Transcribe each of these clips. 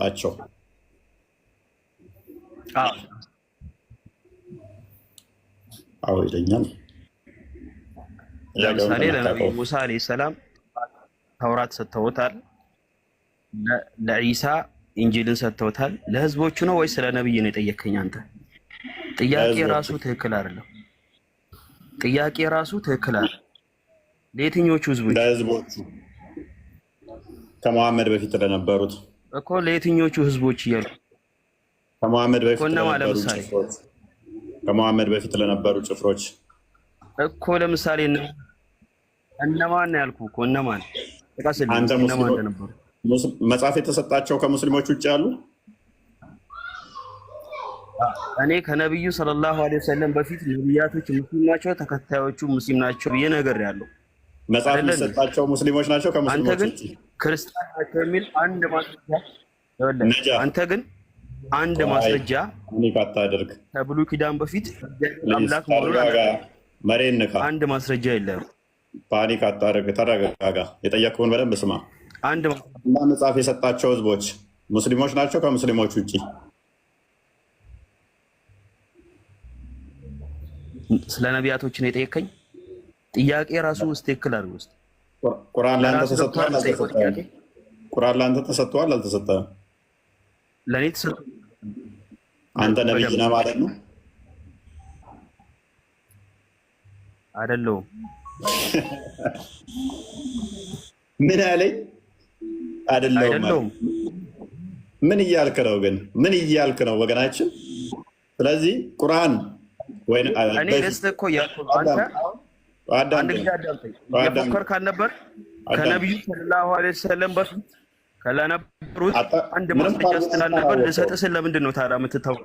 የተሰጣቸው? አዎ ይለኛል። ለምሳሌ ለነቢዩ ሙሳ አለይሂ ሰላም ተውራት ሰጥተውታል። ለኢሳ ኢንጂልን ሰጥተውታል። ለህዝቦቹ ነው ወይስ ስለ ነብይ ነው የጠየከኝ አንተ? ጥያቄ ራሱ ትክክል አይደለም። ጥያቄ ራሱ ትክክል አይደለም። ለየትኞቹ ህዝቦች? ለህዝቦቹ ከመሐመድ በፊት ለነበሩት እኮ። ለየትኞቹ ህዝቦች እያሉ ከመሐመድ በፊት ለነበሩ ጭፍሮች፣ ከመሐመድ በፊት ለነበሩ ጭፍሮች እኮ። ለምሳሌ እነማን ነው ያልኩህ እኮ። እነማን ተቃስልኝ። እነማን እንደነበሩ መጽሐፍ የተሰጣቸው ከሙስሊሞች ውጭ ያሉ? እኔ ከነብዩ ሰለላሁ ዐለይሂ ወሰለም በፊት ነብያቶች ሙስሊም ናቸው፣ ተከታዮቹ ሙስሊም ናቸው ብዬ ነገር ያለው መጽሐፍ የተሰጣቸው ሙስሊሞች ናቸው ከሙስሊሞች ውጭ። አንተ ግን ክርስቲያን ናቸው የሚል አንድ ማስረጃ አንተ ግን አንድ ማስረጃ አታድርግ። ከብሉይ ኪዳን በፊት አምላክ መሆኑን መሬት አንድ ማስረጃ የለም። ፓኒክ አታድርግ፣ ተረጋጋ። የጠየቅኩህን በደንብ ስማ። እና መጽሐፍ የሰጣቸው ህዝቦች ሙስሊሞች ናቸው ከሙስሊሞች ውጭ? ስለ ነቢያቶች ነው የጠየቀኝ። ጥያቄ ራሱ ውስጥ ትክክል አይደል? ውስጥ ቁርአን ላንተ ተሰጥቷል አልተሰጠህም? ቁርአን ላንተ ተሰጥቷል አልተሰጠህም? ለኔ ተሰጥቷል። አንተ ነብይ ነህ ማለት ነው? አይደለሁም። ምን አለኝ? አይደለሁም። ምን እያልክ ነው ግን? ምን እያልክ ነው ወገናችን? ስለዚህ ቁርአን ወይ እኔ ደስተ እኮ ያልኩ አንተ አንድ ጊዜ አዳምጠኝ። የፎከር ካልነበር ከነብዩ ሰለላሁ ዐለይሂ ወሰለም በፊት ከለነበሩት አንድ ማስረጃ ስላልነበር ልሰጥህ ስለምንድን ነው ታዲያ የምትተው?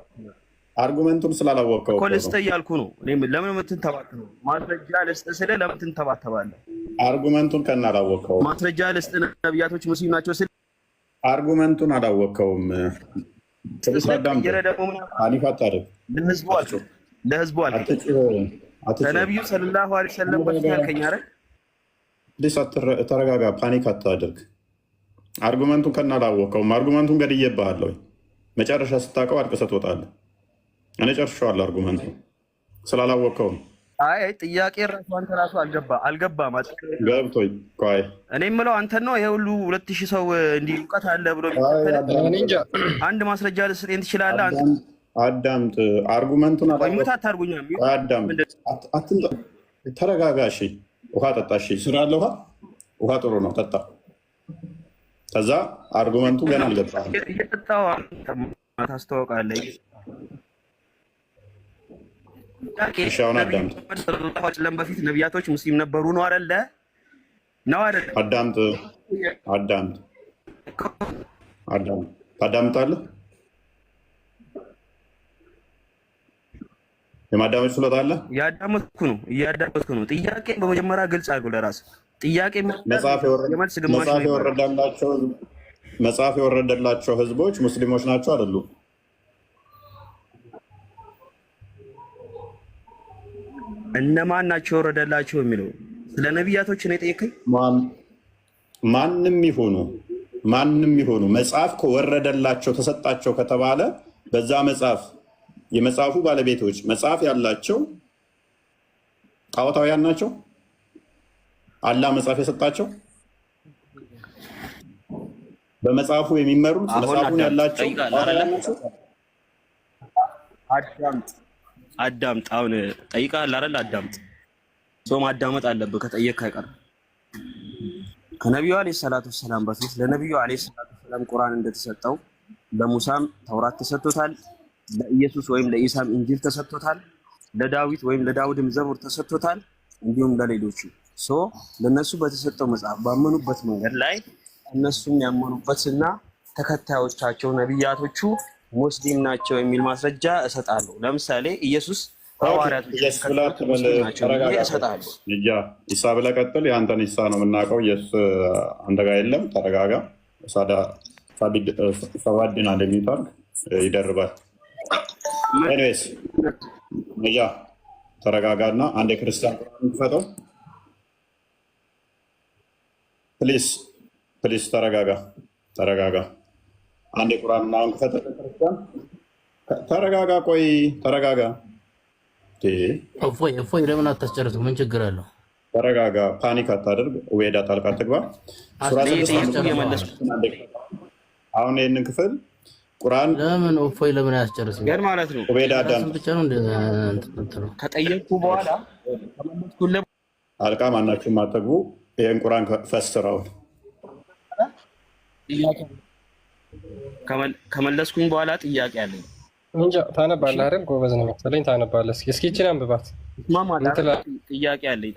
አርጉመንቱን ስላላወቀው እኮ ልስጥህ እያልኩ ነው። እኔ ለምን የምትንተባተበው? ማስረጃ ልስጥህ ስለ ለምን ትንተባተባለህ? አርጉመንቱን ከናላወቀው ማስረጃ ልስጥህ ነብያቶች ሙስሊም ናቸው ስለ አርጉመንቱን አላወቀውም። ስለሰዳም አኒፋት አይደል? ለህዝቡ አልኩ ከነብዩ ሰለላሁ ዐለይሂ ወሰለም በፊት ያልከኝ አይደል? ተረጋጋ፣ ፓኒክ አታድርግ። አርጉመንቱን ከናላወቀውም አርጉመንቱን ገድዬብሃለሁ። መጨረሻ ስታውቀው አልቅሰህ ትወጣለህ። እኔ ጨርሼዋለሁ አርጉመንቱን ስላላወቀው። አይ ጥያቄ ራሱ አንተ ራሱ አልገባ ማለት ገብቶኝ። ቆይ እኔ የምለው አንተን ነው። ይሄ ሁሉ 2000 ሰው እንዲህ እውቀት አለ ብሎ አንድ ማስረጃ ልትሰጠኝ ትችላለህ? አንተ አዳምጥ። አርጉመንቱን አላወቀውም። አታርጉኛ። አዳምጥ። ተረጋጋ። እሺ ውሃ ጠጣ። እሺ ስራ አለ ውሃ ጥሩ ነው፣ ጠጣ። ከዛ አርጉመንቱ ገና አልገባህም። እየጠጣሁ ታስተዋውቃለህ። በፊት ነቢያቶች ሙስሊም ነበሩ ነው አይደለ? ነው አይደለ? አዳምጥ። ታዳምጣለህ? የማዳመጥ ችሎታ አለ? እያዳመጥኩ ነው። ጥያቄ በመጀመሪያ ግልጽ አድርጎ ለራስህ ጥያቄ መጽሐፍ የወረደላቸው ህዝቦች ሙስሊሞች ናቸው አይደሉም? እነማን ናቸው የወረደላቸው የሚለው ስለ ነቢያቶች ነው የጠየቀኝ። ማንም ይሆኑ መጽሐፍ ከወረደላቸው ተሰጣቸው ከተባለ በዛ መጽሐፍ የመጽሐፉ ባለቤቶች መጽሐፍ ያላቸው ጣዖታውያን ናቸው? አላህ መጽሐፍ የሰጣቸው በመጽሐፉ የሚመሩት መጽሐፉን ያላቸው አዳምጥ። አሁን ጠይቃለህ አይደል? አዳምጥ። ሰው ማዳመጥ አለብህ ከጠየቅህ አይቀርም። ከነቢዩ ዓለይሂ ሰላቱ ወሰላም በፊት ለነቢዩ ዓለይሂ ሰላቱ ወሰላም ቁርአን እንደተሰጠው ለሙሳም ተውራት ተሰጥቶታል፣ ለኢየሱስ ወይም ለኢሳም ኢንጂል ተሰጥቶታል፣ ለዳዊት ወይም ለዳውድም ዘቡር ተሰጥቶታል፣ እንዲሁም ለሌሎቹ ለነሱ በተሰጠው መጽሐፍ ባመኑበት መንገድ ላይ እነሱም ያመኑበትና ተከታዮቻቸው ነቢያቶቹ ሙስሊም ናቸው የሚል ማስረጃ እሰጣለሁ። ለምሳሌ ኢየሱስ ሐዋርያቶች እሰጣለሁ። ኢሳ ብለህ ቀጥል። የአንተን ኢሳ ነው የምናውቀው። ኢየሱስ አንተ ጋር የለም። ተረጋጋ። ሰዋድን እንደሚታርግ ይደርባል። ኤኒዌይስ ተረጋጋና አንድ የክርስቲያን ፈጠው ፕሊስ ተረጋጋ። አንድ የቁርአን አሁን ከተጠቀም ተረጋጋ። ቆይ ተረጋጋ። እፎይ ለምን አታስጨርሱ? ምን ችግር አለው? ተረጋጋ። ፓኒክ አታደርግ። ዌዳ ጣልቃ ትግባ። አሁን ይህንን ክፍል ቁርአን ለምን እፎይ ለምን አያስጨርስም? ገር ማለት ነው። ዌዳ አዳም ብቻ ነው እንደተከተለው ከጠየቅኩ በኋላ አልቃ ማናችሁም አትግቡ። ይህን ቁርአን ፈስረው ከመለስኩኝ በኋላ ጥያቄ አለኝ። እንጃ ታነባለህ አይደል? ጎበዝ ነው መሰለኝ። ታነባለህ። እስኪ ይችን አንብባት። ጥያቄ አለኝ።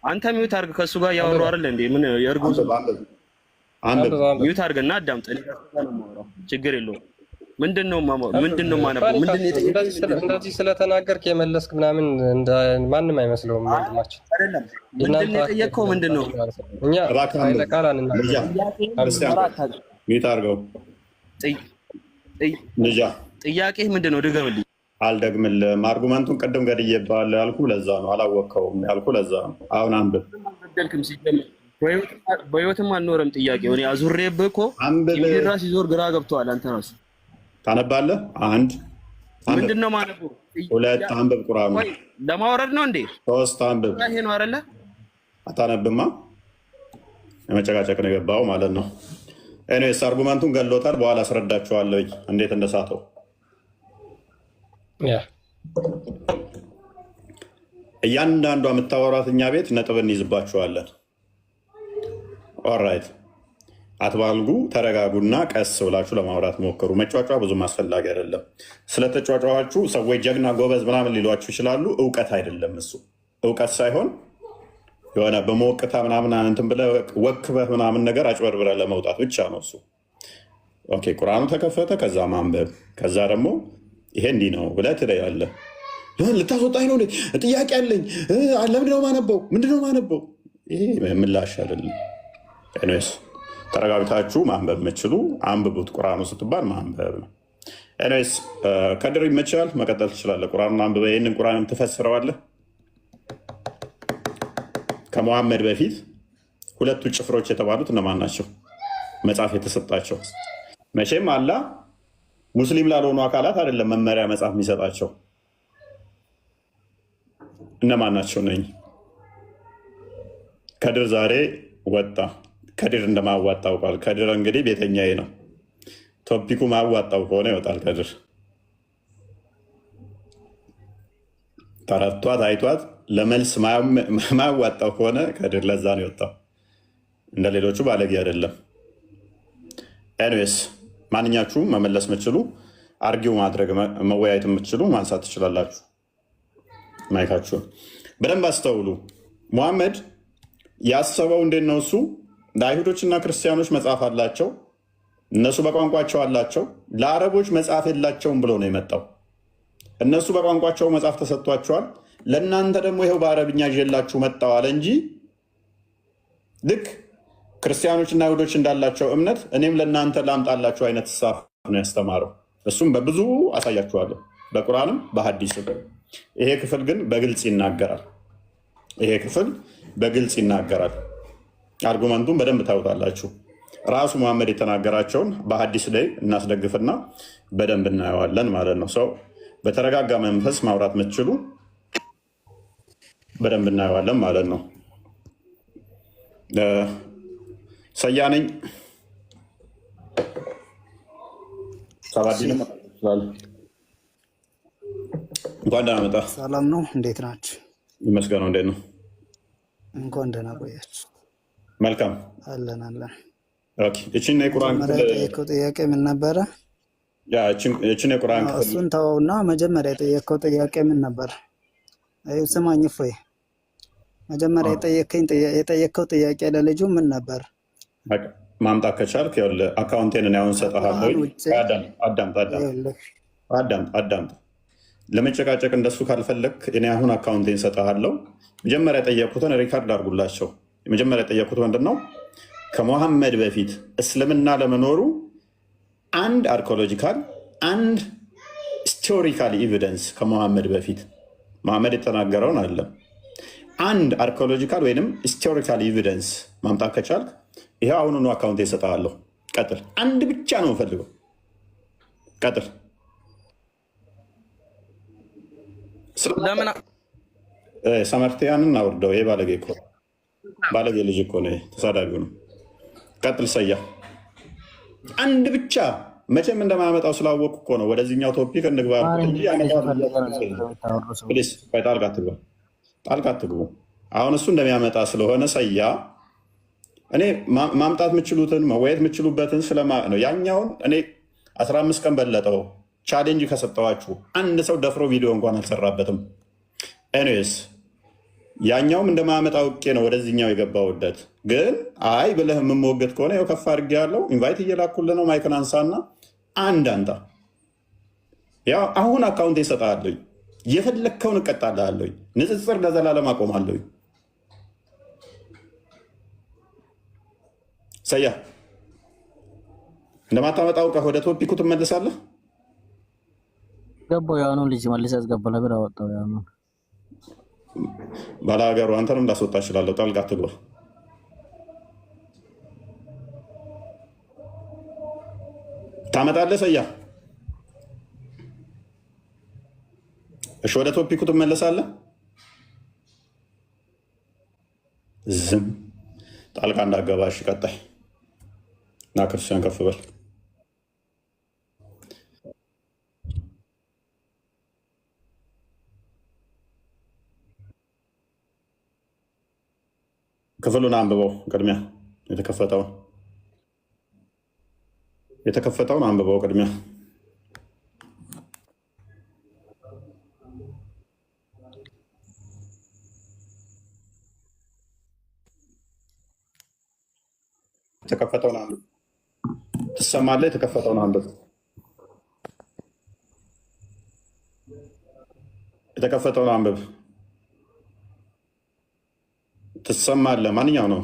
አንተ ሚውት አድርግ። ከእሱ ጋር ያወሩ አይደል እንዴ? ምን የእርጉ ሚውት አድርግና አዳምጥ። ችግር የለውም። ምንድነው ማነበው? እንደዚህ ስለተናገርክ የመለስክ ምናምን ማንም አይመስለውም። ወንድማችን አይደለም። ምንድን ነው የጠየቅከው? ምንድነው እኛ ኃይለ ቃል አንናገር። ሚውት አድርገው። ልጃ ጥያቄ ምንድን ነው? ድገምልኝ። አልደግምልህም። አርጉመንቱን ቅድም ገድዬብሃለሁ ያልኩህ ለዛ ነው። አላወቅኸውም ያልኩህ ለዛ ነው። አሁን አንብብ። በህይወትም አልኖረም። ጥያቄው እኔ አዙሬብህ እኮ ራስ ይዞር ግራ ገብቶሃል። አንተ ራሱ ታነባለህ። አንድ ምንድን ነው ማነበው? ሁለት አንብብ። ቁርአኑ ለማውረድ ነው እንዴ? ሶስት አንብብ። ይሄ ነው አይደለ? አታነብማ። የመጨቃጨቅ ነው የገባው ማለት ነው። ኤኒዌይስ አርጉመንቱን ገሎታል። በኋላ አስረዳችኋለሁ እንዴት እንደሳተው። እያንዳንዷ የምታወራት እኛ ቤት ነጥብ እንይዝባችኋለን። ኦራይት አትባልጉ፣ ተረጋጉና ቀስ ብላችሁ ለማውራት ሞክሩ። መጫጫ ብዙም አስፈላጊ አይደለም። ስለተጫጫዋችሁ ሰዎች ጀግና ጎበዝ ምናምን ሊሏችሁ ይችላሉ። እውቀት አይደለም እሱ። እውቀት ሳይሆን የሆነ በመወቅታ ምናምን እንትን ብለህ ወክበህ ምናምን ነገር አጭበርብረህ ለመውጣት ብቻ ነው እሱ። ኦኬ ቁርአኑ ተከፈተ፣ ከዛ ማንበብ፣ ከዛ ደግሞ ይሄ እንዲህ ነው ብለህ ትለያለህ። ልታስወጣኝ ነው? ጥያቄ አለኝ። ለምንድነው ማነበው? ምንድነው ማነበው? ይሄ ምላሽ አይደለም። ኤኒዌይስ ተረጋግታችሁ ማንበብ የምችሉ አንብቡት። ቁርአኑ ስትባል ማንበብ ነው። ኤኒዌይስ ከድር ይመችሃል፣ መቀጠል ትችላለህ። ቁርአኑን አንብበህ ይህንን ቁርአን ትፈስረዋለህ። ከመሐመድ በፊት ሁለቱ ጭፍሮች የተባሉት እነማን ናቸው? መጽሐፍ የተሰጣቸው መቼም አላህ ሙስሊም ላልሆኑ አካላት አይደለም መመሪያ መጽሐፍ የሚሰጣቸው። እነማን ናቸው? ነኝ ከድር ዛሬ ወጣ። ከድር እንደማዋጣ አውቋል። ከድር እንግዲህ ቤተኛዬ ነው። ቶፒኩ ማዋጣው ከሆነ ይወጣል። ከድር ተረቷት አይቷት ለመልስ ማያዋጣው ከሆነ ከድር ለዛ ነው የወጣው። እንደ ሌሎቹ ባለጌ አይደለም። ኤኒዌይስ ማንኛችሁም መመለስ የምትችሉ አርጊው ማድረግ መወያየት የምትችሉ ማንሳት ትችላላችሁ። ማይካችሁን በደንብ አስተውሉ። ሙሐመድ ያሰበው እንዴት ነው? እሱ ለአይሁዶችና ክርስቲያኖች መጽሐፍ አላቸው፣ እነሱ በቋንቋቸው አላቸው። ለአረቦች መጽሐፍ የላቸውም ብሎ ነው የመጣው። እነሱ በቋንቋቸው መጽሐፍ ተሰጥቷቸዋል። ለእናንተ ደግሞ ይኸው በአረብኛ ይዤላችሁ መጣሁ አለ እንጂ ልክ ክርስቲያኖችና አይሁዶች እንዳላቸው እምነት እኔም ለእናንተ ላምጣላችሁ አይነት ሳፍ ነው ያስተማረው። እሱም በብዙ አሳያችኋለሁ፣ በቁርአንም በሐዲስም። ይሄ ክፍል ግን በግልጽ ይናገራል። ይሄ ክፍል በግልጽ ይናገራል። አርጉመንቱን በደንብ ታዩታላችሁ። ራሱ መሐመድ የተናገራቸውን በሐዲስ ላይ እናስደግፍና በደንብ እናየዋለን ማለት ነው። ሰው በተረጋጋ መንፈስ ማውራት የምትችሉ በደንብ እናየዋለን ማለት ነው። ሰያነኝ ሰባዲንም እንኳን ደህና መጣ። ሰላም ነው። እንዴት ናችሁ? ይመስገነው። እንዴት ነው? እንኳን ደህና ቆያችሁ። መልካም አለን አለን። እችን የቁርአን የጠየቀው ጥያቄ ምን ነበረ? እችን የቁርአን እሱን ተወውና መጀመሪያ የጠየቀው ጥያቄ ምን ነበር? ስማኝ እፎይ፣ መጀመሪያ የጠየቀው ጥያቄ ለልጁ ምን ነበር? ማምጣት ከቻልክ አካውንቴን አሁን እሰጥሃለሁ። አዳምጥ። ለመጨቃጨቅ እንደሱ ካልፈለግ እኔ አሁን አካውንቴን እሰጥሃለሁ። መጀመሪያ የጠየኩትን ሪካርድ አድርጉላቸው። መጀመሪያ የጠየኩት ምንድን ነው? ከሙሐመድ በፊት እስልምና ለመኖሩ አንድ አርኪኦሎጂካል አንድ ሂስቶሪካል ኤቪደንስ ከሙሐመድ በፊት ሙሐመድ የተናገረውን አለ አንድ አርኪኦሎጂካል ወይም ሂስቶሪካል ኤቪደንስ ማምጣት ከቻልክ ይሄ አሁኑኑ አካውንት እሰጥሃለሁ። ቀጥል። አንድ ብቻ ነው የምፈልገው። ቀጥል። ለምን ሰመርቲያንን አውርደው። ይሄ ባለጌ እኮ ባለጌ ልጅ እኮ ነው፣ ተሳዳቢው ነው። ቀጥል። ሰያ አንድ ብቻ መቼም እንደማያመጣው ስላወቁ እኮ ነው ወደዚህኛው ቶፒክ እንግባ እንጂ ጣልቃ አትግቡ። አሁን እሱ እንደሚያመጣ ስለሆነ ሰያ እኔ ማምጣት የምችሉትን መወየት የምችሉበትን ስለማ ነው። ያኛውን እኔ 15 ቀን በለጠው ቻሌንጅ ከሰጠዋችሁ አንድ ሰው ደፍሮ ቪዲዮ እንኳን አልሰራበትም። ኤኒዌይስ ያኛውም እንደማመጣ አውቄ ነው ወደዚህኛው የገባውበት። ግን አይ ብለህ የምሞገት ከሆነ ያው ከፍ አድርጌ ያለው ኢንቫይት እየላኩልህ ነው። ማይክን አንሳና አንድ አንጣ። ያው አሁን አካውንት ይሰጣለኝ የፈለግከውን እቀጣልሃለሁ። ንጽጽር ለዘላለም አቆማለሁ። ሰያ እንደማታመጣ አውቀህ ወደ ቶፒኩ ትመልሳለህ። ገባው ያኑ ልጅ መልስ ያስገባ ነበር አወጣው። ያኑ ባላገሩ አንተንም እንዳስወጣ እችላለሁ። ጣልቃ አትግባ። ታመጣለህ ሰያ። እሺ ወደ ቶፒኩ ትመለሳለህ። ዝም ጣልቃ እንዳገባ። እሺ ቀጣይ እና ክርስቲያን ከፍ በል። ክፍሉን አንብበው። ቅድሚያ የተከፈተውን አንብበው። ቅድሚያ የተከፈተውን አንብብ። ትሰማለህ? የተከፈተውን አንብብ። የተከፈተውን አንብብ። ትሰማለህ? ማንኛው ነው?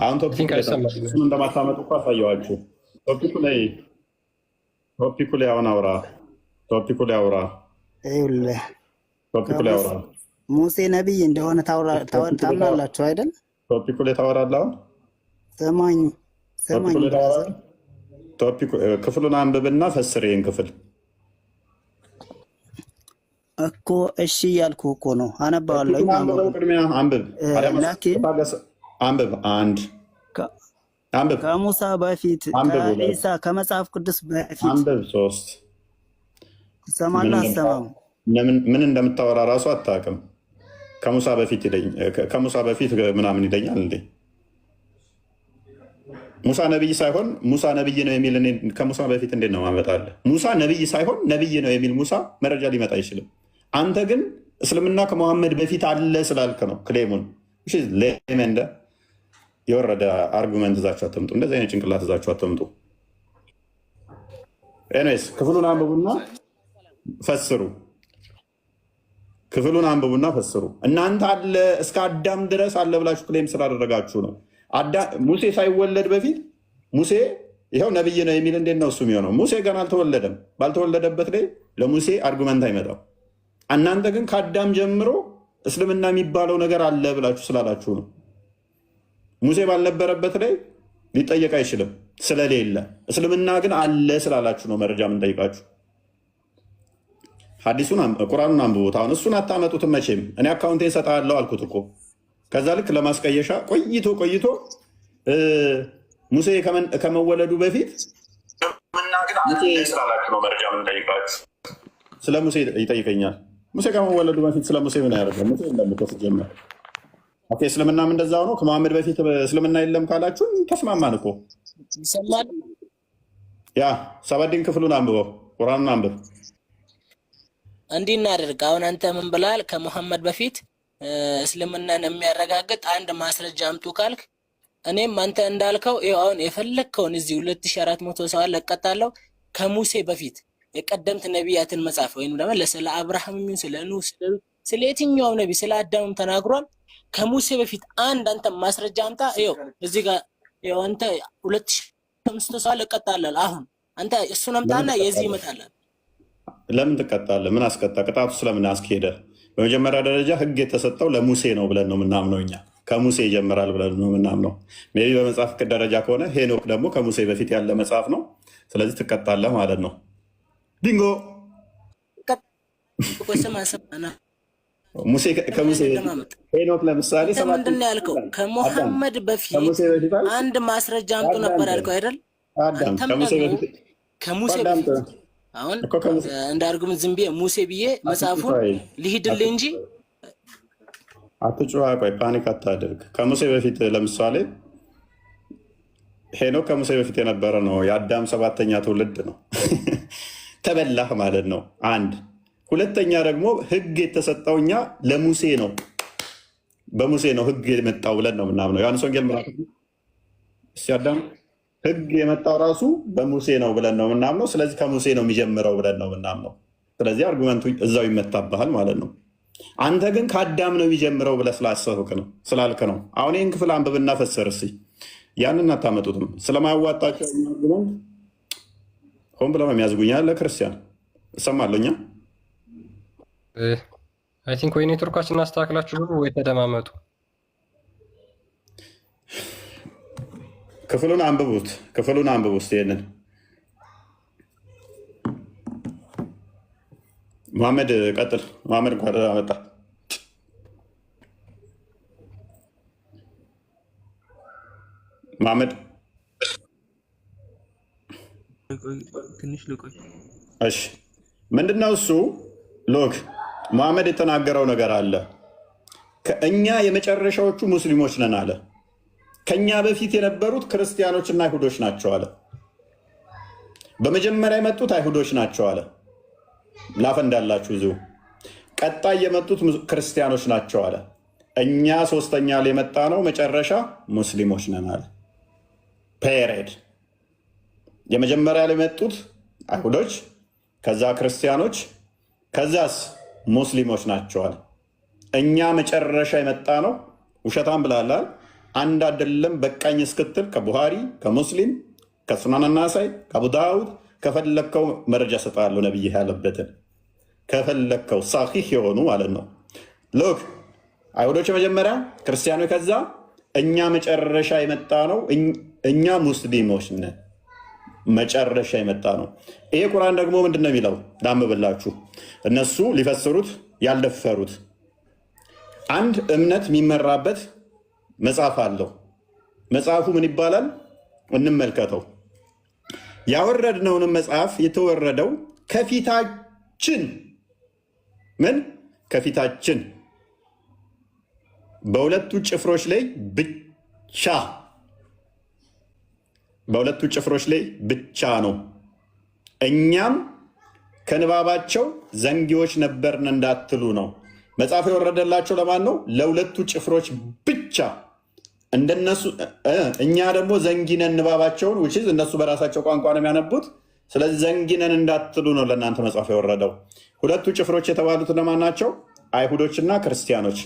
አሁን ቶፒኩን እንደማታመጡ እኮ አሳየኋችሁ። ቶፒኩ ላይ አሁን አውራ። ቶፒኩ ላይ አውራ። ሙሴ ነቢይ እንደሆነ ታምናላችሁ አይደል? ቶፒኩ ላይ ታወራለህ። አሁን ሰማኝ ክፍሉን አንብብና ፈስር። ይህን ክፍል እኮ እሺ እያልኩ እኮ ነው። አነባዋለሁ። ቅድሚያ አንብብ። አንብብ አንድ አንብብ። ከሙሳ በፊት ከኢሳ ከመጽሐፍ ቅዱስ በፊት አንብብ ሶስት። ትሰማለህ? አሰማም ምን እንደምታወራ ራሱ አታውቅም። ከሙሳ በፊት ምናምን ይለኛል እንዴ? ሙሳ ነብይ ሳይሆን ሙሳ ነብይ ነው የሚል ከሙሳ በፊት እንዴት ነው ማመጣለህ? ሙሳ ነብይ ሳይሆን ነብይ ነው የሚል ሙሳ መረጃ ሊመጣ አይችልም። አንተ ግን እስልምና ከመሐመድ በፊት አለ ስላልክ ነው ክሌሙን። ሌመንደ የወረደ አርጉመንት እዛችሁ አትምጡ። እንደዚህ አይነት ጭንቅላት እዛችሁ አትምጡ። ኤኒዌይስ ክፍሉን አንብቡና ፈስሩ። ክፍሉን አንብቡና ፈስሩ። እናንተ አለ እስከ አዳም ድረስ አለ ብላችሁ ክሌም ስላደረጋችሁ ነው። ሙሴ ሳይወለድ በፊት ሙሴ ይኸው ነብይ ነው የሚል እንዴት ነው እሱ የሚሆነው? ሙሴ ገና አልተወለደም። ባልተወለደበት ላይ ለሙሴ አርጉመንት አይመጣም። እናንተ ግን ከአዳም ጀምሮ እስልምና የሚባለው ነገር አለ ብላችሁ ስላላችሁ ነው። ሙሴ ባልነበረበት ላይ ሊጠየቅ አይችልም ስለሌለ። እስልምና ግን አለ ስላላችሁ ነው መረጃ የምንጠይቃችሁ። ሐዲሱን ቁርአኑን አንብቡት። አሁን እሱን አታመጡትም መቼም። እኔ አካውንቴን እሰጥሃለሁ አልኩት እኮ። ከዛ ልክ ለማስቀየሻ ቆይቶ ሙሴ ከመወለዱ በፊት ስላላችሁ ነው መረጃ የምንጠይቃችሁ። ስለ ሙሴ ይጠይቀኛል። ሙሴ ከመወለዱ በፊት ስለ ሙሴ ምን ያደርጋል? ሙሴ እንደምትወስ ጀመር። እስልምናም እንደዛው ነው። ከመሐመድ በፊት እስልምና የለም ካላችሁ ተስማማን እኮ። ያ ሰባዲን ክፍሉን አንብበው፣ ቁርአኑን አንብብ። እንዲህ እናደርግ። አሁን አንተ ምን ብላል? ከመሐመድ በፊት እስልምናን የሚያረጋግጥ አንድ ማስረጃ አምጡ ካልክ፣ እኔም አንተ እንዳልከው አሁን የፈለግከውን እዚህ 2400 ሰው አለቀጣለሁ። ከሙሴ በፊት የቀደምት ነቢያትን መጽሐፍ ወይም ደግሞ ስለ አብርሃም የሚሆን ስለ ኑህ ስለ የትኛውም ነቢ ስለ አዳምም ተናግሯል። ከሙሴ በፊት አንተ ማስረጃ አምጣ። ይኸው እዚህ ጋር ይኸው አንተ 2500 ሰው ለቀጣለህ። አሁን አንተ እሱን አምጣና የዚህ ይመጣል። ለምን ትቀጣለህ? ምን አስቀጣ? ቅጣቱ ስለምን አስኬደ? በመጀመሪያ ደረጃ ህግ የተሰጠው ለሙሴ ነው ብለን ነው የምናምነው እኛ። ከሙሴ ይጀምራል ብለን ነው የምናምነው። ሜይ ቢ በመጽሐፍ ደረጃ ከሆነ ሄኖክ ደግሞ ከሙሴ በፊት ያለ መጽሐፍ ነው። ስለዚህ ትቀጣለህ ማለት ነው። ቢንጎ ሙሴ ከሙሴ ሄኖክ ለምሳሌ ምንድን ነው ያልከው? ከሙሐመድ በፊት አንድ ማስረጃ አምጡ ነበር ያልከው አይደል? ከሙሴ በፊት አሁን እንዳርጉም ዝም ብዬ ሙሴ ብዬ መጽሐፉን ልሂድልህ እንጂ አትጩህ። ቆይ ፓኒክ አታድርግ። ከሙሴ በፊት ለምሳሌ ሄኖክ ከሙሴ በፊት የነበረ ነው። የአዳም 7ኛ ትውልድ ነው። ተበላህ ማለት ነው። አንድ ሁለተኛ ደግሞ ህግ የተሰጠው እኛ ለሙሴ ነው። በሙሴ ነው ህግ የመጣው ብለን ነው ምናምነው። ዮሐንስ ወንጌል ምዕራፍ ሲያዳም ህግ የመጣው ራሱ በሙሴ ነው ብለን ነው ምናምነው። ስለዚህ ከሙሴ ነው የሚጀምረው ብለን ነው ምናምነው። ስለዚህ አርጉመንቱ እዛው ይመታብሃል ማለት ነው። አንተ ግን ከአዳም ነው የሚጀምረው ብለህ ስላሰብክ ነው ስላልክ ነው። አሁን ይህን ክፍል አንብብና ፈሰር እስኪ። ያንን አታመጡትም። ስለማያዋጣቸው አርጉመንት ሆን ብለው ነው የሚያዝጉኛል። ለክርስቲያን እሰማለሁ እኛ አይ ቲንክ ወይ ኔትወርካችንን አስተካክላችሁ ግቡ ወይ ተደማመጡ። ክፍሉን አንብቡት። ይሄንን መሐመድ ቀጥል። መሐመድ እንኳን አመጣ። መሐመድ እሺ፣ ምንድነው እሱ? ሎክ መሐመድ የተናገረው ነገር አለ። ከእኛ የመጨረሻዎቹ ሙስሊሞች ነን አለ። ከኛ በፊት የነበሩት ክርስቲያኖችና አይሁዶች ናቸው አለ። በመጀመሪያ የመጡት አይሁዶች ናቸው አለ። ላፈ እንዳላችሁ እዚሁ። ቀጣይ የመጡት ክርስቲያኖች ናቸው አለ። እኛ ሶስተኛ ላይ የመጣ ነው መጨረሻ ሙስሊሞች ነን አለ። ፔሬድ። የመጀመሪያ ላይ የመጡት አይሁዶች፣ ከዛ ክርስቲያኖች፣ ከዛስ ሙስሊሞች ናቸው አለ። እኛ መጨረሻ የመጣ ነው። ውሸታም ብላላል። አንድ አይደለም በቃኝ እስክትል ከቡሃሪ ከሙስሊም ከሱናን ናሳይ ከአቡ ዳውድ ከፈለግከው መረጃ ሰጣለሁ። ነብይ ያለበትን ከፈለግከው ሳሒህ የሆኑ ማለት ነው። ሎክ አይሁዶች መጀመሪያ፣ ክርስቲያኖች ከዛ፣ እኛ መጨረሻ የመጣ ነው። እኛ ሙስሊሞች ነን፣ መጨረሻ የመጣ ነው። ይሄ ቁርአን ደግሞ ምንድን ነው የሚለው? ላምብላችሁ። እነሱ ሊፈስሩት ያልደፈሩት አንድ እምነት የሚመራበት መጽሐፍ አለው። መጽሐፉ ምን ይባላል? እንመልከተው። ያወረድነውንም መጽሐፍ የተወረደው ከፊታችን ምን ከፊታችን በሁለቱ ጭፍሮች ላይ ብቻ ብቻ ነው። እኛም ከንባባቸው ዘንጊዎች ነበርን እንዳትሉ ነው። መጽሐፍ የወረደላቸው ለማን ነው? ለሁለቱ ጭፍሮች ብቻ። እንደነሱ እኛ ደግሞ ዘንጊነን ንባባቸውን ውችዝ እነሱ በራሳቸው ቋንቋ ነው የሚያነቡት። ስለዚህ ዘንጊነን እንዳትሉ ነው ለእናንተ መጽሐፍ የወረደው። ሁለቱ ጭፍሮች የተባሉት ለማን ናቸው? አይሁዶችና ክርስቲያኖች።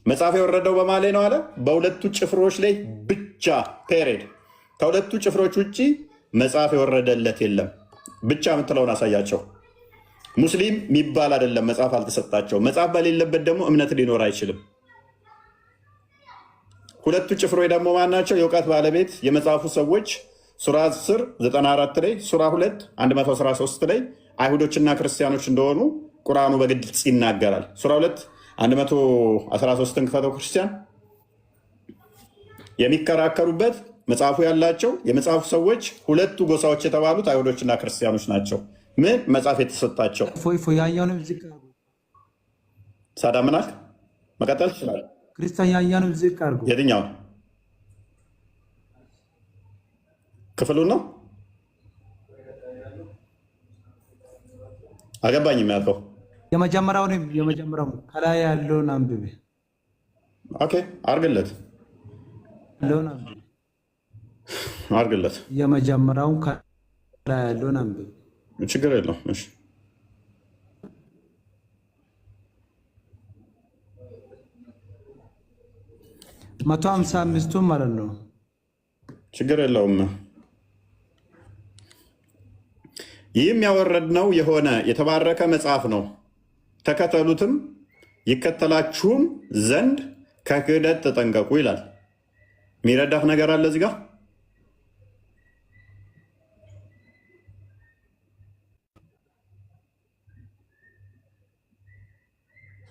መጽሐፍ የወረደው በማን ላይ ነው አለ? በሁለቱ ጭፍሮች ላይ ብቻ ፔሬድ። ከሁለቱ ጭፍሮች ውጭ መጽሐፍ የወረደለት የለም። ብቻ የምትለውን አሳያቸው። ሙስሊም የሚባል አይደለም፣ መጽሐፍ አልተሰጣቸው። መጽሐፍ በሌለበት ደግሞ እምነት ሊኖር አይችልም። ሁለቱ ጭፍሮች ደግሞ ማናቸው? የእውቀት ባለቤት የመጽሐፉ ሰዎች ሱራ 10 94 ላይ፣ ሱራ 2 113 ላይ አይሁዶችና ክርስቲያኖች እንደሆኑ ቁርአኑ በግልጽ ይናገራል። ሱራ 2 113ን ክፈተው። ክርስቲያን የሚከራከሩበት መጽሐፉ ያላቸው የመጽሐፉ ሰዎች ሁለቱ ጎሳዎች የተባሉት አይሁዶችና ክርስቲያኖች ናቸው። ምን መጽሐፍ የተሰጣቸው? ያያንም ዝቅ ሳዳምናክ መቀጠል ትችላል። ክርስቲያን ያያንም ዝቅ አድርጎ የትኛው ክፍሉ ነው? አገባኝም ያልከው የመጀመሪያው ከላይ ያለውን አንብቤ ኦኬ አርግለት አርግለት። የመጀመሪያውን ከላይ ያለውን አንብቤ ችግር የለውም። እሺ 155 ማለት ነው። ችግር የለውም። ይህም ያወረድነው የሆነ የተባረከ መጽሐፍ ነው፣ ተከተሉትም ይከተላችሁም ዘንድ ከክህደት ተጠንቀቁ ይላል። የሚረዳህ ነገር አለ እዚህ ጋር?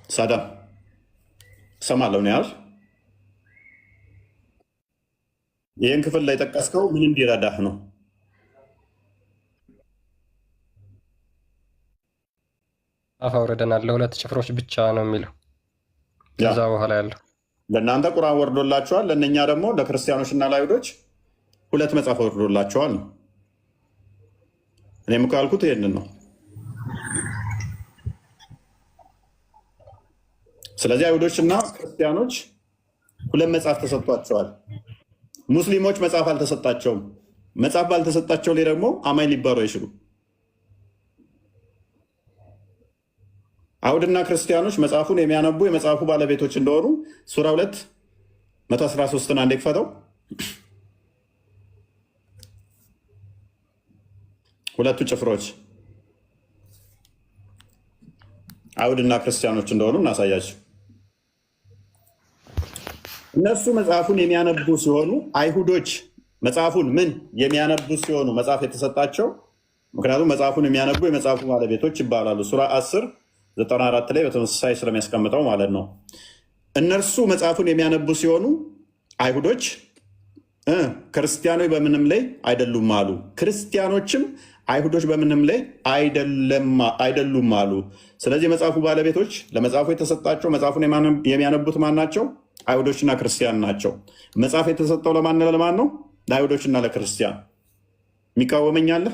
ሳዳም እሰማለሁ ነው ያል። ይህን ክፍል ላይ ጠቀስከው ምን እንዲረዳህ ነው? አፍ አውርደናል ለሁለት ጭፍሮች ብቻ ነው የሚለው። ከዛ በኋላ ያለው ለእናንተ ቁርአን ወርዶላቸዋል፣ ለእነኛ ደግሞ ለክርስቲያኖች እና ለአይሁዶች ሁለት መጽሐፍ ወርዶላቸዋል ነው። እኔም እኮ ያልኩት ይሄንን ነው። ስለዚህ አይሁዶች እና ክርስቲያኖች ሁለት መጽሐፍ ተሰጥቷቸዋል። ሙስሊሞች መጽሐፍ አልተሰጣቸውም። መጽሐፍ ባልተሰጣቸው ላይ ደግሞ አማኝ ሊባሉ አይችሉም። አይሁድና ክርስቲያኖች መጽሐፉን የሚያነቡ የመጽሐፉ ባለቤቶች እንደሆኑ ሱራ 2 113 አንዴ ክፈተው። ሁለቱ ጭፍሮች አይሁድና ክርስቲያኖች እንደሆኑ እናሳያቸው። እነሱ መጽሐፉን የሚያነቡ ሲሆኑ አይሁዶች መጽሐፉን ምን የሚያነቡ ሲሆኑ መጽሐፍ የተሰጣቸው፣ ምክንያቱም መጽሐፉን የሚያነቡ የመጽሐፉ ባለቤቶች ይባላሉ። ሱራ 10 94 ላይ በተመሳሳይ ስለሚያስቀምጠው ማለት ነው። እነርሱ መጽሐፉን የሚያነቡ ሲሆኑ አይሁዶች ክርስቲያኖች በምንም ላይ አይደሉም አሉ። ክርስቲያኖችም አይሁዶች በምንም ላይ አይደሉም አሉ። ስለዚህ የመጽሐፉ ባለቤቶች ለመጽሐፉ የተሰጣቸው መጽሐፉን የሚያነቡት ማን ናቸው? አይሁዶችና ክርስቲያን ናቸው። መጽሐፍ የተሰጠው ለማን ነው? ለአይሁዶችና ለክርስቲያን። የሚቃወመኝ አለ?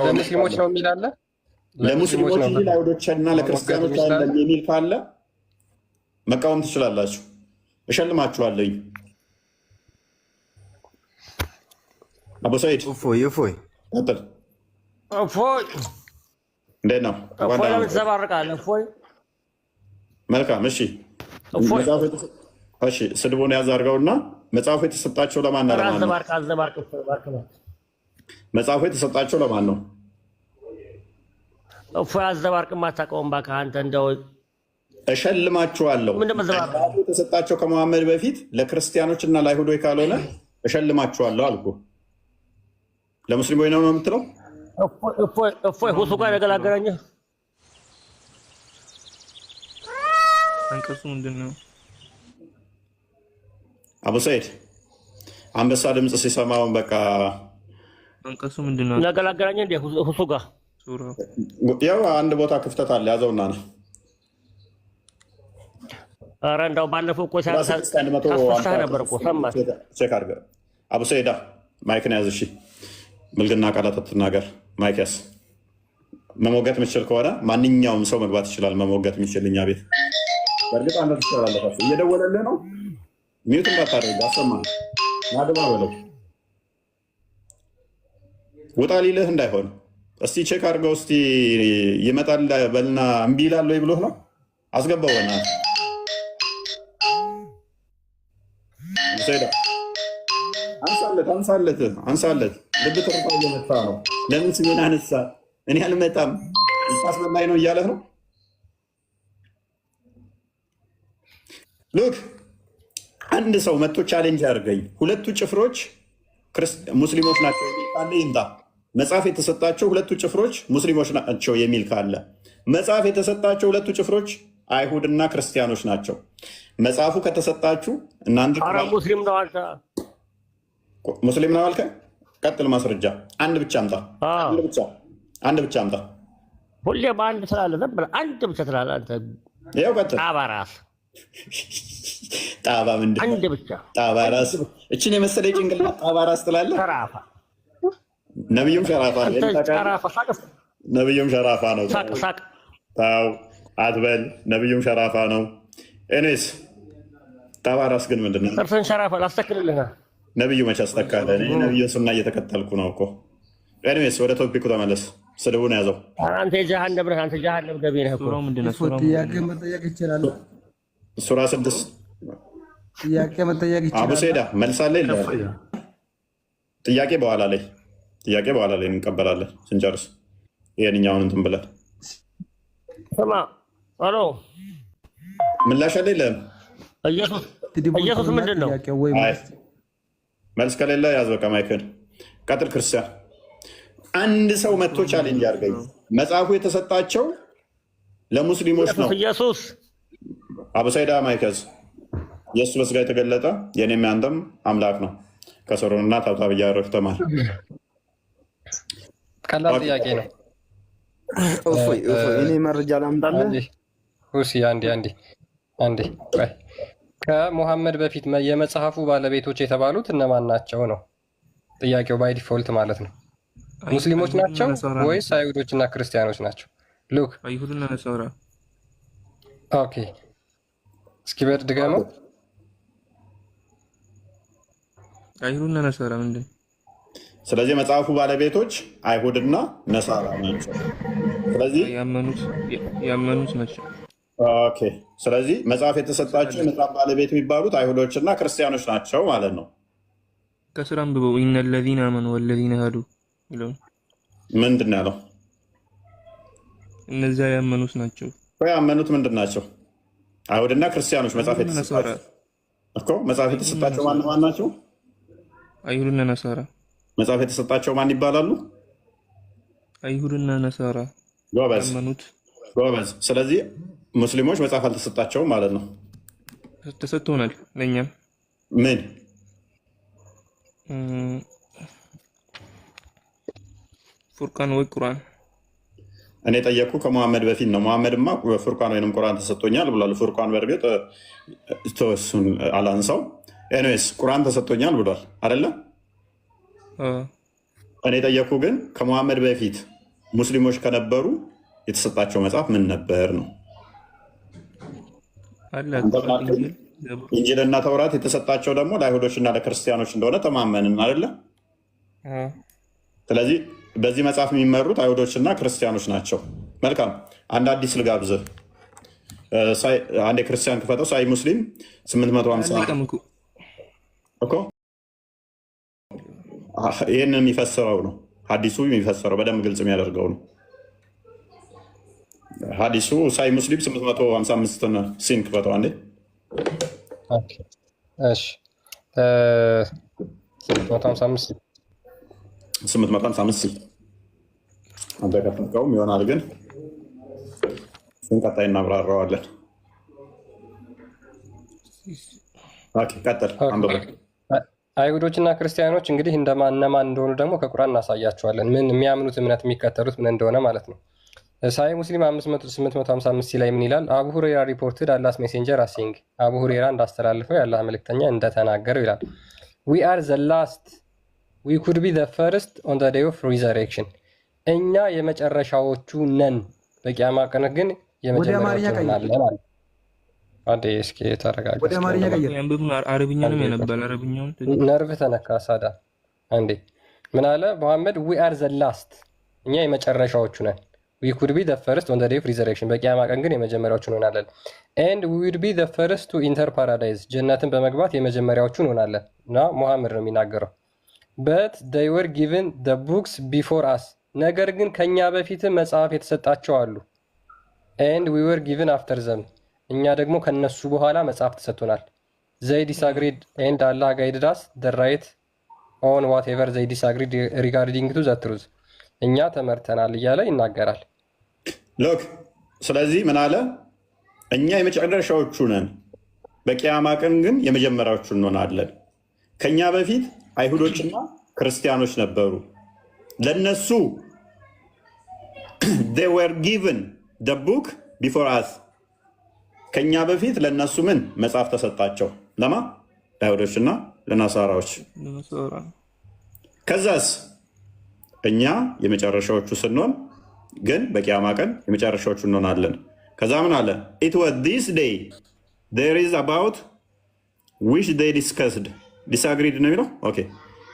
ለሙስሊሞች ነው የሚል አለ? ለሙስሊሞች እንጂ ለአይሁዶችና ለክርስቲያኖች አይደለም የሚል ካለ መቃወም ትችላላችሁ። እሸልማችኋለሁ። አቡ ሰይድ እፎይ ቀጥል። እፎይ እንዴት ነው? እፎይ ለምን ትዘባርቃለህ? እፎይ መልካም። እሺ ስድቡን ያዝ አድርገውና መጽሐፉ የተሰጣቸው ለማን ነው? መጽሐፉ የተሰጣቸው ለማን ነው? እፎይ አዘባርቅ ማታውቀውም እባክህ አንተ። እንደው እሸልማችኋለሁ። መጽሐፉ የተሰጣቸው ከመሐመድ በፊት ለክርስቲያኖች እና ለአይሁዶች ካልሆነ እሸልማችኋለሁ አልኩ። ለሙስሊሞች ነው የምትለው? እፎይ ሁሱ ጋር ያገላገለኝ አንቀጹ ምንድን ነው? አቡ ሰይድ አንበሳ ድምፅ ሲሰማውን በቃ አንቀጹ ምንድን ነው? ያገላገለኝ እንደ ሁሱ ጋር ያው አንድ ቦታ ክፍተት አለ፣ ያዘውና ነው። ኧረ እንደው ባለፈው እኮ ሳስፈሳህ ነበር እኮ ሰማህ። ቼክ አድርገህ አቡ ሰይዳ ማይክን ያዝ። እሺ ብልግና ቃላት አትናገር። ማይክ ያዝ። መሞገት የምችል ከሆነ ማንኛውም ሰው መግባት ይችላል። መሞገት የሚችል እኛ ቤት በእርግጥ አንተ ትችላለህ። እየደወለልህ ነው። ሚዩት እንዳታደርግ አሰማ። ናድማ በለው ውጣ ሊልህ እንዳይሆን እስቲ ቼክ አድርገው። እስቲ ይመጣል በልና እምቢ ይላል ወይ ብሎህ ነው። አስገባው በና አንሳለት። ልብ ትርታ እየመታ ነው። ለምን ስሜን አነሳ? እኔ አልመጣም ታስበላይ ነው እያለህ ነው። ሉክ አንድ ሰው መጥቶ ቻሌንጅ ያደርገኝ፣ ሁለቱ ጭፍሮች ሙስሊሞች ናቸው የሚል ካለ ይምጣ። መጽሐፍ የተሰጣቸው ሁለቱ ጭፍሮች ሙስሊሞች ናቸው የሚል ካለ፣ መጽሐፍ የተሰጣቸው ሁለቱ ጭፍሮች አይሁድና ክርስቲያኖች ናቸው። መጽሐፉ ከተሰጣችሁ እናንተ ሙስሊም ነው አንተ ሙስሊም ነው አልከ። ቀጥል። ማስረጃ አንድ ብቻ አምጣ። አንድ ብቻ አምጣ። ሁሌም አንድ ስላለ ነበር አንድ ብቻ ትላለህ አንተ። ይኸው ቀጥል። ጣባ ራስ ጣባ ምንድን አንድ ብቻ ጣባ ራስ። እችን የመሰለ ጭንቅላት ጣባ ራስ ትላለህ። ሸራፋ ነብዩም ሸራፋ ነብዩም ሸራፋ ነው። ሳቅ ታው አትበል። ነብዩም ሸራፋ ነው። ኤኒዌይስ ጣባ ራስ ግን ምንድን ነው? ጥርስን ሸራፋ ላስተክልልህ። ነብዩ መች አስተካከለ? እኔ ነብዩን ሱና እየተከተልኩ ነው እኮ። ኤኒዌይስ ወደ ቶፒኩ ተመለስ። ስድቡን ያዘው። አንተ የጀሃነም ነህ። አንተ ጀሃነም ገቢ ነህ እኮ። ጥያቄ መጠየቅ ይችላል። ሱራ 6 ጥያቄ መጠየቅ ይችላል። አቡሴዳ መልሳለ ጥያቄ በኋላ ላይ እንቀበላለን ስንጨርስ ይሄንኛውን እንትን ብለን ስማ ሄሎ ምላሽ አለ የለም? ኢየሱስ ምንድን ነው? መልስ ከሌለ ያዝ በቃ ማይክን ቀጥል። ክርስቲያን አንድ ሰው መጥቶ ቻሌንጅ አድርገኝ። መጽሐፉ የተሰጣቸው ለሙስሊሞች ነው። ኢየሱስ አቡሳይዳ ማይከዝ የእሱ በስጋ የተገለጠ የኔም ያንተም አምላክ ነው። ከሰሮንና ታብታብ እያደረግ ተማር። ቀላል ጥያቄ ነው። እኔ መረጃ ላምጣልህ። አንዴ ከሙሐመድ በፊት የመጽሐፉ ባለቤቶች የተባሉት እነማን ናቸው ነው ጥያቄው። ባይ ዲፎልት ማለት ነው ሙስሊሞች ናቸው ወይስ አይሁዶችና ክርስቲያኖች ናቸው? ሉክ አይሁድና ነሳራ። ኦኬ እስኪ በድ ድገመው። አይሁድና ነሳራ ምንድን? ስለዚህ መጽሐፉ ባለቤቶች አይሁድና ነሳራ ናቸው። ስለዚህ ያመኑት ናቸው። ኦኬ ስለዚህ መጽሐፍ የተሰጣቸው መጽሐፍ ባለቤት የሚባሉት አይሁዶችና ክርስቲያኖች ናቸው ማለት ነው። ከስራ አንብበው ኢነ ለዚነ አመኑ ወለዚነ ሃዱ ይለው ምንድን ነው ያለው? እነዚያ ያመኑት ናቸው። ያመኑት ምንድን ናቸው? አይሁድና ክርስቲያኖች መጽሐፍ የተሰጣቸው እኮ መጽሐፍ የተሰጣቸው ማን ናቸው? አይሁድና ነሳራ። መጽሐፍ የተሰጣቸው ማን ይባላሉ? አይሁድና ነሳራ። ጎበዝ። ስለዚህ ሙስሊሞች መጽሐፍ አልተሰጣቸውም ማለት ነው። ተሰጥቶናል ለእኛም። ምን ፉርቃን ወይ ቁርአን? እኔ ጠየቅኩ ከሙሐመድ በፊት ነው። ሙሐመድማ ፉርቃን ወይንም ቁርአን ተሰጥቶኛል ብሏል። ፉርቃን በእርግጥ እሱን አላንሳው። ኤኒዌይስ ቁርአን ተሰጥቶኛል ብሏል አይደለ? እኔ ጠየቅኩ ግን ከሙሐመድ በፊት ሙስሊሞች ከነበሩ የተሰጣቸው መጽሐፍ ምን ነበር ነው። ኢንጂልና ተውራት የተሰጣቸው ደግሞ ለአይሁዶችና ለክርስቲያኖች እንደሆነ ተማመንን አይደለ? ስለዚህ በዚህ መጽሐፍ የሚመሩት አይሁዶችና ክርስቲያኖች ናቸው። መልካም አንድ አዲስ ልጋብዝህ። አንድ የክርስቲያን ክፈተው። ሳይ ሙስሊም 850 እኮ ይህንን የሚፈስረው ነው። ሀዲሱ የሚፈስረው በደንብ ግልጽ የሚያደርገው ነው። ሀዲሱ ሳይ ሙስሊም 855 ሲን ክፈተው አንዴ። እሺ 855 ሲል አንተ ከፈትከውም ይሆናል፣ ግን ቀጣይ እናብራራዋለን። ቀጥል። አይሁዶችና ክርስቲያኖች እንግዲህ እነማን እንደሆኑ ደግሞ ከቁርአን እናሳያቸዋለን። ምን የሚያምኑት እምነት የሚከተሉት ምን እንደሆነ ማለት ነው። ሳይ ሙስሊም 855 ላይ ምን ይላል? አቡ ሁሬራ ሪፖርትድ አላስ ሜሴንጀር አሲንግ፣ አቡ ሁሬራ እንዳስተላልፈው የአላህ መልእክተኛ እንደተናገረው ይላል። ዊ አር ዘ ላስት ዊ ኩድ ቢ ዘ ፈርስት ኦን ዘ ዴይ ኦፍ ሪዘሬክሽን፣ እኛ የመጨረሻዎቹ ነን፣ በቂያማ ቀን ግን የመጀመሪያዎቹ ነን አለ። አንዴ እስኪ ተረጋጋ። ወደ አማርኛ ቀይር። አረብኛ ነው ያነበል። አረብኛውን ነርቭ ተነካ ሳዳ። አንዴ ምን አለ መሐመድ? ዊ አር ዘ ላስት፣ እኛ የመጨረሻዎቹ ነን። ዊ ኩድ ቢ ዘ ፈርስት ኦን ዘ ዴይ ኦፍ ሪዘሬክሽን፣ በቂያማ ቀን ግን የመጀመሪያዎቹ እንሆናለን። ኤንድ ዊ ውድ ቢ ዘ ፈርስት ቱ ኢንተር ፓራዳይዝ፣ ጀነትን በመግባት የመጀመሪያዎቹ እንሆናለን። እና ሙሐመድ ነው የሚናገረው። በት they were given the books before us፣ ነገር ግን ከኛ በፊት መጽሐፍ የተሰጣቸው አሉ። and we were given after them፣ እኛ ደግሞ ከነሱ በኋላ መጽሐፍ ተሰጥቶናል። they disagreed and Allah guided us the right on whatever they disagreed regarding to the truth፣ እኛ ተመርተናል እያለ ይናገራል። ሎክ ስለዚህ ምን አለ? እኛ የመጨረሻዎቹ ነን፣ በቂያማ ቀን ግን የመጀመሪያዎቹ እንሆናለን። ከኛ በፊት አይሁዶችና ክርስቲያኖች ነበሩ። ለነሱ they were given the book before us፣ ከኛ በፊት ለነሱ ምን መጽሐፍ ተሰጣቸው? ለማ ለአይሁዶችና ለናሳራዎች። ከዛስ እኛ የመጨረሻዎቹ ስንሆን ግን በቂያማ ቀን የመጨረሻዎቹ እንሆናለን። ከዛ ምን አለ? it was this day there is about which they disagreed ነው የሚለው። ኦኬ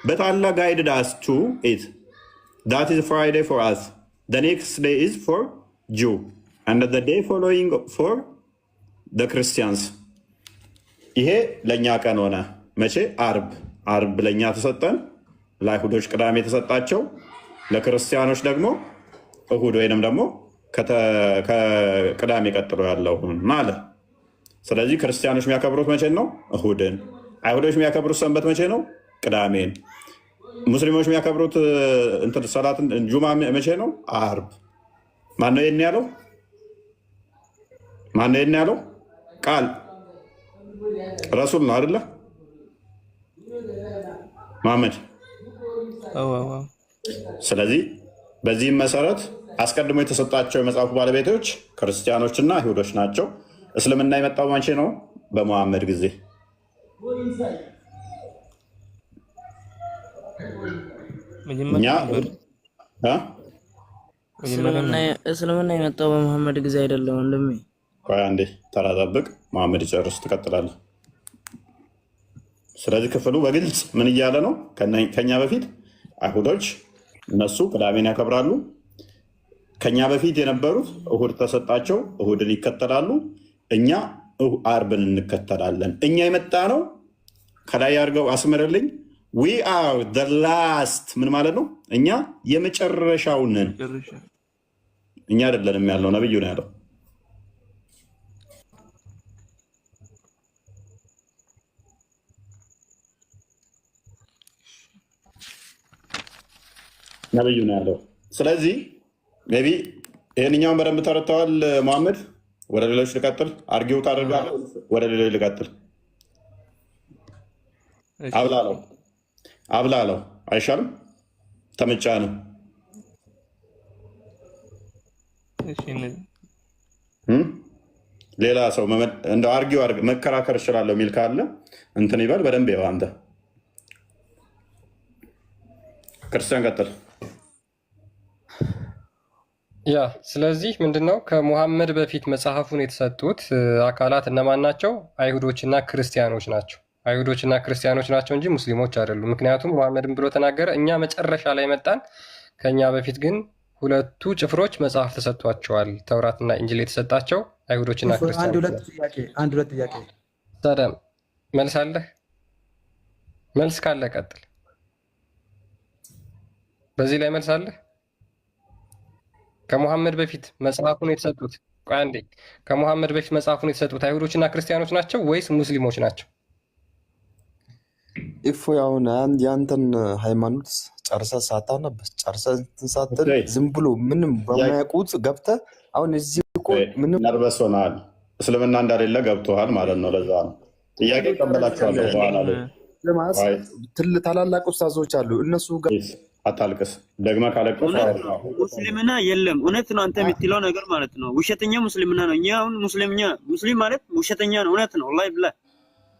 but Allah guided us to it, that is Friday for us, the next day is for Jew, and the day following for the Christians። ይሄ ለእኛ ቀን ሆነ። መቼ? አርብ። አርብ ለእኛ ተሰጠን፣ ለአይሁዶች ቅዳሜ የተሰጣቸው፣ ለክርስቲያኖች ደግሞ እሁድ ወይንም ደግሞ ከቅዳሜ ቀጥሎ ያለውን ማለት። ስለዚህ ክርስቲያኖች የሚያከብሩት መቼ ነው? እሁድን። አይሁዶች የሚያከብሩት ሰንበት መቼ ነው? ቅዳሜን። ሙስሊሞች የሚያከብሩት ሰላትን ጁማ መቼ ነው? አርብ። ማነው ይህን ያለው? ማነው ይህን ያለው? ቃል ረሱል ነው አይደለ? መሐመድ። ስለዚህ በዚህም መሰረት አስቀድሞ የተሰጣቸው የመጽሐፉ ባለቤቶች ክርስቲያኖችና አይሁዶች ናቸው። እስልምና የመጣው መቼ ነው? በመሐመድ ጊዜ። እስልምና የመጣው በመሐመድ ጊዜ አይደለም ወንድሜ። ቆይ አንዴ ተራ ጠብቅ፣ መሐመድ ይጨርስ፣ ትቀጥላለህ። ስለዚህ ክፍሉ በግልጽ ምን እያለ ነው? ከኛ በፊት አይሁዶች እነሱ ቅዳሜን ያከብራሉ። ከኛ በፊት የነበሩት እሁድ ተሰጣቸው፣ እሁድን ይከተላሉ። እኛ አርብን እንከተላለን። እኛ የመጣ ነው ከላይ አድርገው አስምርልኝ። ዊ አር ዘ ላስት። ምን ማለት ነው? እኛ የመጨረሻው ነን። እኛ አይደለንም ያለው፣ ነብዩ ነው ያለው። ነብዩ ነው ያለው። ስለዚህ ሜይ ቢ ይህንኛውን በደንብ ተረድተዋል መሐመድ። ወደ ሌሎች ልቀጥል? አርጊው ታደርጋለህ? ወደ ሌሎች ልቀጥል? አብላለው አይሻልም? ተመጫ ነው። ሌላ ሰው እንደ አርጊው መከራከር እችላለሁ የሚል ካለ እንትን ይበል። በደንብ ይኸው አንተ ክርስቲያን ቀጥል። ያ ስለዚህ ምንድነው ከሙሐመድ በፊት መጽሐፉን የተሰጡት አካላት እነማን ናቸው? አይሁዶችና ክርስቲያኖች ናቸው። አይሁዶችና ክርስቲያኖች ናቸው እንጂ ሙስሊሞች አይደሉም። ምክንያቱም ሙሐመድን ብሎ ተናገረ፣ እኛ መጨረሻ ላይ መጣን፣ ከኛ በፊት ግን ሁለቱ ጭፍሮች መጽሐፍ ተሰጥቷቸዋል። ተውራትና ኢንጅል የተሰጣቸው አይሁዶችና ክርስቲያኖች። አንድ ሁለት ጥያቄ ሰደም መልስ አለህ? መልስ ካለ ቀጥል። በዚህ ላይ መልስ አለህ? ከሙሐመድ በፊት መጽሐፉን የተሰጡት አንዴ ከሙሐመድ በፊት መጽሐፉን የተሰጡት አይሁዶችና ክርስቲያኖች ናቸው ወይስ ሙስሊሞች ናቸው? እፎይ አሁን ያንተን ሃይማኖት ጨርሰህ ሳታነብ ጨርሰህ ሳትል ዝም ብሎ ምንም በማያውቁት ገብተህ አሁን እዚህ እኮ ምንም ነርበስ ሆነሃል። እስልምና እንዳሌለ ገብቶሃል ማለት ነው። ለዛ ነው ጥያቄ ቀበላችኋለሁ። በኋላ ላይ ታላላቅ ኡስታዞች አሉ እነሱ አታልቅስ። ደግመህ ካለቀስ ሙስሊምና የለም። እውነት ነው አንተ የምትለው ነገር ማለት ነው። ውሸተኛ ሙስሊምና ነው። እኛ አሁን ሙስሊም ማለት ውሸተኛ ነው። እውነት ነው። ወላሂ ብላ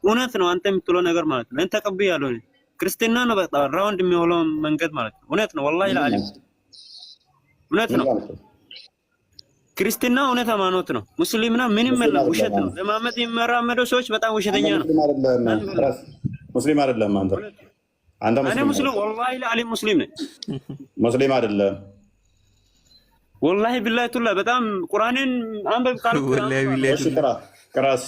እውነት ነው አንተ የምትለው ነገር ማለት ነው። እንተ ተቀብያለሁ። ክርስትና ነው በጣም ራውንድ የሚሆነው መንገድ ማለት ነው። እውነት ነው። ወላሂ ለዓለም እውነት ነው። ክርስትና እውነት ሃይማኖት ነው። ሙስሊምና ምንም የለም፣ ውሸት ነው። ለማመድ የሚመራመደው ሰዎች በጣም ውሸተኛ ነው። ሙስሊም አይደለም አንተ። እኔ ሙስሊም ወላሂ ለዓለም ሙስሊም ነኝ። ሙስሊም አይደለም ወላሂ ቢላሂ ቱላ በጣም ቁርአንን አንበብ ካልኩ ቅራሲ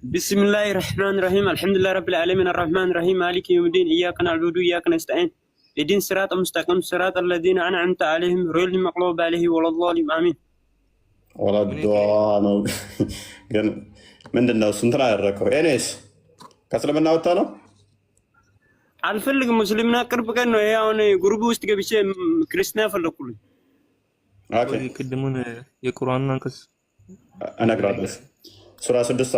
بسم الله الرحمن الرحيم الحمد لله رب العالمين الرحمن الرحيم مالك يوم الدين إياك نعبد وإياك نستعين اهدنا الصراط المستقيم صراط الذين أنعمت عليهم غير المغضوب عليهم ولا الضالين آمين ولا الضالين ግን ምንድነው እንትን አደረከው? ኤኔስ ከእስልምና ወጣ ነው አልፈልግም። ሙስሊምና ቅርብ ቀን ነው ይሄ። አሁን ግሩፕ ውስጥ ገብቼ ክርስቲና ፈለኩልኝ። ኦኬ ቅድሙን የቁርአን አንቀጽ እነግራለሁ። ሱራ 6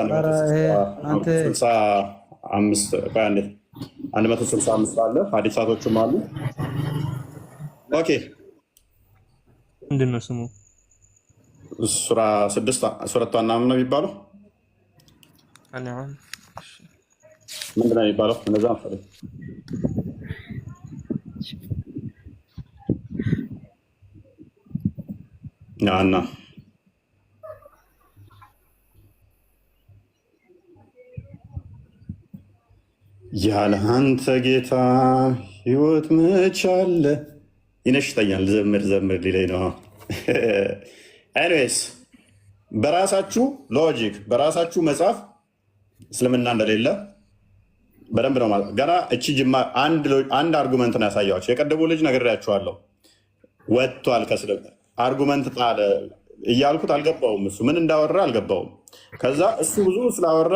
165 አለ። ሐዲሳቶችም አሉ። ኦኬ ምንድን ነው ስሙ? ሱራ 6 ሱረቱ አናም ነው የሚባለው። አንዓም ምንድን ነው የሚባለው? እንደዛ ነው። ናና ያለ አንተ ጌታ ህይወት መች አለ? ይነሽጠኛል። ዘምር ሊለኝ ነው። ኤኒዌይስ በራሳችሁ ሎጂክ በራሳችሁ መጽሐፍ እስልምና እንደሌለ በደንብ ነው ማለት። ገና እቺ ጅማ አንድ አርጉመንት ነው ያሳያቸው። የቀደሙ ልጅ ነግሬያችኋለሁ፣ ወጥቷል ከእስልምና አርጉመንት ጣለ እያልኩት አልገባውም። እሱ ምን እንዳወራ አልገባውም። ከዛ እሱ ብዙ ስላወራ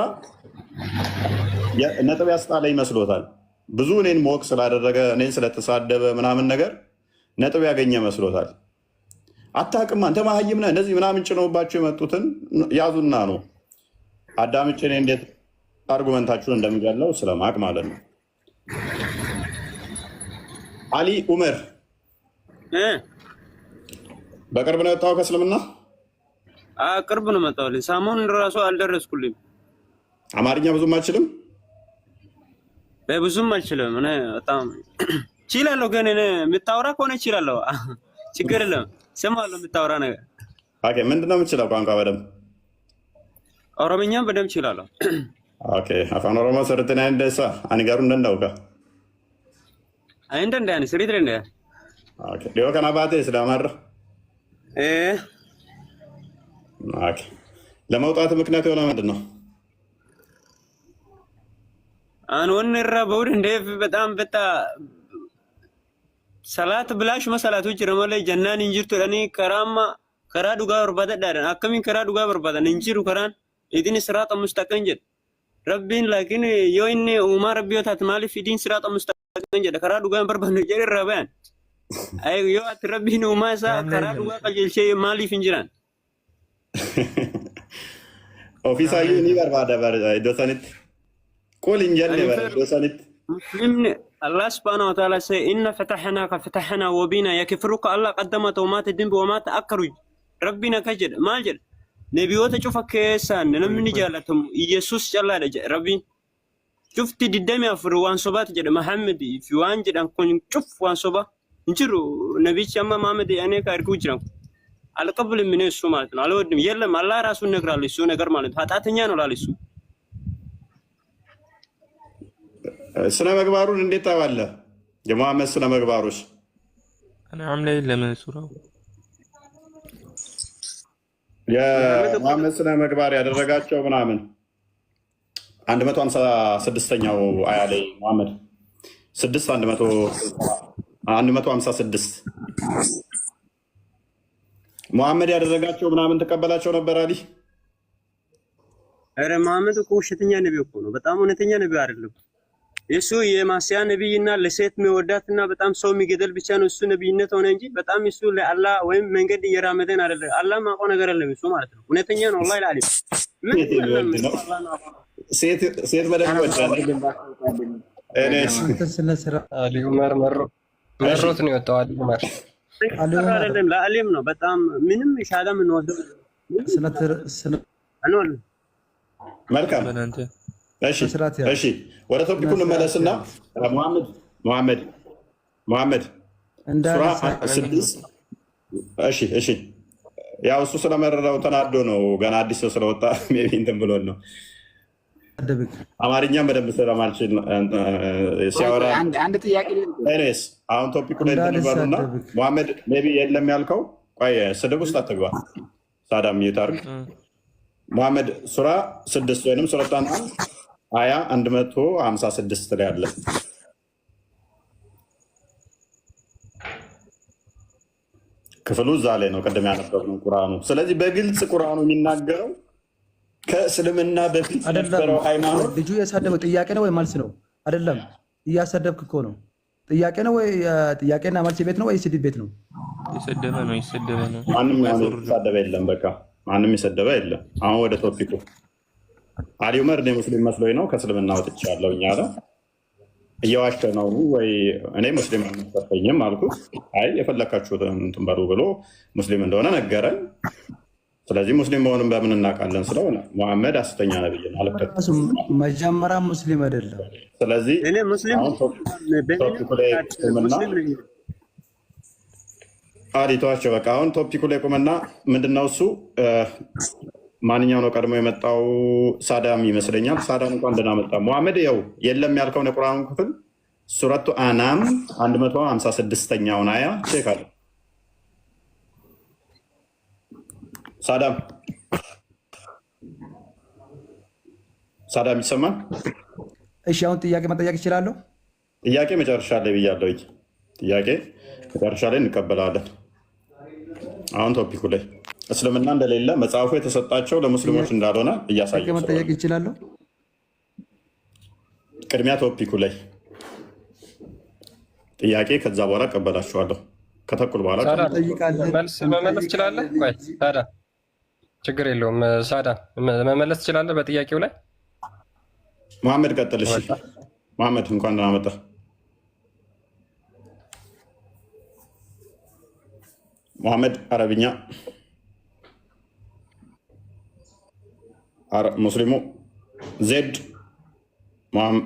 ነጥብ ያስጣለ ይመስሎታል። ብዙ እኔን ሞቅ ስላደረገ እኔን ስለተሳደበ ምናምን ነገር ነጥብ ያገኘ መስሎታል። አታውቅም አንተ መሀይም ነህ እንደዚህ ምናምን ጭነውባቸው የመጡትን ያዙና ነው አዳምጬ እኔ እንዴት አርጉመንታችሁን እንደሚገለው ስለማቅ ማለት ነው። አሊ ኡመር በቅርብ ነው የወጣው ከእስልምና? ቅርብ ነው መጣው። ሰሞኑን ራሱ አልደረስኩልም። አማርኛ ብዙም አልችልም። ብዙም አልችልም። እኔ በጣም እችላለሁ፣ ግን እኔ የምታወራ ከሆነ እችላለሁ። ችግር የለም፣ እሰማለሁ የምታወራ ነገር። ኦኬ፣ ምንድን ነው የምችለው ቋንቋ? በደምብ ኦሮምኛም በደምብ እችላለሁ። ኦኬ፣ አፋን ኦሮሞ ሰርተና እንደሳ አንጋሩ እንደንዳውካ እንደንዳ ስሪት እንደ ኦኬ ዲዮ ከናባቴ ስለማር ኦኬ ለመውጣት ምክንያት የሆነ ምንድን ነው? አንወን ረበውድ እንደ በጣም ሰላት ብላሽ መሰላቶች ረመለ ጀናን እንጅርቱ ለኔ ከራማ ከራ ዱጋ ወርባደ ዳረን አከሚን ከራ ዱጋ ወርባደ እንጅሩ ከራን ኢዲን ስራጥ ሙስተቀን ጀድ ረቢን ላኪን ዮይኔ ኡማ ረቢዮታት ማሊፍ ኢዲን ስራጥ ሙስተቀን ጀድ ከራ ዱጋ በርባነ ጀሪ ረባን አይ ዮ አት ረቢን ኡማ ሳ ከራ ዱጋ ቀጀልቼ ማሊፍ እንጅራን ኦፊሳዩ ኒ በርባደ ዶሰኒት قول انجلني برسالت مسلم الله سبحانه وتعالى سي إن فتحنا وبينا يكفرك الله قدمت وما تدين وما تأكرج ربنا كجد ما جد نبيوت شوف كيسان نمني جالتهم يسوع جل ربي شفت الدم يفروان صبات جد محمد في وان جد أنكون شوف وان صبا نجرو نبي شما محمد أنا كاركوجرام على قبل من السمات على ودم يلا ما الله راسون نقرأ لسه نقرأ مالد هاتاتني أنا ولا لسه ስነ ምግባሩን እንዴት ታዋለህ? የሙሐመድ ስነ ምግባሮች انا عامله ለምን ሱራው የሙሐመድ ስነ ምግባር ያደረጋቸው ምናምን 156ኛው አያ ላይ ሙሐመድ 156 ሙሐመድ ያደረጋቸው ምናምን ተቀበላቸው ነበር አሊ? ኧረ ሙሐመድ እኮ ውሸተኛ ነብይ እኮ ነው። በጣም እውነተኛ ነብይ አይደለም። እሱ የማስያ ነብይና ለሴት የሚወዳትና በጣም ሰው የሚገደል ብቻ ነው እሱ ነብይነት ሆነ እንጂ በጣም እሱ ለአላህ ወይም መንገድ እየራመደን አይደለም። አላህ ማውቀው ነገር የለም እሱ ማለት ነው። እውነተኛ ነው ወላሂ ለአሊ ሴት በደንብ ወዳለ አሊ ዑመር መሮት ነው የወጣው። አሊ ዑመር አይደለም ለአሊም ነው በጣም ምንም ሻዳ ምን ወደው አንወል መልካም እሺ ወደ ቶፒኩ እንመለስና ሙሐመድ ሱራ 6 እሺ ያው እሱ ስለመረረው ተናዶ ነው ገና አዲስ ሰው ስለወጣ ሜቢ እንትን ብሎን ነው አማርኛም በደንብ ስለማልችል ሲያወራ አንድ ጥያቄ እኔስ አሁን ቶፒኩ ላይ እንባሉና ሙሐመድ ሜቢ የለም ያልከው ቆይ ስድብ ውስጥ አትግባ ሳዳም ይታርክ ሙሐመድ ሱራ 6 ወይንም ሱራ አያ 156 ላይ አለ። ክፍሉ እዛ ላይ ነው ቀደም ያነበብነው ቁርአኑ። ስለዚህ በግልጽ ቁርአኑ የሚናገረው ከእስልምና በፊት የነበረው ሃይማኖት ልጁ የሳደበው ጥያቄ ነው ወይ መልስ ነው? አይደለም፣ እያሰደብክ እኮ ነው። ጥያቄ ነው ወይ ጥያቄና መልስ ቤት ነው ወይ ስድብ ቤት ነው? የሰደበ ነው። ማንም የሰደበ የለም። በቃ ማንም የሰደበ የለም። አሁን ወደ ቶፒኩ አሊ ዑመር እኔ ሙስሊም መስሎኝ ነው ከእስልምና ወጥቻለሁ አለ። እየዋሸ ነው ወይ? እኔ ሙስሊም አልመሰለኝም አልኩት። አይ የፈለካችሁትን እንትን በሉ ብሎ ሙስሊም እንደሆነ ነገረን። ስለዚህ ሙስሊም መሆኑን በምን እናውቃለን? ስለሆነ ሙሐመድ ሐሰተኛ ነብይ ነው አልከት መጀመሪያ ሙስሊም አይደለም። ስለዚህ እኔ ሙስሊም አዲቷቸው በቃ አሁን ቶፒኩ ላይ ቁምና ምንድነው እሱ ማንኛው ነው ቀድሞ የመጣው? ሳዳም ይመስለኛል። ሳዳም እንኳን ደህና መጣ። ሙሐመድ ያው የለም ያልከውን የቁርአን ክፍል ሱረቱ አናም 156ኛውን አያ ቼክ አለ። ሳዳም ሳዳም ይሰማል? እሺ አሁን ጥያቄ መጠየቅ ይችላለሁ? ጥያቄ መጨረሻ ላይ ብያለሁ። ጥያቄ መጨረሻ ላይ እንቀበላለን። አሁን ቶፒኩ ላይ እስልምና እንደሌለ መጽሐፉ የተሰጣቸው ለሙስሊሞች እንዳልሆነ እያሳየ መጠየቅ ይችላለሁ? ቅድሚያ ቶፒኩ ላይ ጥያቄ፣ ከዛ በኋላ እቀበላችኋለሁ። ከተኩል በኋላ መመለስ ትችላለህ? ቆይ ሳዳ፣ ችግር የለውም። ሳዳ መመለስ ትችላለህ በጥያቄው ላይ። መሐመድ ቀጥል። እሺ መሐመድ እንኳን ደህና መጣህ። መሐመድ አረብኛ ሙስሊሙ ዜድ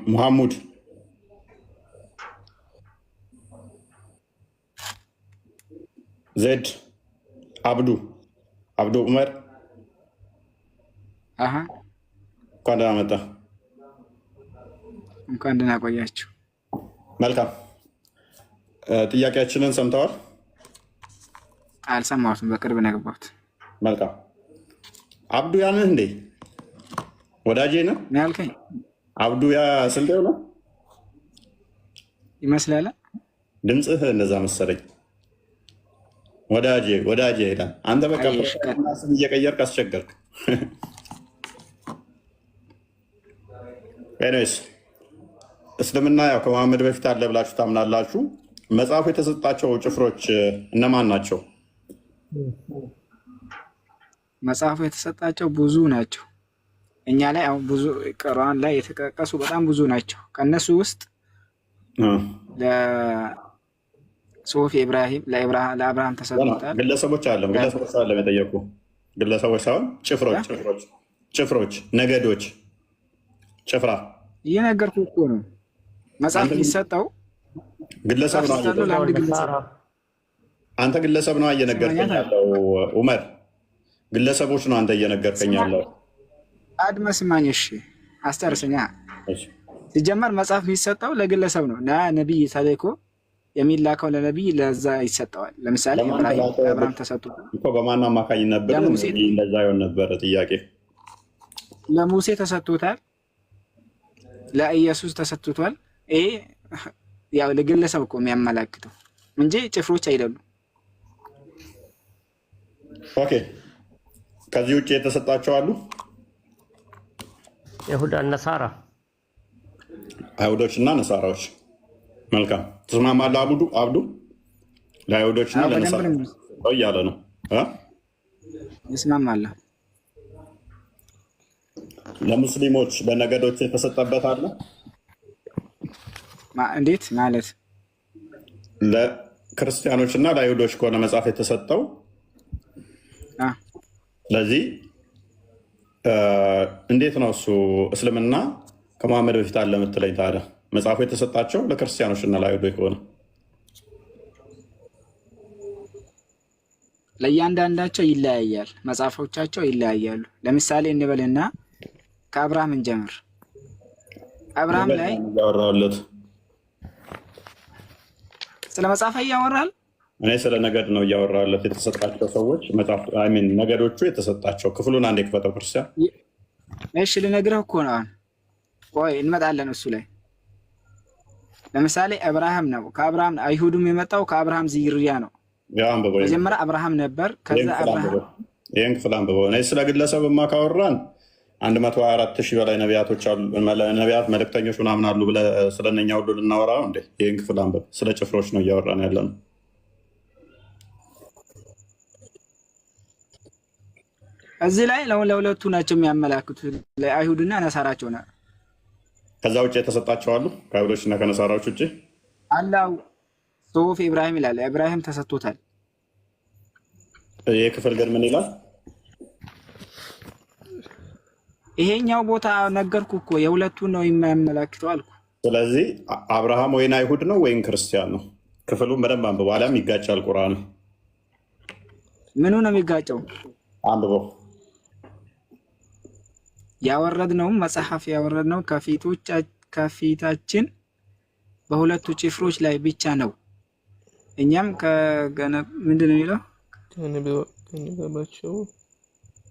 ሙሐሙድ ዜድ አብዱ ዑመር እንኳን ደህና መጣህ። እንኳን ደህና ቆያችሁ። መልካም ጥያቄያችንን ሰምተዋል? አልሰማሁትም፣ በቅርብ ነው የገባሁት። መልካም አብዱ ያንህ እንዴ? ወዳጄ ነው ያልከኝ? አብዱ ያ ስልጤው ነው ይመስላል። ድምፅህ እንደዛ መሰለኝ። ወዳጄ ይላል። አንተ በቃ ስም እየቀየርክ አስቸገርክ። ኤኒዌይስ እስልምና ያው ከመሐመድ በፊት አለ ብላችሁ ታምናላችሁ። መጽሐፉ የተሰጣቸው ጭፍሮች እነማን ናቸው? መጽሐፉ የተሰጣቸው ብዙ ናቸው። እኛ ላይ አሁን ብዙ ቁርአን ላይ የተጠቀሱ በጣም ብዙ ናቸው። ከነሱ ውስጥ ለሶፊ ኢብራሂም ለአብርሃም ተሰጥቷል። ግለሰቦች አለም የጠየቁ ግለሰቦች ሳይሆን ጭፍሮች፣ ነገዶች፣ ጭፍራ እየነገርኩህ እኮ ነው። መጽሐፍ የሚሰጠው ግለሰብ ነው። አንተ ግለሰብ ነው እየነገርከኝ ያለው ዑመር፣ ግለሰቦች ነው አንተ እየነገርከኝ ያለው። አድመ ስማኝ፣ እሺ አስጨርሰኛ። ሲጀመር መጽሐፍ የሚሰጠው ለግለሰብ ነው። ነቢይ ተልኮ የሚላከው ለነቢይ ለዛ ይሰጠዋል። ለምሳሌ አብርሃም ተሰጥቶታል። በማን አማካኝነት ነበር እንደዛ ይሆን ነበረ? ጥያቄ ለሙሴ ተሰጥቶታል፣ ለኢየሱስ ተሰጥቷል። ይሄ ያው ለግለሰብ እኮ የሚያመላክተው እንጂ ጭፍሮች አይደሉም። ኦኬ፣ ከዚህ ውጭ የተሰጣቸው አሉ? ይሁዳ ነሳራ፣ አይሁዶች እና ነሳራዎች። መልካም ተስማማለህ? አብዱ ለአይሁዶች እና ለነሳራዎች እያለ ነው። ይስማማለህ? ለሙስሊሞች በነገዶች የተሰጠበት አለ? እንዴት ማለት? ለክርስቲያኖች እና ለአይሁዶች ከሆነ መጽሐፍ የተሰጠው ስለዚህ እንዴት ነው እሱ እስልምና ከመሐመድ በፊት አለ የምትለኝ? ታዲያ መጽሐፉ የተሰጣቸው ለክርስቲያኖች እና ለአይሁዶች ከሆነ ለእያንዳንዳቸው ይለያያል፣ መጽሐፎቻቸው ይለያያሉ። ለምሳሌ እንበልና ከአብርሃም እንጀምር። አብርሃም ላይ እያወራሁለት ስለ መጽሐፍ እያወራል። እኔ ስለ ነገድ ነው እያወራሁለት። የተሰጣቸው ሰዎች ነገዶቹ የተሰጣቸው ክፍሉን አንዴ ክፈተው ክርስቲያን። እሺ ልነግርህ እኮ ነው። ቆይ እንመጣለን እሱ ላይ። ለምሳሌ አብርሃም ነው፣ ከአብርሃም አይሁድም የመጣው ከአብርሃም ዝርያ ነው። መጀመሪያ አብርሃም ነበር። ከዛ አብርሃም ይህን ክፍል አንብበው። እኔ ስለ ግለሰብማ ካወራን 124,000 በላይ ነቢያቶች አሉ፣ ነቢያት መልእክተኞች ምናምን አሉ ብለህ ስለነኛ ሁሉ ልናወራ እንዴ? ይህን ክፍል አንብብ። ስለ ጭፍሮች ነው እያወራን ያለ ነው። እዚህ ላይ ለሁለቱ ናቸው የሚያመላክቱት፣ ለአይሁድና ነሳራቸው ነው። ከዛ ውጭ የተሰጣቸው አሉ? ከአይሁዶች እና ከነሳራዎች ውጭ አላው ሶፊ ኢብራሂም ይላል። ኢብራሂም ተሰጥቶታል። ይህ ክፍል ግን ምን ይላል? ይሄኛው ቦታ ነገርኩ እኮ የሁለቱን ነው የሚያመላክተው አልኩ። ስለዚህ አብርሃም ወይን አይሁድ ነው ወይን ክርስቲያን ነው? ክፍሉን በደንብ አንብበው፣ አሊያም ይጋጫል ቁርአኑ። ምኑ ነው የሚጋጨው? አንብበው። ያወረድነውም መጽሐፍ ያወረድነው ከፊታችን በሁለቱ ጭፍሮች ላይ ብቻ ነው። እኛም ምንድን ነው የሚለው?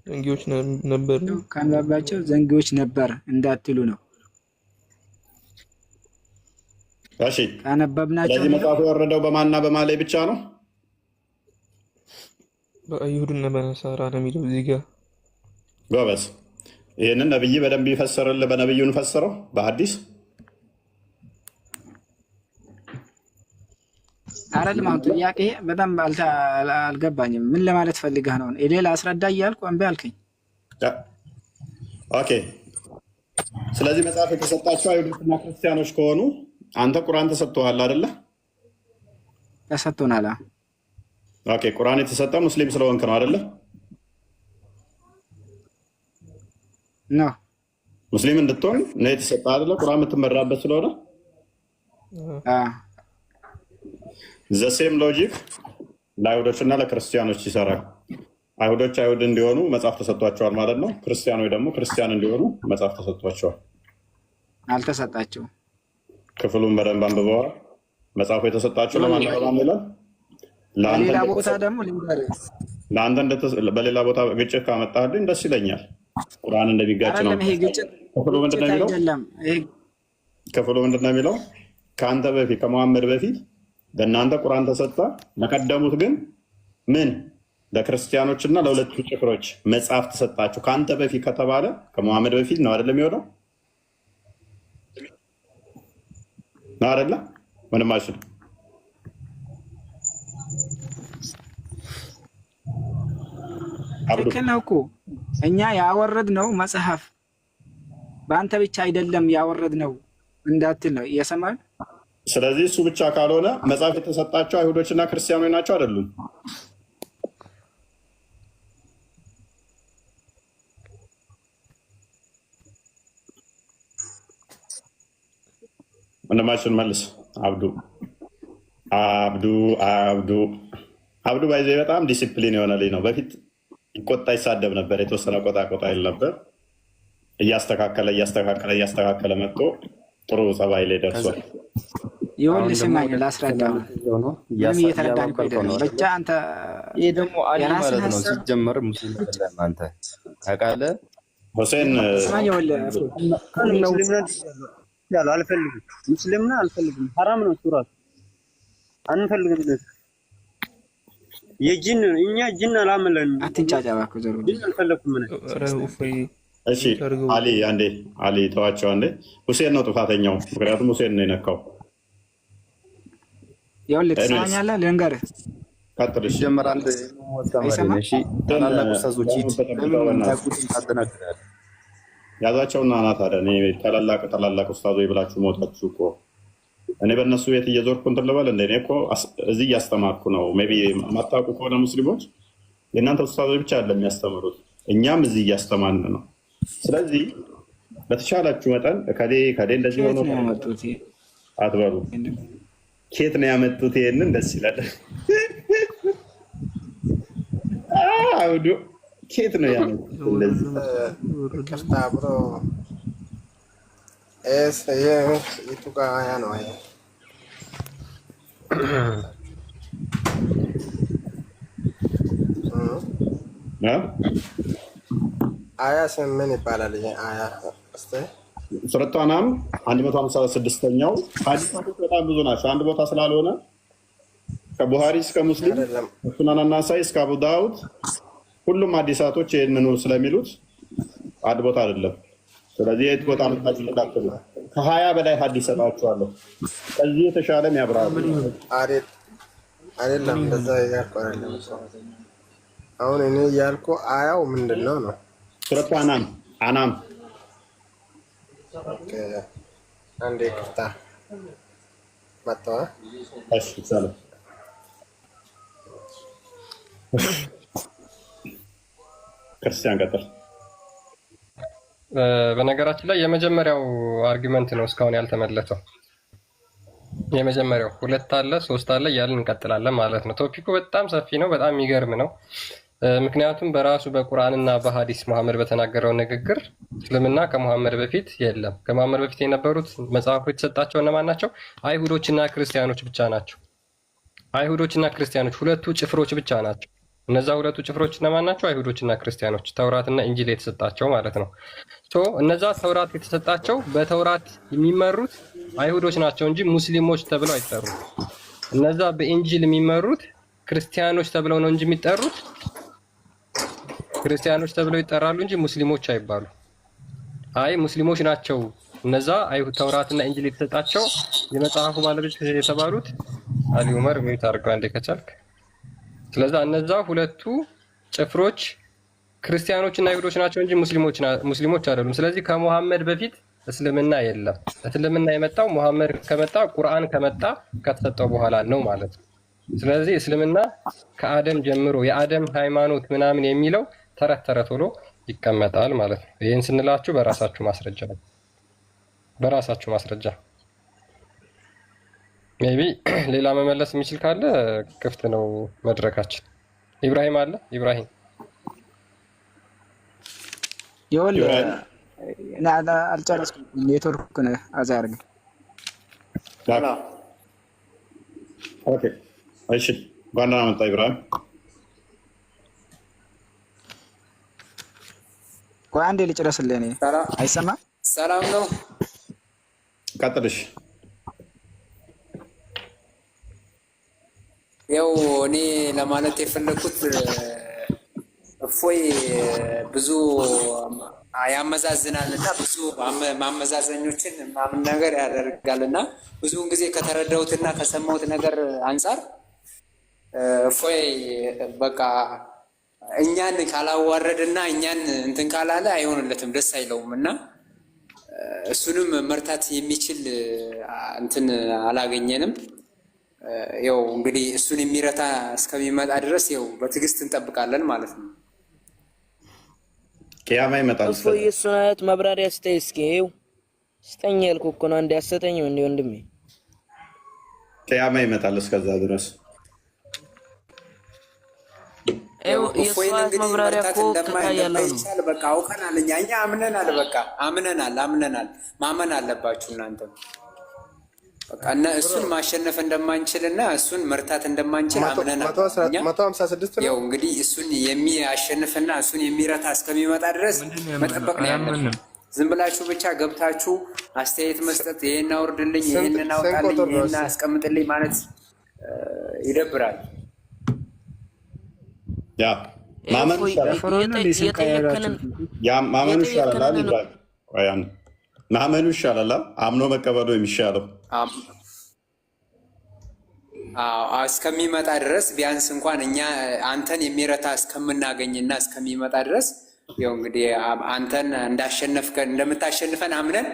ዘንጊዎች ነበሩ። ካነበባቸው ዘንጊዎች ነበር እንዳትሉ ነው። እሺ ካነበብናቸው ስለዚህ መጽሐፉ የወረደው በማንና በማን ላይ ብቻ ነው? በአይሁድና በነሳራ ነው የሚለው እዚህ ጋር። ጎበዝ። ይህንን ነብይ በደንብ ይፈስርልህ። በነብዩ እንፈስረው በሐዲስ አይደለም። አሁን ጥያቄ በጣም አልገባኝም። ምን ለማለት ፈልገህ ነው? ሌላ አስረዳ እያልኩ እምቢ አልከኝ። ኦኬ። ስለዚህ መጽሐፍ የተሰጣቸው አይሁዶችና ክርስቲያኖች ከሆኑ አንተ ቁርአን ተሰጥቶሃል አይደለ? ተሰጥቶናል። ኦኬ። ቁርአን የተሰጠ ሙስሊም ስለሆንክ ነው አይደለ? ነው ሙስሊም እንድትሆን ነው የተሰጠ አይደለ? ቁርአን የምትመራበት ስለሆነ ዘሴም ሎጂክ ለአይሁዶችና ለክርስቲያኖች ይሰራል። አይሁዶች አይሁድ እንዲሆኑ መጽሐፍ ተሰጥቷቸዋል ማለት ነው። ክርስቲያኖች ደግሞ ክርስቲያን እንዲሆኑ መጽሐፍ ተሰጥቷቸዋል። አልተሰጣቸው። ክፍሉን በደንብ አንብበዋል። መጽሐፉ የተሰጣቸው ለማን ይላል? በሌላ ቦታ ደግሞ ለአንተ በሌላ ቦታ ግጭት ካመጣህልኝ ደስ ይለኛል። ቁርአን እንደሚጋጭ ነው። ክፍሉ ምንድን ነው የሚለው? ክፍሉ ምንድን ነው የሚለው? ከአንተ በፊት ከመሐመድ በፊት ለእናንተ ቁርአን ተሰጠ፣ ለቀደሙት ግን ምን ለክርስቲያኖችና ለሁለቱ ጭፍሮች መጽሐፍ ተሰጣቸው። ከአንተ በፊት ከተባለ ከመሐመድ በፊት ነው አይደለም የሚሆነው? ነው አይደለ? ምንም አይችልም። ትክክል ነው እኮ እኛ ያወረድነው መጽሐፍ በአንተ ብቻ አይደለም ያወረድነው እንዳትል ነው እየሰማን። ስለዚህ እሱ ብቻ ካልሆነ መጽሐፍ የተሰጣቸው አይሁዶችና ክርስቲያኖች ናቸው አይደሉም? ወንድማችን መልስ። አብዱ ባይዘ በጣም ዲሲፕሊን የሆነ ልጅ ነው። በፊት ይቆጣ ይሳደብ ነበር። የተወሰነ ቆጣ ይል ነበር። እያስተካከለ መጥቶ ጥሩ ጸባይ ላይ ደርሷል። ይኸውልህ ስማኝ ላስረዳ። ምንም እየተረዳን እኮ አይደለም። ብቻ አንተ ይሄ ደግሞ አሊ ማለት ነው። ሲጀመር ሙስሊም አይደለም አንተ ታውቃለህ። ሁሴን ስማኝ፣ ይኸውልህ አልፈልግም፣ ሙስሊምና አልፈልግም፣ ሐራም ነው። ሱራ አንፈልግም። የጂን እኛ ጂን አላመለን። አትንጫጫ እባክህ ዘሩ ጂን አልፈለኩም። እሺ አሊ አንዴ አሊ ተዋቸው አንዴ። ሁሴን ነው ጥፋተኛው፣ ምክንያቱም ሁሴን ነው የነካው። ይኸውልህ ትሰማኛለህ? ልንገርህ ቀጥል። እሺ ጀመር አንድ እሺ ታላላቅ ኡስታዞች ያዛቸውና ናት ታዲያ እኔ ታላላቅ ኡስታዞች ብላችሁ ሞታችሁ እኮ እኔ በእነሱ ቤት እየዞርኩ እንትን ልበል እንደ እኔ እኮ እዚህ እያስተማርኩ ነው። ሜይ ቢ የማታውቁ ከሆነ ሙስሊሞች የእናንተ ኡስታዞች ብቻ አይደለም የሚያስተምሩት፣ እኛም እዚህ እያስተማርን ነው። ስለዚህ በተቻላችሁ መጠን ከሌ እንደዚህ ሆኖ አትበሉ። ኬት ነው ያመጡት? ይሄንን ደስ ይላል። አውዱ ኬት ነው ያመጡት? እንደዚህ ቅርታ ብሮ የቱ ጋ ያ ነው አያ ምን ይባላል? ይሄ አያ ሱረቱ አናም 156ኛው ሐዲሶች በጣም ብዙ ናቸው። አንድ ቦታ ስላልሆነ ከቡሃሪ እስከ ሙስሊም ሱናን ናሳኢ እስከ አቡ ዳውድ ሁሉም ሐዲሳቶች ይሄንኑ ስለሚሉት አንድ ቦታ አይደለም። ስለዚህ የት ቦታ መጣችሁ ተካተሉ። ከ20 በላይ ሐዲስ ሰጣችኋለሁ። ከዚህ የተሻለም ያብራሩ አይደለም። እንደዛ ያልኩ አይደለም። አሁን እኔ ያልኩ አያው ምንድነው ነው? ሱረቱ አናም አንዴ ቅርታ መጣሁ። እሺ ሰላም። ክርስቲያን ቀጥል። በነገራችን ላይ የመጀመሪያው አርጊመንት ነው እስካሁን ያልተመለሰው። የመጀመሪያው 2 አለ 3 አለ እያልን እንቀጥላለን ማለት ነው። ቶፒኩ በጣም ሰፊ ነው፣ በጣም የሚገርም ነው። ምክንያቱም በራሱ በቁርአንና በሐዲስ መሐመድ በተናገረው ንግግር እስልምና ከመሐመድ በፊት የለም። ከመሐመድ በፊት የነበሩት መጽሐፉ የተሰጣቸው እነማን ናቸው? አይሁዶችና ክርስቲያኖች ብቻ ናቸው። አይሁዶችና ክርስቲያኖች ሁለቱ ጭፍሮች ብቻ ናቸው። እነዛ ሁለቱ ጭፍሮች እነማን ናቸው? አይሁዶችና ክርስቲያኖች፣ ተውራትና ኢንጂል የተሰጣቸው ማለት ነው። እነዛ ተውራት የተሰጣቸው በተውራት የሚመሩት አይሁዶች ናቸው እንጂ ሙስሊሞች ተብለው አይጠሩም። እነዛ በኢንጂል የሚመሩት ክርስቲያኖች ተብለው ነው እንጂ የሚጠሩት ክርስቲያኖች ተብለው ይጠራሉ እንጂ ሙስሊሞች አይባሉ። አይ ሙስሊሞች ናቸው እነዛ አይሁድ ተውራትና ኢንጂል የተሰጣቸው የመጽሐፉ ባለቤት የተባሉት አሊ ዑመር ሚዩት አድርገው አንዴ ከቻልክ። ስለዚህ እነዛ ሁለቱ ጭፍሮች ክርስቲያኖችና አይሁዶች ናቸው እንጂ ሙስሊሞች አይደሉም። ስለዚህ ከሙሐመድ በፊት እስልምና የለም። እስልምና የመጣው ሙሐመድ ከመጣ ቁርአን ከመጣ ከተሰጠው በኋላ ነው ማለት ነው። ስለዚህ እስልምና ከአደም ጀምሮ የአደም ሃይማኖት ምናምን የሚለው ተረት ተረት ሆኖ ይቀመጣል ማለት ነው። ይህን ስንላችሁ በራሳችሁ ማስረጃ ነው። በራሳችሁ ማስረጃ ሜቢ ሌላ መመለስ የሚችል ካለ ክፍት ነው መድረካችን። ኢብራሂም አለ። ኢብራሂም አልጨረስኩም። ኔትወርክ አዛ ያርግ። ኦኬ እሺ፣ ባና መጣ ኢብራሂም። ቆይ አንዴ ልጨርስልህ። እኔ አይሰማም። ሰላም ነው። ቀጥልሽ። ያው እኔ ለማለት የፈለኩት እፎይ ብዙ ያመዛዝናል እና ብዙ ማመዛዘኞችን ምናምን ነገር ያደርጋል እና ብዙውን ጊዜ ከተረዳሁትና ከሰማሁት ነገር አንጻር እፎይ በቃ እኛን ካላዋረድና እኛን እንትን ካላለ አይሆንለትም፣ ደስ አይለውም እና እሱንም መርታት የሚችል እንትን አላገኘንም። ያው እንግዲህ እሱን የሚረታ እስከሚመጣ ድረስ ያው በትዕግስት እንጠብቃለን ማለት ነው። ቂያማ ይመጣል። እፎይ እሱን አያት ማብራሪያ ስጠኝ እስኪ። ይኸው ስጠኝ ያልኩህ እኮ ነው። አንዴ አሰጠኝም እንዴ ወንድሜ? ቂያማ ይመጣል። እስከዛ ድረስ እፎይን እንግዲህ መርታት እንደማይቻል በቃ አውቀናል። እኛ አምነናል። በቃ አምነናል። ማመን አለባችሁ እናንተ። በቃ እና እሱን ማሸነፍ እንደማንችልና እሱን መርታት እንደማንችል አምነናል። 156 ነው። ያው እንግዲህ እሱን የሚያሸንፍና እሱን የሚረታ እስከሚመጣ ድረስ መጠበቅ ነው ያለብን። ዝም ብላችሁ ብቻ ገብታችሁ አስተያየት መስጠት፣ ይሄን አውርድልኝ፣ ይሄን አውጣልኝ፣ ይሄን አስቀምጥልኝ ማለት ይደብራል። ያ ማመኑ ይሻላል። ማመኑ ይሻላል። አምኖ መቀበሉ የሚሻለው እስከሚመጣ ድረስ ቢያንስ እንኳን እኛ አንተን የሚረታ እስከምናገኝና እስከሚመጣ ድረስ ያው እንግዲህ አንተን እንደምታሸንፈን አምነን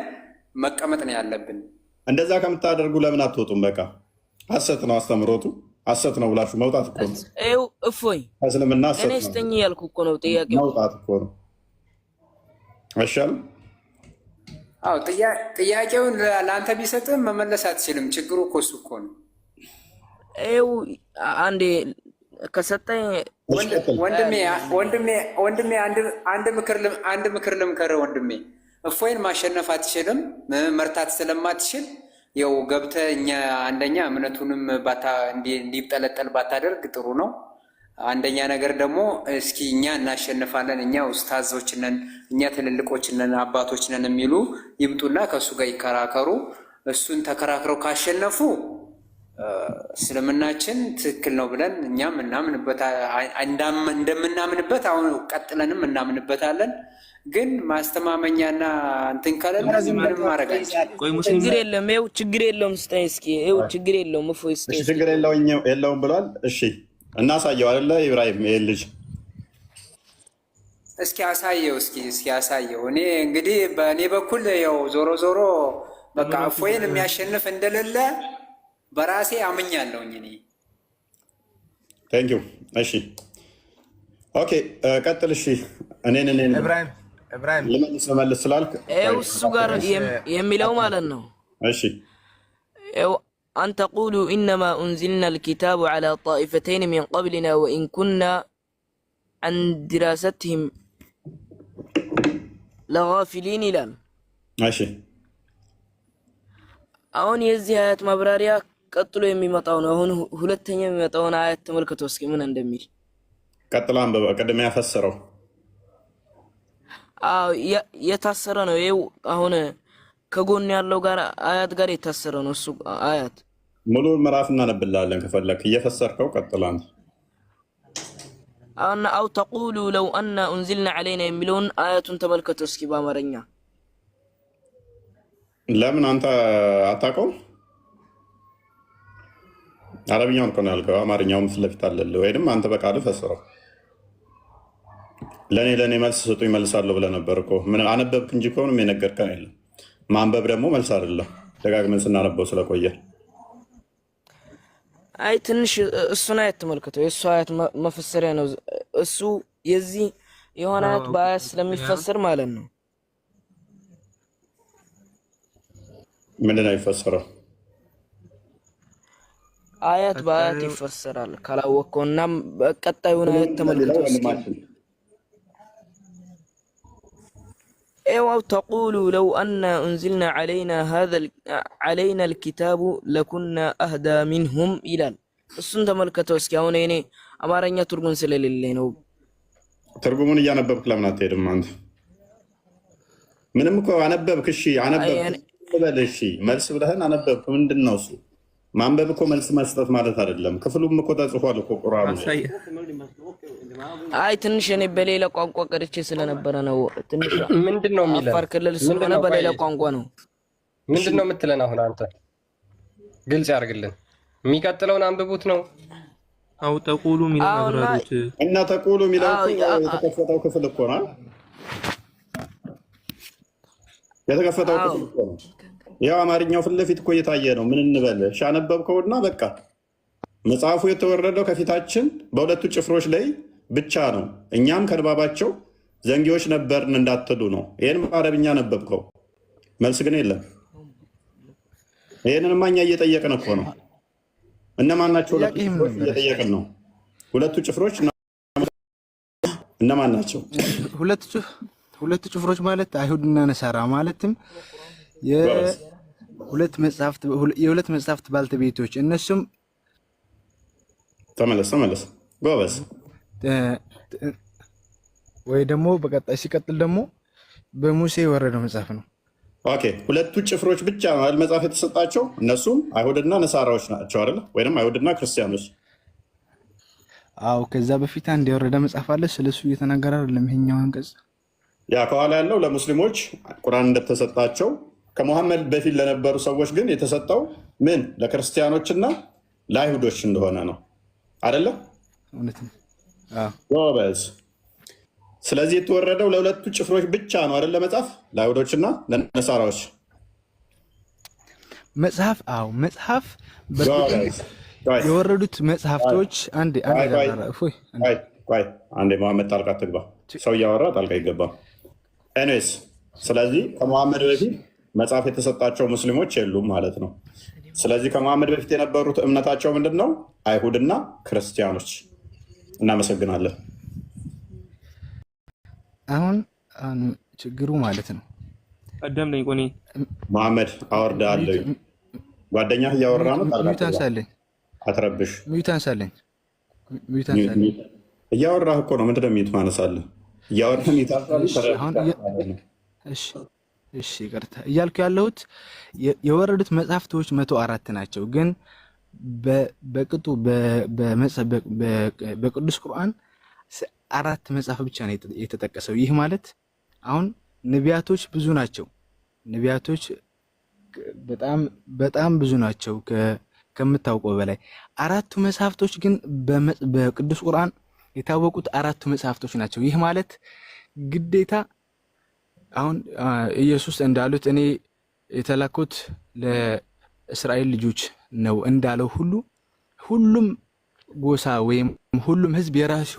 መቀመጥ ነው ያለብን። እንደዛ ከምታደርጉ ለምን አትወጡም? በቃ ሐሰት ነው አስተምሮቱ፣ ሐሰት ነው ብላችሁ መውጣት እኮ ነው። እፎይ እስልምና ሐሰት ነው። እኔ ስተኝ ያልኩ እኮ ነው። ጥያቄው መውጣት እኮ ነው። አይሻልም? አዎ ጥያቄውን ለአንተ ቢሰጥም መመለስ አትችልም። ችግሩ እኮ እሱ እኮ ነው። አንዴ ከሰጠኝ ወንድሜ አንድ ምክር ልምከርህ ወንድሜ። እፎይን ማሸነፍ አትችልም፣ መርታት ስለማትችል ያው ገብተህ እኛ አንደኛ እምነቱንም እንዲጠለጠል ባታደርግ ጥሩ ነው። አንደኛ ነገር ደግሞ እስኪ እኛ እናሸንፋለን፣ እኛ ኡስታዞች ነን፣ እኛ ትልልቆች ነን፣ አባቶች ነን የሚሉ ይምጡና ከእሱ ጋር ይከራከሩ። እሱን ተከራክረው ካሸነፉ እስልምናችን ትክክል ነው ብለን እኛም እንደምናምንበት አሁን ቀጥለንም እናምንበታለን። ግን ማስተማመኛና እንትን ከሌለ ምንም ማድረግ አይቻልም። ችግር የለም። ይኸው ችግር የለውም። ስጠኝ እስኪ። ይኸው ችግር የለውም። እፎይ ስጠኝ። ችግር የለውም ብሏል። እሺ እናሳየው አይደለ ኢብራሂም? ይሄ ልጅ እስኪ አሳየው። እስኪ አሳየው። እኔ እንግዲህ በእኔ በኩል ያው ዞሮ በቃ እፎይን የሚያሸንፍ እንደሌለ በራሴ አምኛለሁኝ እኔ። ቴንክ ዩ። እሺ ኦኬ፣ ቀጥል። እሺ እኔን ኢብራሂም ልመልስ ስላልክ እሱ ጋር የሚለው ማለት ነው። እሺ أن تقولوا إنما أنزلنا الكتاب على طائفتين من قبلنا وإن كنا عن دراستهم لغافلين ይላል። እሺ አሁን የዚህ አያት ማብራሪያ ቀጥሎ የሚመጣው ነው። አሁን ሁለተኛ የሚመጣውን አያት ተመልከቱ እስኪ ምን እንደሚል። ቀጥላ ቅድም ያፈሰረው የታሰረ ነው። ይኸው አሁን ከጎን ያለው ጋር አያት ጋር የታሰረ ነው እሱ አያት። ሙሉ ምዕራፍ እናነብልሃለን ከፈለክ እየፈሰርከው ቀጥላ አና አው ተቁሉ ለው አና ኡንዚልና ዐለይና የሚለውን አያቱን ተመልከቱ እስኪ በአማርኛ። ለምን አንተ አታውቀውም? አረብኛውን እኮ ነው ያልከው፣ አማርኛውም ፊት ለፊት አለልህ። ወይም አንተ በቃልህ ፈስረው። ለእኔ መልስ ስጡኝ መልሳለሁ ብለህ ነበር እኮ። ምን አነበብክ እንጂ እኮ ምንም የነገርከን የለም። ማንበብ ደግሞ መልስ አይደለም፣ ደጋግመን ስናነበው ስለቆየ። አይ ትንሽ እሱን አያት ተመልከተው። የእሱ አያት መፈሰሪያ ነው እሱ። የዚህ የሆነ አያት በአያት ስለሚፈሰር ማለት ነው። ምንድን ነው የሚፈሰረው? አያት በአያት ይፈሰራል ካላወቅከው። እናም ቀጣዩን አያት ተመልከተው እስኪ። أو تقولوا لو أن أنزلنا علينا الكتاب لكنا أهدى منهم إلى السنة ملكته اسكاون يعني أمارنيا ترجمون سلالين ترجمون يانبب كلام ناتيرم عند منهم كو عنبب كشي عنبب بل الشيء ملس بدهن عنبب من الناس ما عنبب كو ملس مسطف مالت هذا كفلوا مكودا صخوال كو قرآن አይ ትንሽ እኔ በሌላ ቋንቋ ቀርቼ ስለነበረ ነው። ትንሽ ምንድነው የሚለው? አፋር ክልል ስለሆነ በሌላ ቋንቋ ነው። ምንድነው የምትለን አሁን አንተ? ግልጽ ያርግልን። የሚቀጥለውን አንብቡት ነው። አው ተቁሉ ሚል ነገራቶች እና ተቁሉ ሚለው የተከፈተው ክፍል እኮ ነው። የተከፈተው ክፍል እኮ ነው። ያው አማርኛው ፊት ለፊት እኮ እየታየ ነው። ምን እንበል? እሺ አነበብከውና በቃ መጽሐፉ የተወረደው ከፊታችን በሁለቱ ጭፍሮች ላይ ብቻ ነው። እኛም ከንባባቸው ዘንጊዎች ነበርን እንዳትሉ ነው። ይህን በአረብኛ ነበብከው፣ መልስ ግን የለም። ይህንንማ እኛ እየጠየቅን እኮ ነው። እነማን ናቸው? እየጠየቅን ነው። ሁለቱ ጭፍሮች እነማን ናቸው? ሁለቱ ጭፍሮች ማለት አይሁድና ነሳራ ማለትም የሁለት መጽሐፍት ባልተቤቶች እነሱም ተመለስ ጎበዝ። ወይ ደግሞ በቀጣይ ሲቀጥል ደግሞ በሙሴ የወረደው መጽሐፍ ነው። ኦኬ ሁለቱ ጭፍሮች ብቻ ማለት መጽሐፍ የተሰጣቸው እነሱም አይሁድና ነሳራዎች ናቸው አይደል? ወይንም አይሁድና ክርስቲያኖች። አዎ ከዛ በፊት አንድ የወረደ መጽሐፍ አለ። ስለሱ እየተናገረ አይደለም ይሄኛው አንቀጽ። ያ ከኋላ ያለው ለሙስሊሞች ቁርአን እንደተሰጣቸው ከሙሐመድ በፊት ለነበሩ ሰዎች ግን የተሰጠው ምን ለክርስቲያኖችና ለአይሁዶች እንደሆነ ነው አይደለ? እውነት ነው። ጎበዝ። ስለዚህ የተወረደው ለሁለቱ ጭፍሮች ብቻ ነው አይደለ? መጽሐፍ ለአይሁዶችና ለነሳራዎች መጽሐፍ። አዎ መጽሐፍ የወረዱት መጽሐፍቶች አንዴ መሐመድ ጣልቃ ትግባ። ሰው እያወራ ጣልቃ ይገባ። ኤኒዌይስ ስለዚህ ከሙሐመድ በፊት መጽሐፍ የተሰጣቸው ሙስሊሞች የሉም ማለት ነው። ስለዚህ ከመሐመድ በፊት የነበሩት እምነታቸው ምንድን ነው? አይሁድና ክርስቲያኖች። እናመሰግናለን። አሁን ችግሩ ማለት ነው ቀደም ላይ ቆኔ መሐመድ አወርዳ አለ ጓደኛህ እያወራ ነው። ሚዩታንሳለኝ አትረብሽ። ሚዩታንሳለኝ እያወራህ እኮ ነው። ምንድነው ሚዩት ማነሳለህ? እያወራህ እሺ ይቅርታ እያልኩ ያለሁት የወረዱት መጽሐፍቶች 104 ናቸው። ግን በቅጡ በቅዱስ ቁርአን 4 መጽሐፍ ብቻ ነው የተጠቀሰው። ይህ ማለት አሁን ነቢያቶች ብዙ ናቸው። ነቢያቶች በጣም ብዙ ናቸው ከምታውቀው በላይ። 4ቱ መጽሐፍቶች ግን በቅዱስ ቁርአን የታወቁት 4ቱ መጽሐፍቶች ናቸው። ይህ ማለት ግዴታ አሁን ኢየሱስ እንዳሉት እኔ የተላኩት ለእስራኤል ልጆች ነው እንዳለው ሁሉ ሁሉም ጎሳ ወይም ሁሉም ህዝብ የራሱ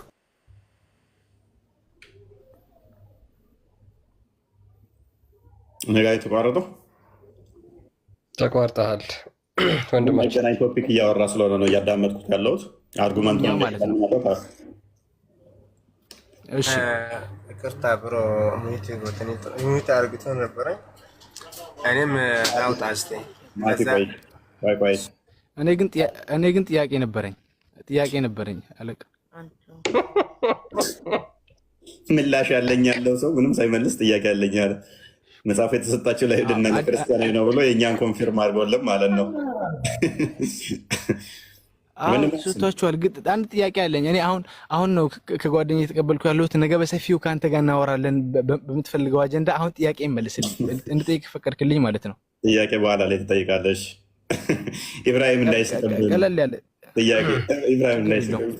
ነገ ተቋርጠሃል ወንድማችን። ቶፒክ እያወራ ስለሆነ ነው እያዳመጥኩት ያለሁት። አርጉመንቱ ማለት ነው። እሺ ይቅርታ ብሮ ሚዩት አርግቶ ነበረ። እኔም ላውጣ እስኪ። እኔ ግን ጥያቄ ነበረኝ አለቃ። ምላሽ ያለኝ ያለው ሰው ምንም ሳይመልስ ጥያቄ ያለኝ አለ። መጽሐፍ የተሰጣቸው ለአይሁድና ለክርስቲያኖች ነው ብሎ የእኛን ኮንፊርም አድርጎልን ማለት ነው። ሰጥቷቸዋል። ግን አንድ ጥያቄ አለኝ እኔ አሁን ነው ከጓደኛዬ የተቀበልኩ ያለሁት። ነገ በሰፊው ከአንተ ጋር እናወራለን በምትፈልገው አጀንዳ። አሁን ጥያቄ ይመልስልኝ እንድጠይቅ ፈቀድክልኝ ማለት ነው። ጥያቄ በኋላ ላይ ትጠይቃለሽ። ኢብራሂም እንዳይሰጥብን ቀለል ያለ ጥያቄ። ኢብራሂም እንዳይሰጥብን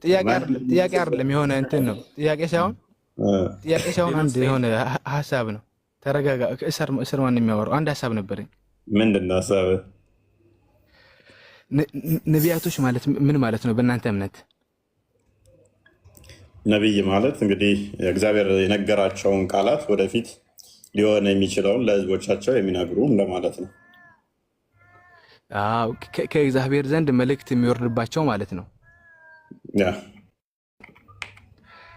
ጥያቄ አይደለም፣ የሆነ እንትን ነው። ጥያቄ ሳይሆን አንድ የሆነ ሀሳብ ነው። ተረጋጋ። እስር ማን የሚያወራው? አንድ ሀሳብ ነበረኝ። ምንድን ነው ሀሳብ? ነቢያቶች ማለት ምን ማለት ነው በእናንተ እምነት? ነቢይ ማለት እንግዲህ እግዚአብሔር የነገራቸውን ቃላት ወደፊት ሊሆን የሚችለውን ለሕዝቦቻቸው የሚነግሩ እንደማለት ነው። ከእግዚአብሔር ዘንድ መልእክት የሚወርድባቸው ማለት ነው።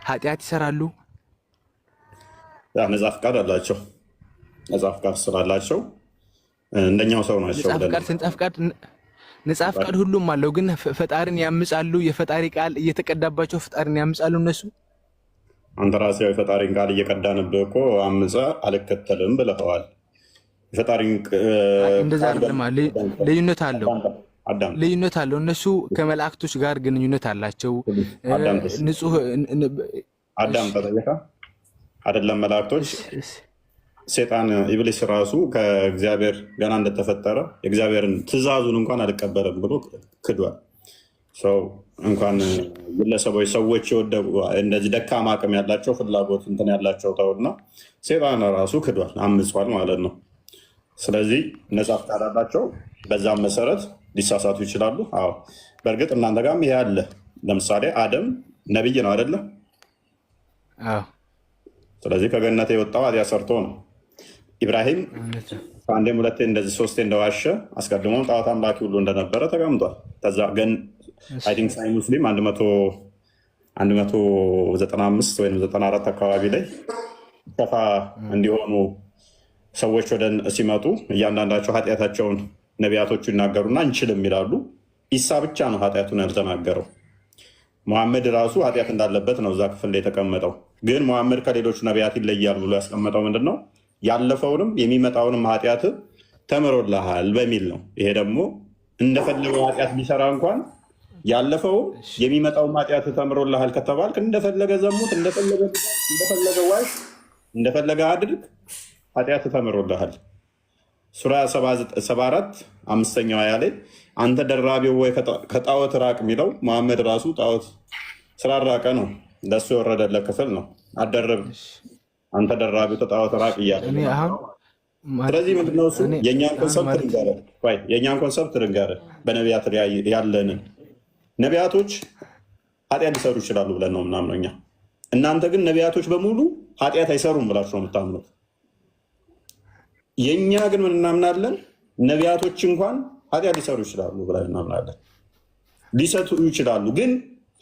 ኃጢአት ይሰራሉ? ነጻ ፍቃድ አላቸው። ነጻ ፍቃድ ስላላቸው እንደኛው ሰው ናቸው። ነጻ ፍቃድ ሁሉም አለው፣ ግን ፈጣሪን ያምጻሉ። የፈጣሪ ቃል እየተቀዳባቸው ፈጣሪን ያምጻሉ እነሱ። አንተ ራስህ የፈጣሪን ቃል እየቀዳንብህ እኮ አምፀ አልከተልም ብለኸዋል። የፈጣሪን እንደዛ አይደለም። ልዩነት አለው። እነሱ ከመላእክቶች ጋር ግንኙነት አላቸው። ንጹህ አዳም ተጠየቀ አይደለም? መላእክቶች ሴጣን ኢብሊስ ራሱ ከእግዚአብሔር ገና እንደተፈጠረ የእግዚአብሔርን ትእዛዙን እንኳን አልቀበልም ብሎ ክዷል። ሰው እንኳን ግለሰቦች ሰዎች የወደቁ እንደዚህ ደካማ አቅም ያላቸው ፍላጎት እንትን ያላቸው ተውና ሴጣን ራሱ ክዷል፣ አምጿል ማለት ነው። ስለዚህ ነጻ ፍቃድ አላቸው። በዛም መሰረት ሊሳሳቱ ይችላሉ። አዎ በእርግጥ እናንተ ጋርም ይሄ አለ። ለምሳሌ አደም ነቢይ ነው አይደለም? ስለዚህ ከገነት የወጣው ኃጢአት ሰርቶ ነው። ኢብራሂም ከአንዴም ሁለቴ እንደዚህ ሶስቴ እንደዋሸ አስቀድሞም ጣዖት አምላኪ ሁሉ እንደነበረ ተቀምጧል። ከዛ ግን አይ ቲንክ ሳይ ሙስሊም 195 ወይም 94 አካባቢ ላይ ሰፋ እንዲሆኑ ሰዎች ወደ ሲመጡ እያንዳንዳቸው ኃጢአታቸውን ነቢያቶቹ ይናገሩና እንችልም ይላሉ። ኢሳ ብቻ ነው ኃጢአቱን ያልተናገረው። መሐመድ ራሱ ኃጢአት እንዳለበት ነው እዛ ክፍል ላይ የተቀመጠው። ግን መሐመድ ከሌሎቹ ነቢያት ይለያል ብሎ ያስቀመጠው ምንድን ነው? ያለፈውንም የሚመጣውንም ኃጢአት ተምሮልሃል በሚል ነው። ይሄ ደግሞ እንደፈለገው ኃጢአት ቢሰራ እንኳን ያለፈው የሚመጣው ኃጢአት ተምሮልሃል ከተባልክ እንደፈለገ ዘሙት፣ እንደፈለገ ዋሽ፣ እንደፈለገ አድርግ፣ ኃጢአት ተምሮልሃል። ሱራ 74 5ኛው አያ ላይ አንተ ደራቢው ወይ ከጣዖት ራቅ የሚለው መሐመድ ራሱ ጣዖት ስላራቀ ነው። ለሱ የወረደለ ክፍል ነው። አደረብ አንተ ደራቢው ከጣዖት ራቅ እያለ። ስለዚህ ምንድነው እሱ የእኛን ኮንሰፕት ልንገርህ፣ በነቢያት ያለንን ነቢያቶች ኃጢአት ሊሰሩ ይችላሉ ብለን ነው ምናምነው እኛ። እናንተ ግን ነቢያቶች በሙሉ ኃጢአት አይሰሩም ብላችሁ ነው የምታምኑት። የእኛ ግን ምን እናምናለን? ነቢያቶች እንኳን ኃጢአት ሊሰሩ ይችላሉ ብለን እናምናለን። ሊሰጡ ይችላሉ፣ ግን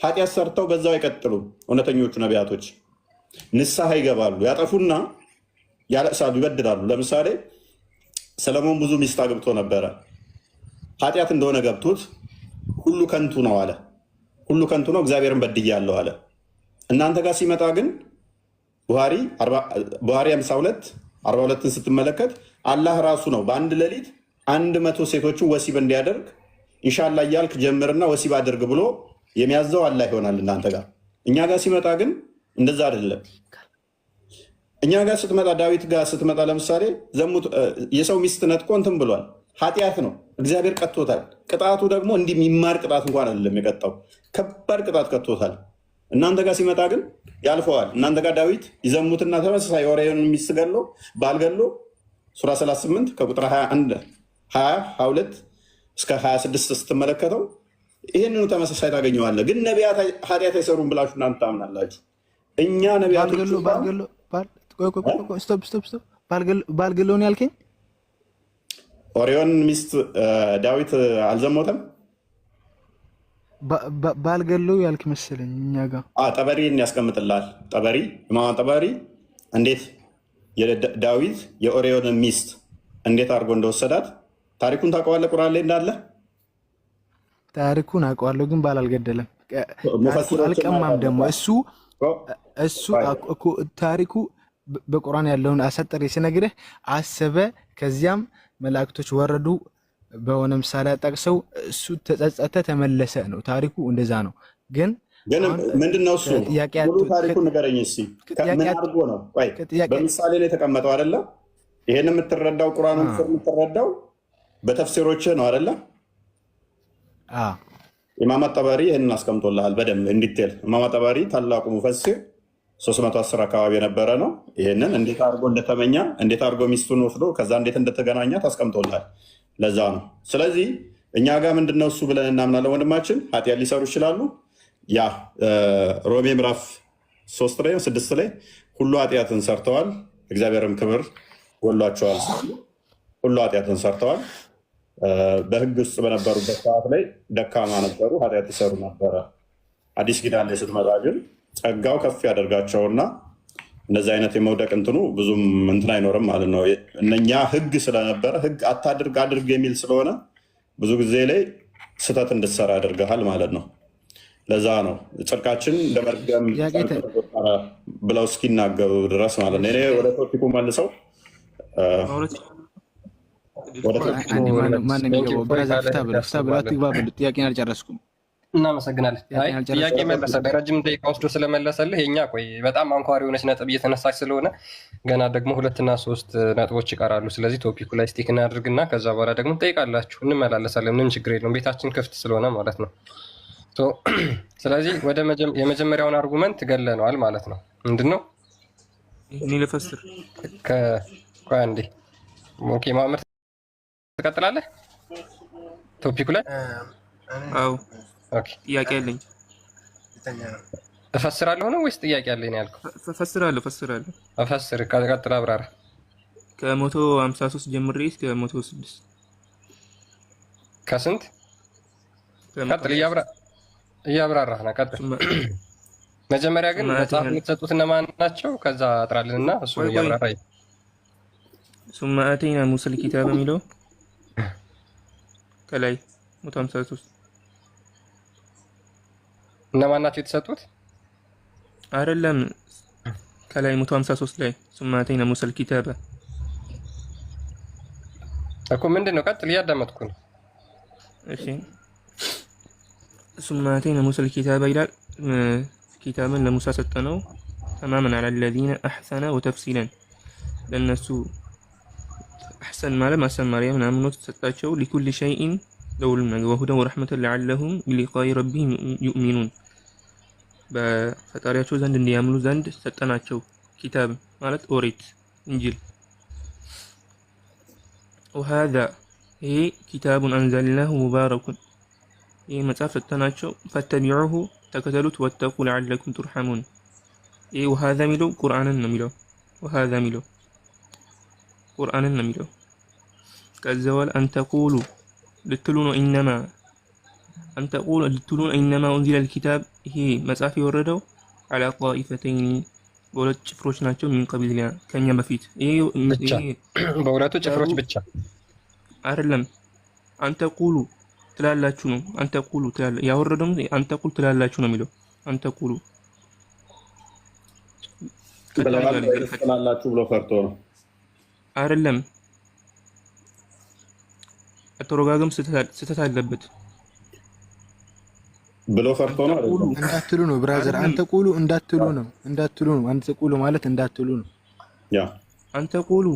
ኃጢአት ሰርተው በዛው አይቀጥሉም። እውነተኞቹ ነቢያቶች ንስሐ ይገባሉ፣ ያጠፉና ያለቅሳሉ፣ ይበድላሉ። ለምሳሌ ሰለሞን ብዙ ሚስት አግብቶ ነበረ። ኃጢአት እንደሆነ ገብቶት ሁሉ ከንቱ ነው አለ። ሁሉ ከንቱ ነው፣ እግዚአብሔርን በድያለሁ አለ። እናንተ ጋር ሲመጣ ግን ቡሃሪ 52:42ን ስትመለከት አላህ ራሱ ነው በአንድ ሌሊት 100 ሴቶችን ወሲብ እንዲያደርግ ኢንሻላ እያልክ ጀምርና ወሲብ አድርግ ብሎ የሚያዘው አላህ ይሆናል እናንተ ጋር። እኛ ጋር ሲመጣ ግን እንደዛ አይደለም። እኛ ጋር ስትመጣ ዳዊት ጋር ስትመጣ ለምሳሌ የሰው ሚስት ነጥቆ እንትን ብሏል። ኃጢአት ነው፣ እግዚአብሔር ቀጥቶታል። ቅጣቱ ደግሞ እንዲህ የሚማር ቅጣት እንኳን አይደለም የቀጣው፣ ከባድ ቅጣት ቀጥቶታል። እናንተ ጋር ሲመጣ ግን ያልፈዋል። እናንተ ጋር ዳዊት ይዘሙትና ተመሳሳይ የኦሪዮን ሚስት ገሎ ባልገሎ ሱራ 38 ከቁጥር 22 እስከ 26 ስትመለከተው ይህንኑ ተመሳሳይ ታገኘዋለህ። ግን ነቢያት ኃጢአት አይሰሩም ብላችሁ እናንተ ታምናላችሁ። እኛ ነቢያቶች ባልገሎን ያልከኝ ኦሪዮን ሚስት ዳዊት አልዘሞተም? ባልገለው ያልክ መሰለኝ። እኛ ጋር ጠበሪን ያስቀምጥላል። ጠበሪ ኢማም ጠበሪ እንዴት ዳዊት የኦሪዮንን ሚስት እንዴት አድርጎ እንደወሰዳት ታሪኩን ታውቀዋለህ? ቁርአን ላይ እንዳለ ታሪኩን አውቀዋለሁ፣ ግን ባል አልገደለም። አልቀማም ደግሞ እሱ እኮ ታሪኩ በቁርአን ያለውን አሰጠር ሲነግርህ አሰበ፣ ከዚያም መላእክቶች ወረዱ በሆነ ምሳሌ ጠቅሰው እሱ ተጸጸተ ተመለሰ ነው ታሪኩ። እንደዛ ነው። ግን ምንድነው እሱ ሙሉ ታሪኩን ንገረኝ እስኪ። ምን አድርጎ ነው? ቆይ በምሳሌ ላይ የተቀመጠው አይደለ? ይሄን የምትረዳው ቁርአኑን የምትረዳው በተፍሲሮች ነው አይደለ? ኢማም አጠባሪ ይህንን አስቀምጦልሃል በደንብ እንዲቴል። ኢማም አጠባሪ ታላቁ ሙፈሲር 310 አካባቢ የነበረ ነው። ይህንን እንዴት አድርጎ እንደተመኛ እንዴት አድርጎ ሚስቱን ወስዶ ከዛ እንዴት እንደተገናኛት አስቀምጦልሃል። ለዛ ነው። ስለዚህ እኛ ጋር ምንድነው እሱ ብለን እናምናለን። ወንድማችን ኃጢአት ሊሰሩ ይችላሉ። ያ ሮሜ ምዕራፍ 3 ላይ 6 ላይ ሁሉ ኃጢአትን ሰርተዋል እግዚአብሔርም ክብር ጎሏቸዋል። ሁሉ ኃጢአትን ሰርተዋል። በህግ ውስጥ በነበሩበት ሰዓት ላይ ደካማ ነበሩ፣ ኃጢአት ይሰሩ ነበረ። አዲስ ኪዳን ላይ ስትመጣ ግን ጸጋው ከፍ ያደርጋቸውና እንደዚህ አይነት የመውደቅ እንትኑ ብዙም እንትን አይኖርም ማለት ነው። እነኛ ህግ ስለነበረ ህግ አታድርግ አድርግ የሚል ስለሆነ ብዙ ጊዜ ላይ ስህተት እንድትሰራ ያደርግሃል ማለት ነው። ለዛ ነው ጽድቃችን ለመርገም ብለው እስኪናገሩ ድረስ ማለት ነው። እኔ ወደ ቶፒኩ መልሰው ጥያቄን አልጨረስኩም። እናመሰግናለን። ጥያቄ መለሰ ረጅም ደቂቃ ወስዶ ስለመለሰልህ የኛ ቆይ በጣም አንኳር የሆነች ነጥብ እየተነሳች ስለሆነ ገና ደግሞ 2 እና 3 ነጥቦች ይቀራሉ። ስለዚህ ቶፒኩ ላይ ስቲክ እናድርግና ከዛ በኋላ ደግሞ ጠይቃላችሁ እንመላለሳለን። ምንም ችግር የለውም፣ ቤታችን ክፍት ስለሆነ ማለት ነው። ስለዚህ ወደ የመጀመሪያውን አርጉመንት ገለነዋል ማለት ነው። ምንድን ነው እኔ ልፈስር ቆይ አንዴ። ኦኬ ማመር ትቀጥላለህ ቶፒኩ ላይ? አዎ ጥያቄ አለኝ። እፈስራለሁ ነው ወይስ ጥያቄ አለኝ ነው ያልከው? እፈስራለሁ። እፈስር ቀጥል፣ አብራራ። ከ153 ጀምሬ እስከ 106 ከስንት? ቀጥል፣ እያብራራህ ነው። ቀጥል። መጀመሪያ ግን መጽሐፍ የምትሰጡት እነማን ናቸው? ከዛ አጥራልንና እሱ እያብራራ ثم آتينا موسى الكتاب የሚለው ከላይ 153 እነማን ናቸው የተሰጡት? አይደለም ከላይ 153 ላይ ثم آتينا موسى الكتاب እኮ ምንድን ነው? ቀጥል፣ እያዳመጥኩ ነው። እሺ ثم آتينا موسى الكتاب ይላል። ኪታብን ለሙሳ ሰጠነው تماما على الذين أحسن وتفصيلا ለነሱ أحسن ማለት ማሰማሪያ ምናምን ነው ተሰጣቸው። لكل شيء ለሁሉም ነገር وهدى ورحمة لعلهم بلقاء ربهم يؤمنون በፈጣሪያቸው ዘንድ እንዲያምኑ ዘንድ ሰጠናቸው። ኪታብ ማለት ኦሪት፣ እንጂል። وهذا ይሄ كتاب أنزلناه مبارك ይሄ መጽሐፍ ሰጠናቸው። فاتبعوه ተከተሉት واتقوا لعلكم ترحمون። ይሄ وهذا የሚለው ቁርአንን ነው የሚለው وهذا የሚለው ቁርአንን ነው የሚለው። ከዛው አንተቁሉ ልትሉ ነው ኢነማ አንተቁሉ ልትሉ ነው ኢነማ انزل الكتاب ይሄ መጽሐፍ የወረደው على طائفتين በሁለት ጭፍሮች ናቸው። ምን ቀቢልና ከኛ በፊት ይሄ በሁለቱ ጭፍሮች ብቻ አይደለም። አንተቁሉ ትላላችሁ ነው። አንተቁሉ ትላላ ያወረደው አንተቁሉ ትላላችሁ ነው የሚለው። አንተቁሉ ትላላችሁ ብሎ ፈርቶ ነው አይደለም። አተረጋገም ስተት አለበት ብሎ ፈርቶ ነው እንዳትሉ ነው ብራዘር። አንተ ቁሉ እንዳትሉ ነው አንተ ቁሉ ማለት እንዳትሉ ነው። ያ አንተ ቁሉ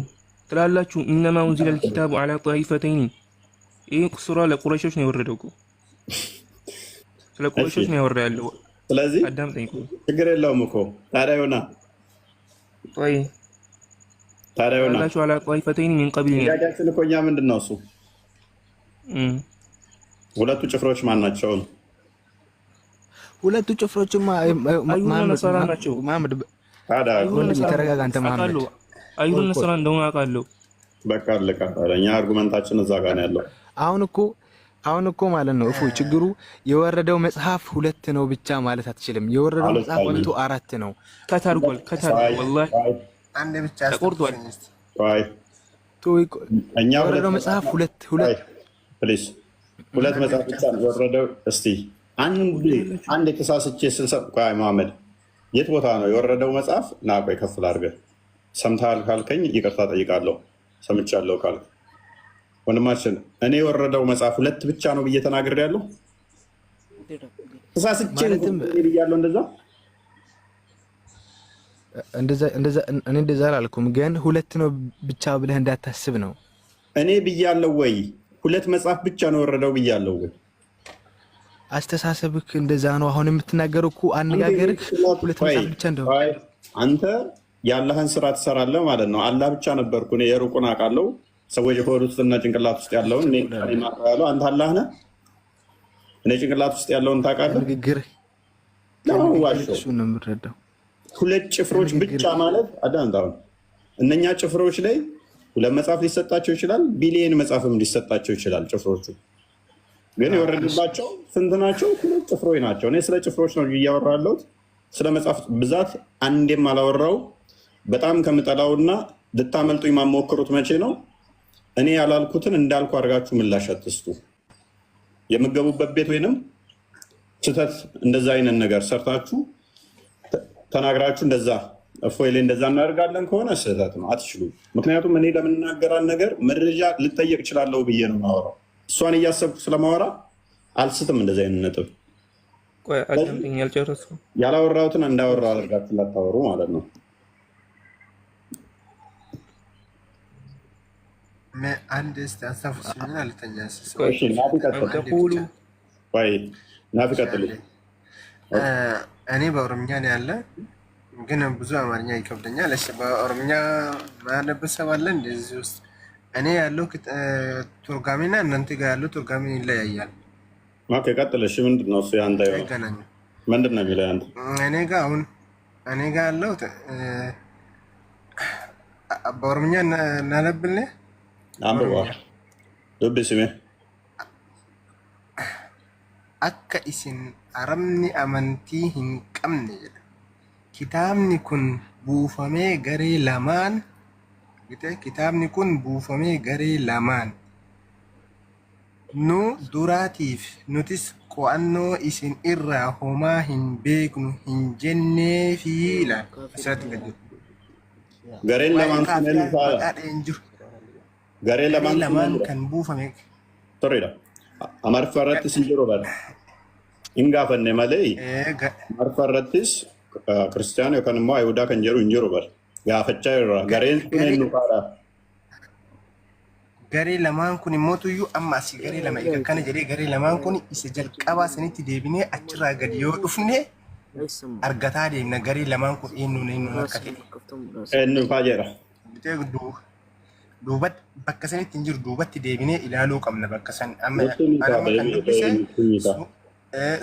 ትላላችሁ ኢነማ انزل الكتاب على طائفتين ይሄ ሱራ ለቁረይሾች ነው የወረደው እኮ ስለ ቁረይሾች ነው ያወራው። ስለዚህ አዳምጠኝ እኮ ችግር የለውም እኮ ታዲያ ይሆናል ታዲያ على طائفتين من قبلنا ያጋችን እኮ እኛ ምንድነው እሱ ሁለቱ ጭፍሮች ማን ናቸው? ሁለቱ ጭፍሮችማ መሐመድ ታዲያ ተረጋጋ። አንተ መሐመድ አይሁን ነስራ እንደሆነ አውቃለሁ። በቃ አለቀ። እኛ አርጉመንታችን እዛ ጋር ነው ያለው። አሁን እኮ ማለት ነው እፎይ ችግሩ የወረደው መጽሐፍ 2 ነው ብቻ ማለት አትችልም። የወረደው መጽሐፍ 4 ነው። ከታርጓል ወላሂ አንድ ብቻ ተቆርጧል። እኛ የወረደው መጽሐፍ 2 ፕሊዝ 2 መጽሐፍ ብቻ ነው የወረደው። እስቲ አንድ የተሳስቼ ስልሰጥ ቆይ መሐመድ የት ቦታ ነው የወረደው መጽሐፍ? ና ቆይ ከፍል አድርገህ ሰምተሃል ካልከኝ ይቅርታ ጠይቃለሁ። ሰምቻለሁ ካልክ ወንድማችን እኔ የወረደው መጽሐፍ 2 ብቻ ነው ብዬ ተናግሬያለሁ። ተሳስቼ ብያለሁ። እንደዛ አላልኩም፣ ግን 2 ነው ብቻ ብለህ እንዳታስብ ነው። እኔ ብያለሁ ወይ 2 መጽሐፍ ብቻ ነው የወረደው ብያለሁ ወይ? አስተሳሰብክ እንደዛ ነው። አሁን የምትናገረው እኮ አነጋገርክ 2 መጽሐፍ ብቻ እንደሆነ አንተ የአላህን ስራ ትሰራለህ ማለት ነው። አላህ ብቻ ነበርኩ እኔ የሩቁን አውቃለሁ። ሰዎች የሆድ ውስጥና ጭንቅላት ውስጥ ያለውን እኔ ማውቃለሁ። አንተ አላህ ነህ። እኔ ጭንቅላት ውስጥ ያለውን ታውቃለህ። ንግግር ነው የምረዳው። 2 ጭፍሮች ብቻ ማለት አዳምጣው። እነኛ ጭፍሮች ላይ 2 መጽሐፍ ሊሰጣቸው ይችላል፣ ቢሊየን መጽሐፍም ሊሰጣቸው ይችላል። ጭፍሮቹ ግን የወረድባቸው ስንት ናቸው? 2 ጭፍሮች ናቸው። እኔ ስለ ጭፍሮች ነው እያወራሁ ያለሁት። ስለ መጽሐፍ ብዛት አንዴም አላወራው። በጣም ከምጠላውና ልታመልጡ የማሞክሩት መቼ ነው? እኔ ያላልኩትን እንዳልኩ አድርጋችሁ ምላሽ አትስጡ። የምገቡበት ቤት ወይንም ስህተት እንደዛ አይነት ነገር ሰርታችሁ ተናግራችሁ እንደዛ እፎይ ላይ እንደዛ እናደርጋለን ከሆነ ስህተት ነው፣ አትችሉም። ምክንያቱም እኔ ለምናገራን ነገር መረጃ ልጠየቅ እችላለሁ ብዬ ነው የማወራው። እሷን እያሰብኩ ስለማወራ አልስትም። እንደዚህ አይነት ነጥብ ያላወራሁትን እንዳወራው አድርጋችሁ ላታወሩ ማለት ነው። አንድ ስ ሀሳብ ናፊ ቀጥል። እኔ በኦሮምኛ ነው ያለ፣ ግን ብዙ አማርኛ ይከብደኛል። በኦሮምኛ ማያለበት ሰብ አለ እንደዚህ ውስጥ እኔ ያለው ቱርጋሚና እናንተ ጋር ያለው ቱርጋሚ ይለያያል። ቀጥል። እሺ ምንድን ነው እሱ? ያንተ ምንድን ነው የሚለው? ያንተ እኔ ጋር ያለው በኦሮምኛ እናነብልህ። አንብባ ዱብ ስሜ akka isin aramni amantii hin qabne jedha. Kitaabni kun buufamee garee lamaan kitaabni kun buufamee garee lamaan nu duraatiif nutis qo'annoo isin irraa homaa hin beeknu hin jennee fi asirratti gad jiru. Gareen lamaan kan buufame torreedha. Amarfarrattis hin jiru bara. Hin gaafanne malee amarfarrattis kiristaana yookaan immoo ayihudaa kan jedhu hin jiru bara. Gaafachaa irraa gareen kun eenyu faadha? Garee lamaan kun immoo tuyyuu amma asii garee lama egaa kana jedhee garee lamaan kun isa jalqabaa sanitti deebinee achirraa gadi yoo dhufne argataa deemna. Garee lamaan kun eenyu akka jedhe. Eenyu faa jedha. Duubatti bakka sanitti hin jiru, duubatti deebinee ilaaluu qabna bakka san. Amma kan dubbise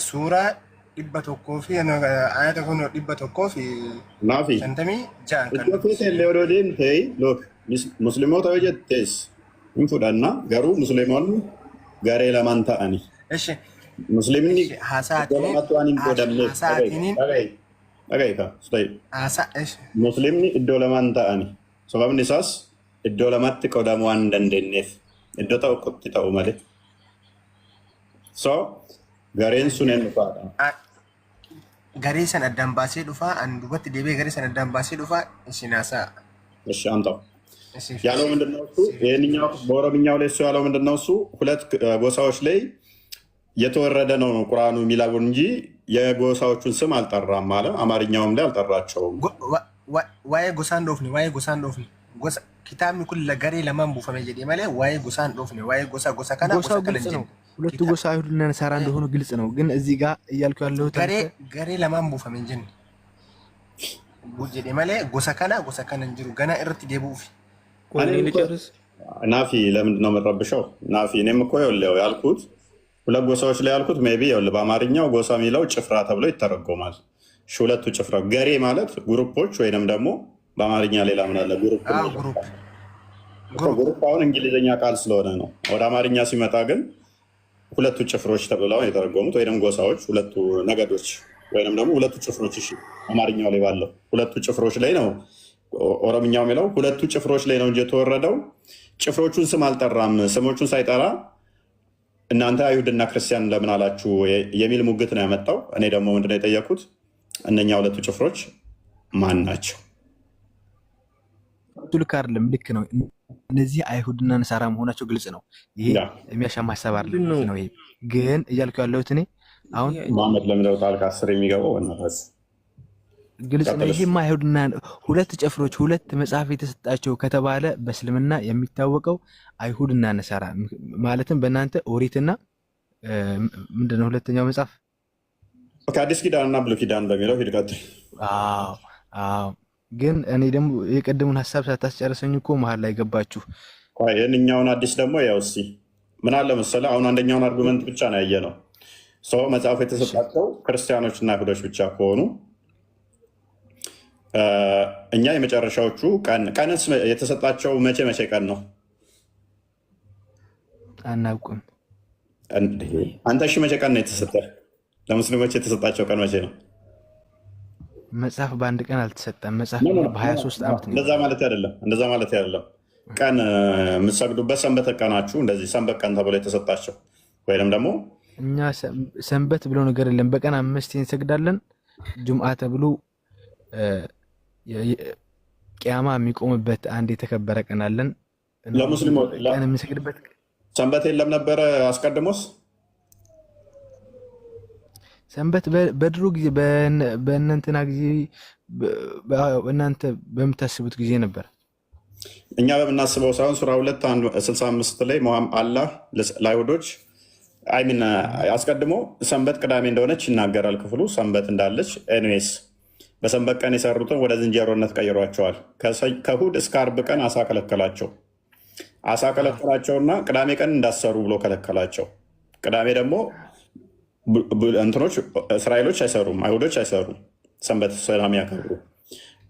suuraa 100 fi ayata kun 156 kan. Iddoo keessa illee odoo deemtee musliimoota yoo jettees hin fudhanna, garuu musliimoonni garee lamaan ta'ani. Musliimni lamatti waan hin qoodamneef musliimni iddoo lamaan ta'ani. Sababni isaas iddoo lamatti qoodamuu waan hin dandeenyeef iddoo tokkotti ta'u malee. So gareen sun eenyu faadha? Garee san addaan baasee dhufaa, an duubatti deebi'ee garee san addaan baasee dhufaa isin haasa'a. እሺ አንተው ያለው ምንድነው እሱ? ይሄንኛው በኦሮምኛው ላይ እሱ ያለው ምንድነው እሱ? 2 ጎሳዎች ላይ የተወረደ ነው ቁርአኑ የሚለው እንጂ የጎሳዎቹን ስም አልጠራም አለ። አማርኛውም ላይ አልጠራቸውም። ዋይ ጎሳን ዶፍኒ ጎሳ ኪታብኒ ኩል ለገሬ ለማን ቡፈመ ጀዲ ማለት ዋይ ጎሳን ዶፍኒ ዋይ ጎሳ ከና ጎሳ ከለንጂ 2 ጎሳ አይሁድና ነሳራ እንደሆኑ ግልጽ ነው። ግን እዚህ ጋር እያልኩ ያለው ገሬ ለማን ቡፈመ እንጂ ቡጀዲ ማለት ጎሳ ከና እንጅሩ ገና እርት ዴቡፍ ናፊ ለምንድን ነው የምትረብሸው? ናፊ እኔም እኮ ያልኩት 2 ጎሳዎች ላይ ያልኩት ሜይ ቢ በአማርኛው ጎሳ የሚለው ጭፍራ ተብሎ ይተረጎማል። 2 ጭፍራ ገሬ ማለት ግሩፖች ወይንም ደግሞ በአማርኛ ሌላ ምን አለ? ግሩፕ አሁን እንግሊዝኛ ቃል ስለሆነ ነው። ወደ አማርኛ ሲመጣ ግን 2 ጭፍሮች ተብለው የተረጎሙት ወይም ጎሳዎች፣ 2 ነገዶች ወይም ደግሞ 2 ጭፍሮች። እሺ አማርኛው ላይ ባለው 2 ጭፍሮች ላይ ነው። ኦሮምኛው የሚለው 2 ጭፍሮች ላይ ነው እንጂ የተወረደው ጭፍሮቹን ስም አልጠራም። ስሞቹን ሳይጠራ እናንተ አይሁድና ክርስቲያን ለምን አላችሁ የሚል ሙግት ነው ያመጣው። እኔ ደግሞ ምንድነው የጠየኩት? እነኛ ሁለቱ ጭፍሮች ማን ናቸው? ልክ አይደለም። ልክ ነው። እነዚህ አይሁድና ነሳራ መሆናቸው ግልጽ ነው። ይሄ የሚያሻማ ሀሳብ አይደለም ነው። ይሄ ግን እያልኩ ያለሁት እኔ አሁን መሐመድ ለምለው ታልክ 10 የሚገባው እናታስ ግልጽ ነው። ይሄማ አይሁድና ሁለት ጭፍሮች ሁለት መጽሐፍ የተሰጣቸው ከተባለ በእስልምና የሚታወቀው አይሁድና ነሳራ ማለትም በእናንተ ኦሪትና ምንድነው ሁለተኛው መጽሐፍ ከአዲስ ኪዳንና ብሉይ ኪዳን በሚለው ሂድ ቀጥል። አዎ ግን እኔ ደግሞ የቀደሙን ሀሳብ ሳታስጨርሰኝ እኮ መሀል ላይ ገባችሁ። ይህንኛውን አዲስ ደግሞ ያው እስኪ ምን አለ መሰለህ፣ አሁን አንደኛውን አርጉመንት ብቻ ነው ያየነው። ሰው መጽሐፉ የተሰጣቸው ክርስቲያኖች እና አይሁዶች ብቻ ከሆኑ እኛ የመጨረሻዎቹ ቀንስ የተሰጣቸው መቼ ቀን ነው አናውቅም። አንተ እሺ መቼ ቀን ነው የተሰጠ? ለሙስሊሞች የተሰጣቸው ቀን መቼ ነው? መጽሐፍ በአንድ ቀን አልተሰጠም። መጽሐፍ በ23 ዓመት ነው። እንደዛ ማለት አይደለም። ቀን የምትሰግዱበት ሰንበት ቀናችሁ እንደዚህ ሰንበት ቀን ተብሎ የተሰጣቸው ወይም ደግሞ እኛ ሰንበት ብሎ ነገር የለም። በቀን 5 እንሰግዳለን። ጁምዓ ተብሎ ቂያማ የሚቆምበት አንድ የተከበረ ቀን አለን። ለሙስሊሞች ቀን የምንሰግድበት ሰንበት የለም ነበረ አስቀድሞስ? ሰንበት በድሮ ጊዜ በእናንተና ጊዜ እናንተ በምታስቡት ጊዜ ነበር። እኛ በምናስበው ሳይሆን ሱራ 2:65 ላይ አላህ ለአይሁዶች አይሚን አስቀድሞ ሰንበት ቅዳሜ እንደሆነች ይናገራል ክፍሉ። ሰንበት እንዳለች ኤኒዌይስ በሰንበት ቀን የሰሩትን ወደ ዝንጀሮነት ቀይሯቸዋል። ከእሑድ እስከ ዓርብ ቀን አሳ ከለከላቸውና ቅዳሜ ቀን እንዳሰሩ ብሎ ከለከላቸው። ቅዳሜ ደግሞ እንትኖች እስራኤሎች አይሰሩም፣ አይሁዶች አይሰሩም። ሰንበት ስለሚያከብሩ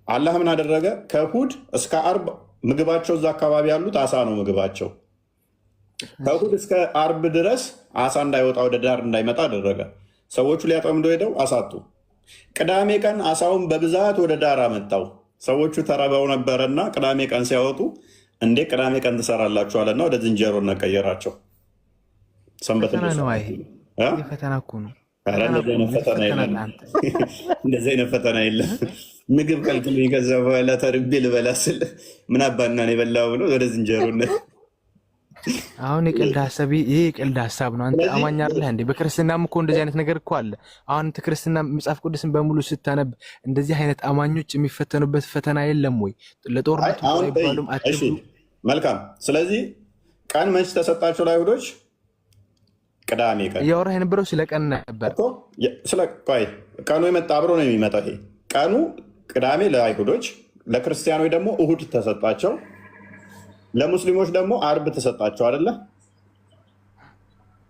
አላህ ምን አደረገ? ከእሑድ እስከ ዓርብ ምግባቸው እዛ አካባቢ ያሉት አሳ ነው ምግባቸው። ከእሑድ እስከ ዓርብ ድረስ አሳ እንዳይወጣ ወደ ዳር እንዳይመጣ አደረገ። ሰዎቹ ሊያጠምዱ ሄደው አሳጡ። ቅዳሜ ቀን አሳውን በብዛት ወደ ዳር አመጣው። ሰዎቹ ተረበው ነበረና ቅዳሜ ቀን ሲያወጡ እንዴ ቅዳሜ ቀን ትሰራላችኋልና ወደ ዝንጀሮነት ቀየራቸው። ሰንበት ፈተና እኮ ነው። እንደዚህ አይነት ፈተና የለም። ምግብ ከልክሉኝ ከዛ በኋላ ተርቤ ልበላ ስል ምን አባናን የበላው ብሎ ወደ ዝንጀሮነት። አሁን የቀልድ ሀሳብ ይሄ የቀልድ ሀሳብ ነው። አንተ አማኝ አይደለህ እንዴ? በክርስትናም እኮ እንደዚህ አይነት ነገር እኮ አለ። አሁን ክርስትና መጽሐፍ ቅዱስን በሙሉ ስታነብ እንደዚህ አይነት አማኞች የሚፈተኑበት ፈተና የለም ወይ? ለጦርነቱ አይባሉም አትብሉ። መልካም። ስለዚህ ቀን መች ተሰጣቸው ለአይሁዶች? ቅዳሜ ቀን። እያወራህ የነበረው ስለ ቀን ነበር። ቀኑ የመጣ አብሮ ነው የሚመጣው። ይሄ ቀኑ ቅዳሜ ለአይሁዶች፣ ለክርስቲያኖች ደግሞ እሑድ ተሰጣቸው፣ ለሙስሊሞች ደግሞ ዓርብ ተሰጣቸው። አይደለ?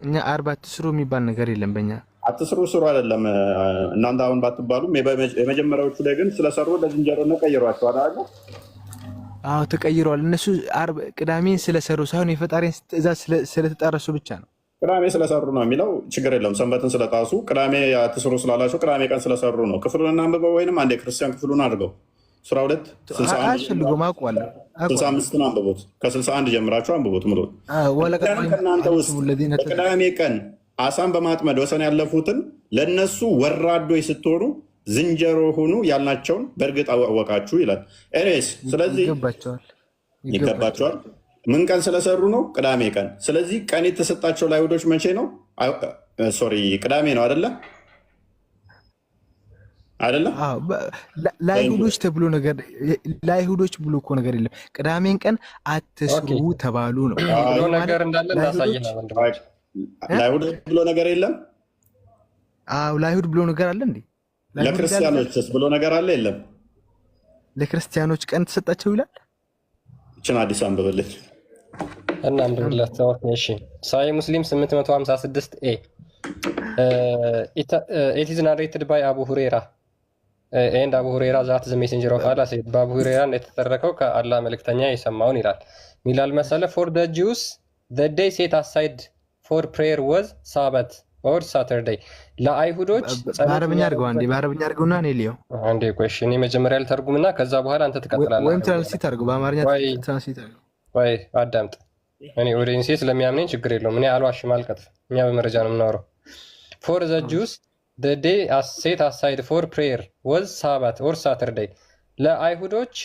እኛ ዓርብ አትስሩ የሚባል ነገር የለም። በእኛ አትስሩ ስሩ አይደለም። እናንተ አሁን ባትባሉም የመጀመሪያዎቹ ላይ ግን ስለሰሩ ለዝንጀሮነት ቀይሯቸዋል አለ። አዎ ተቀይረዋል። እነሱ ዓርብ ቅዳሜን ስለሰሩ ሳይሆን የፈጣሪን ትእዛዝ ስለተጣረሱ ብቻ ነው። ቅዳሜ ስለሰሩ ነው የሚለው ችግር የለም። ሰንበትን ስለጣሱ ቅዳሜ አትስሩ ስላላቸው ቅዳሜ ቀን ስለሰሩ ነው። ክፍሉን እናንብበው፣ ወይንም አንዴ ክርስቲያን ክፍሉን አድርገው። ሱራ 2:65 አውቀዋለሁ። 65 አንብቦት፣ ከ61 ጀምራችሁ አንብቦት። ምሎ ከእናንተ ውስጥ በቅዳሜ ቀን አሳን በማጥመድ ወሰን ያለፉትን ለእነሱ ወራዶች ስትሆኑ ዝንጀሮ ሁኑ ያልናቸውን በእርግጥ አወቃችሁ ይላል። ኤኒዌይስ ስለዚህ ይገባቸዋል። ምን ቀን ስለሰሩ ነው? ቅዳሜ ቀን። ስለዚህ ቀን የተሰጣቸው ለአይሁዶች መቼ ነው? ቅዳሜ ነው አይደለ? ለአይሁዶች ተብሎ ነገር ለአይሁዶች ብሎ እኮ ነገር የለም። ቅዳሜን ቀን አትስሩ ተባሉ ነው ነገር እንዳለ ለአይሁዶች ብሎ ነገር የለም። ለአይሁድ ብሎ ነገር አለ እንዴ? ለክርስቲያኖችስ ብሎ ነገር አለ? የለም። ለክርስቲያኖች ቀን ተሰጣቸው ይላል። እችን አዲስ አንብብልኝ እና አንብብላት። እሺ ሳይ ሙስሊም 856 it is narrated by Abu Huraira and Abu Huraira that the messenger of Allah said በአቡ ሁሬራ የተተረከው ከአላህ መልእክተኛ የሰማውን ይላል። ሚላል መሰለ for the Jews the day set aside for prayer was Sabbath or Saturday ለአይሁዶች በአረብኛ አድርገው አንዴ በአረብኛ አድርገውና እኔ ልየው አንዴ ቆሽ እኔ መጀመሪያ ልተርጉምና ከዛ በኋላ አንተ ትቀጥላለህ። ወይም ትራንስሌት አድርገው በአማርኛ ትራንስሌት አድርገው ወይ አዳምጥ። እኔ ኦዲየንሴ ስለሚያምነኝ ችግር የለውም። እኔ አልዋሽም፣ አልቀጥፍም። እኛ በመረጃ ነው የምናወራው። ፎር ዘ ጁስ the day set aside for prayer was Sabbath or Saturday ለአይሁዶች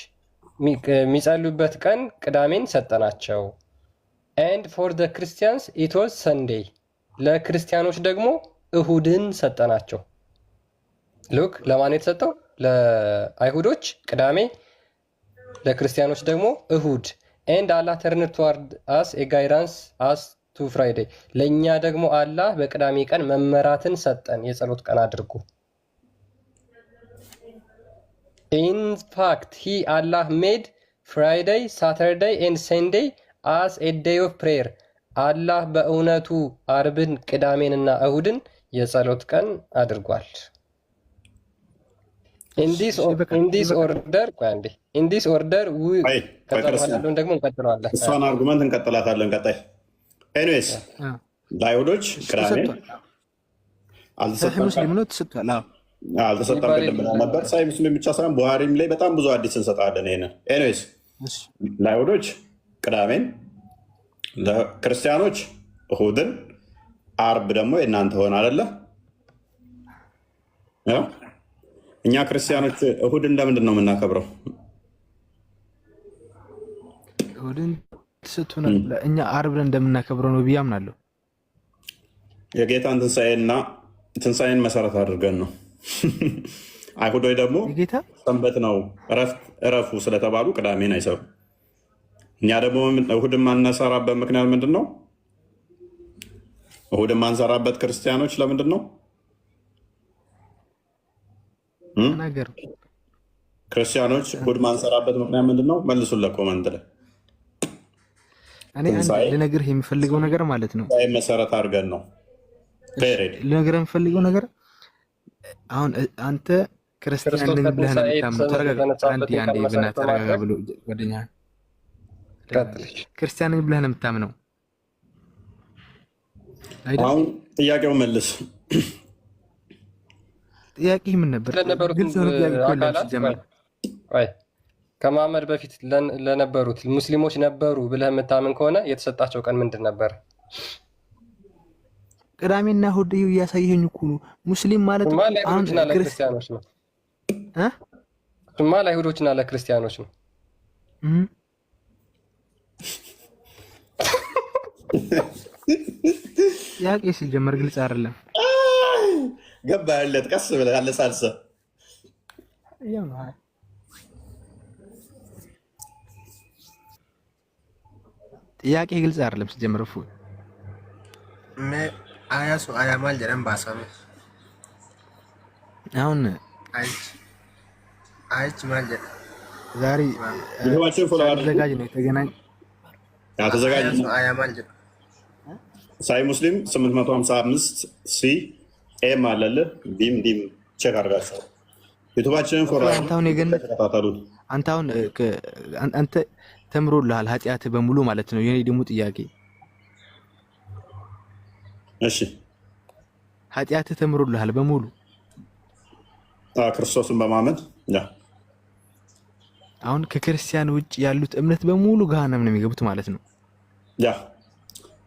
የሚጸልዩበት ቀን ቅዳሜን ሰጠናቸው። and for the Christians it was Sunday ለክርስቲያኖች ደግሞ እሁድን ሰጠናቸው። ሉክ ለማን የተሰጠው? ለአይሁዶች ቅዳሜ፣ ለክርስቲያኖች ደግሞ እሁድ። and Allah turned toward us a guidance as to Friday ለእኛ ደግሞ አላህ በቅዳሜ ቀን መመራትን ሰጠን፣ የጸሎት ቀን አድርጉ። in fact he Allah made Friday, Saturday and Sunday as a day of prayer አላህ በእውነቱ አርብን፣ ቅዳሜንና እሁድን የጸሎት ቀን አድርጓል። in this order ከዛ በኋላ ያለውን ደግሞ እንቀጥለዋለን። እሷን አርጉመንት እንቀጥላታለን ቀጣይ። ኤኒዌይስ ለአይሁዶች ቅዳሜ አልተሰጠም ቅድም ብላ ነበር። ሳይ ሙስሊም ብቻ ሳይሆን ቡሃሪም ላይ በጣም ብዙ አዲስ እንሰጣለን ይሄንን። ኤኒዌይስ ለአይሁዶች ቅዳሜን፣ ለክርስቲያኖች እሁድን፣ አርብ ደግሞ የእናንተ ሆን አይደለ? እኛ ክርስቲያኖች እሁድን ለምንድን ነው የምናከብረው? እሁድን ተሰጥቶናል። እኛ አርብን እንደምናከብረው ነው ብዬ አምናለሁ። የጌታን ትንሣኤን መሰረት አድርገን ነው። አይሁዶች ደግሞ ሰንበት ነው እረፉ ስለተባሉ ቅዳሜን አይሰሩ። እኛ ደግሞ እሁድን ማንሰራበት ምክንያት ምንድን ነው? እሁድን ማንሰራበት ክርስቲያኖች ለምንድን ነው? ክርስቲያኖች እሁድ ማንሰራበት ምክንያት ምንድን ነው? መልሱለት ኮመንት ላይ። እኔ ልነግርህ የምፈልገው ነገር ማለት ነው መሰረት አድርገን ነው ልነግርህ የምፈልገው ነገር። አሁን አንተ ክርስቲያን ነኝ ብለህ ነው የምታምነው። ተረጋጋ ብሎ ጓደኛ ክርስቲያን ነኝ ብለህ ነው የምታምነው። አሁን ጥያቄው መልስ። ጥያቄ ምን ነበር? ግልጽ ነው ጥያቄ። ከመሐመድ በፊት ለነበሩት ሙስሊሞች ነበሩ ብለህ የምታምን ከሆነ የተሰጣቸው ቀን ምንድን ነበር? ቅዳሜና እሑድ እያሳየኝ እኮ ነው። ሙስሊም ማለት ለአይሁዶችና ለክርስቲያኖች ነው። እሱማ ለአይሁዶችና ለክርስቲያኖች ነው። ጥያቄ ሲጀመር ግልጽ አይደለም። ገባለት ቀስ ብለህ አለሳልሰህ ጥያቄ ግልጽ አይደለም ሲጀመር። እፎ አያሱ አያማል ጀረም ባሳሙ አሁን አይች ማል ዛሬ ተዘጋጅ ነው የተገናኝ ተዘጋጅ አያማል ጀ ሳይ ሙስሊም 855 ሲ ኤም አለልህ ዲም ቼክ አድርጋቸው ዩቱባችንን ፎሎ ተከታተሉት። አንተ ተምሮልሃል ኃጢአት በሙሉ ማለት ነው። የኔ ደግሞ ጥያቄ እሺ፣ ኃጢአት ተምሮልሃል በሙሉ ክርስቶስን በማመን አሁን ከክርስቲያን ውጭ ያሉት እምነት በሙሉ ገሃነም ነው የሚገቡት ማለት ነው።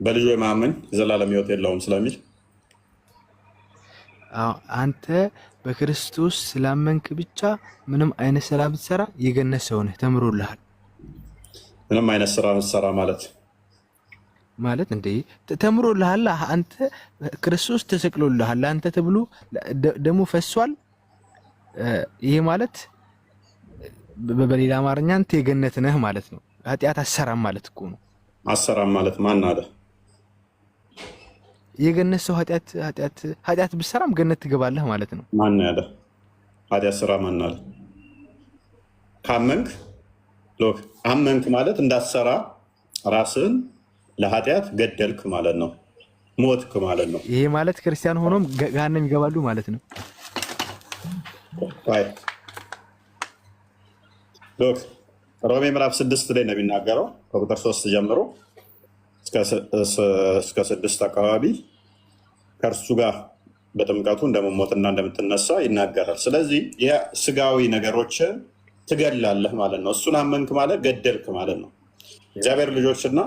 በልጁ የማመን የዘላለም ሕይወት የለውም ስለሚል አንተ በክርስቶስ ስላመንክ ብቻ ምንም አይነት ስራ ብትሰራ የገነት ሰው ነህ፣ ተምሮልሃል። ምንም አይነት ስራ ብትሰራ ማለት እንዴ? ተምሮልሃል። አንተ ክርስቶስ ተሰቅሎልሃል፣ አንተ ተብሎ ደሙ ፈሷል። ይሄ ማለት በሌላ አማርኛ አንተ የገነት ነህ ማለት ነው። ኃጢአት አሰራም ማለት እኮ ነው። አሰራም ማለት ማን አለ? የገነት ሰው ኃጢአት ብትሰራም ገነት ትገባለህ ማለት ነው። ማን ያለ? ኃጢአት ስራ ማን አለ? ካመንክ አመንክ ማለት እንዳትሰራ ራስን ለኃጢአት ገደልክ ማለት ነው። ሞትክ ማለት ነው። ይሄ ማለት ክርስቲያን ሆኖም ገሃነም ይገባሉ ማለት ነው። ሮሜ ምዕራፍ 6 ላይ ነው የሚናገረው ከቁጥር 3 ጀምሮ እስከ 6 አካባቢ ከእርሱ ጋር በጥምቀቱ እንደመሞትና እንደምትነሳ ይናገራል። ስለዚህ የስጋዊ ነገሮችን ትገላለህ ማለት ነው። እሱን አመንክ ማለት ገደልክ ማለት ነው። እግዚአብሔር ልጆችና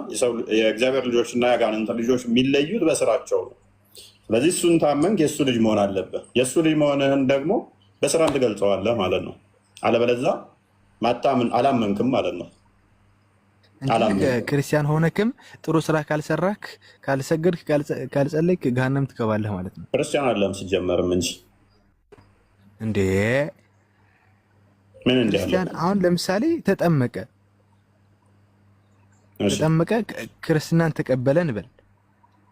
የእግዚአብሔር ልጆችና የአጋንንት ልጆች የሚለዩት በስራቸው ነው። ስለዚህ እሱን ታመንክ የእሱ ልጅ መሆን አለብህ። የእሱ ልጅ መሆንህን ደግሞ በስራም ትገልጸዋለህ ማለት ነው። አለበለዚያ ማታምን አላመንክም ማለት ነው። ክርስቲያን ሆነክም ጥሩ ስራ ካልሰራክ፣ ካልሰገድክ፣ ካልጸለይክ ገሃነም ትገባለህ ማለት ነው። ክርስቲያን አለም ሲጀመርም እንጂ እንዴ ምን እንደ ክርስቲያን አሁን ለምሳሌ ተጠመቀ ክርስትናን ተቀበለ እንበል።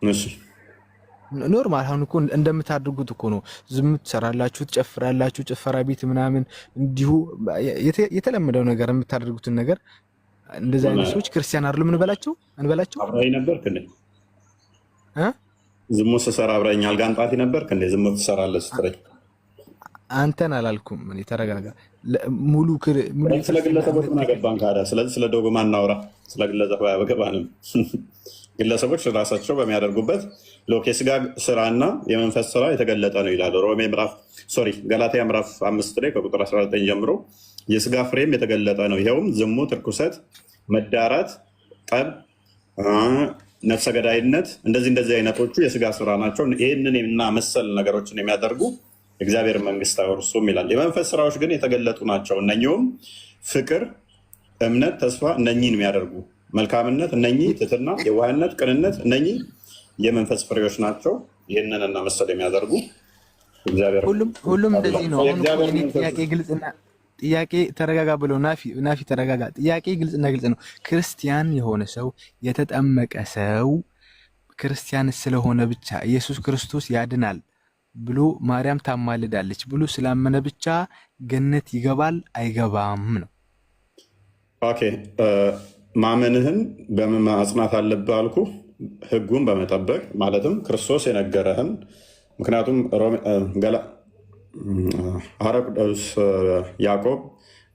እሺ ኖርማል አሁን እኮ እንደምታድርጉት እኮ ነው። ዝሙት ትሰራላችሁ፣ ትጨፍራላችሁ፣ ጭፈራ ቤት ምናምን እንዲሁ የተለመደው ነገር የምታደርጉትን ነገር እንደዛ አይነት ሰዎች ክርስቲያን አይደሉም እንበላቸው። አብረኸኝ ነበርክ እንዴ? ዝሙት ስሰራ አብረኸኝ አልጋንጣቲ ነበርክ እንዴ? ዝሙት ትሰራለህ ስትለኝ አንተን አላልኩም። እኔ ተረጋጋ። ሙሉ ስለ ግለሰቦች ምን አገባን ካዳ? ስለዚህ ስለ ዶግማ እናውራ። ስለ ግለሰብ አያገባንም። ግለሰቦች ራሳቸው በሚያደርጉበት የሥጋ ስራና የመንፈስ ስራ የተገለጠ ነው ይላል ገላትያ ምዕራፍ 5 ላይ ከቁጥር 19 ጀምሮ የሥጋ ፍሬም የተገለጠ ነው። ይኸውም ዝሙት፣ ርኩሰት፣ መዳራት፣ ጠብ፣ ነፍሰ ገዳይነት፣ እንደዚህ አይነቶቹ የሥጋ ስራ ናቸው። ይህንን እና መሰል ነገሮችን የሚያደርጉ እግዚአብሔር መንግስት አይወርሱም ይላል። የመንፈስ ስራዎች ግን የተገለጡ ናቸው። እነኚህም ፍቅር፣ እምነት፣ ተስፋ፣ እነኚህን የሚያደርጉ መልካምነት፣ እነኚህ ትህትና፣ የዋህነት፣ ቅንነት፣ እነኚህ የመንፈስ ፍሬዎች ናቸው። ይህንን እና መሰል የሚያደርጉ እግዚአብሔር ሁሉም እንደዚህ ነው። ጥያቄ ግልጽና ጥያቄ ተረጋጋ ብለው ናፊ ተረጋጋ። ጥያቄ ግልጽና ግልጽ ነው። ክርስቲያን የሆነ ሰው የተጠመቀ ሰው ክርስቲያን ስለሆነ ብቻ ኢየሱስ ክርስቶስ ያድናል ብሎ ማርያም ታማልዳለች ብሎ ስላመነ ብቻ ገነት ይገባል አይገባም ነው። ኦኬ ማመንህን በምን ማጽናት አለብህ አልኩ? ህጉን በመጠበቅ ማለትም ክርስቶስ የነገረህን። ምክንያቱም ሐዋርያው ቅዱስ ያዕቆብ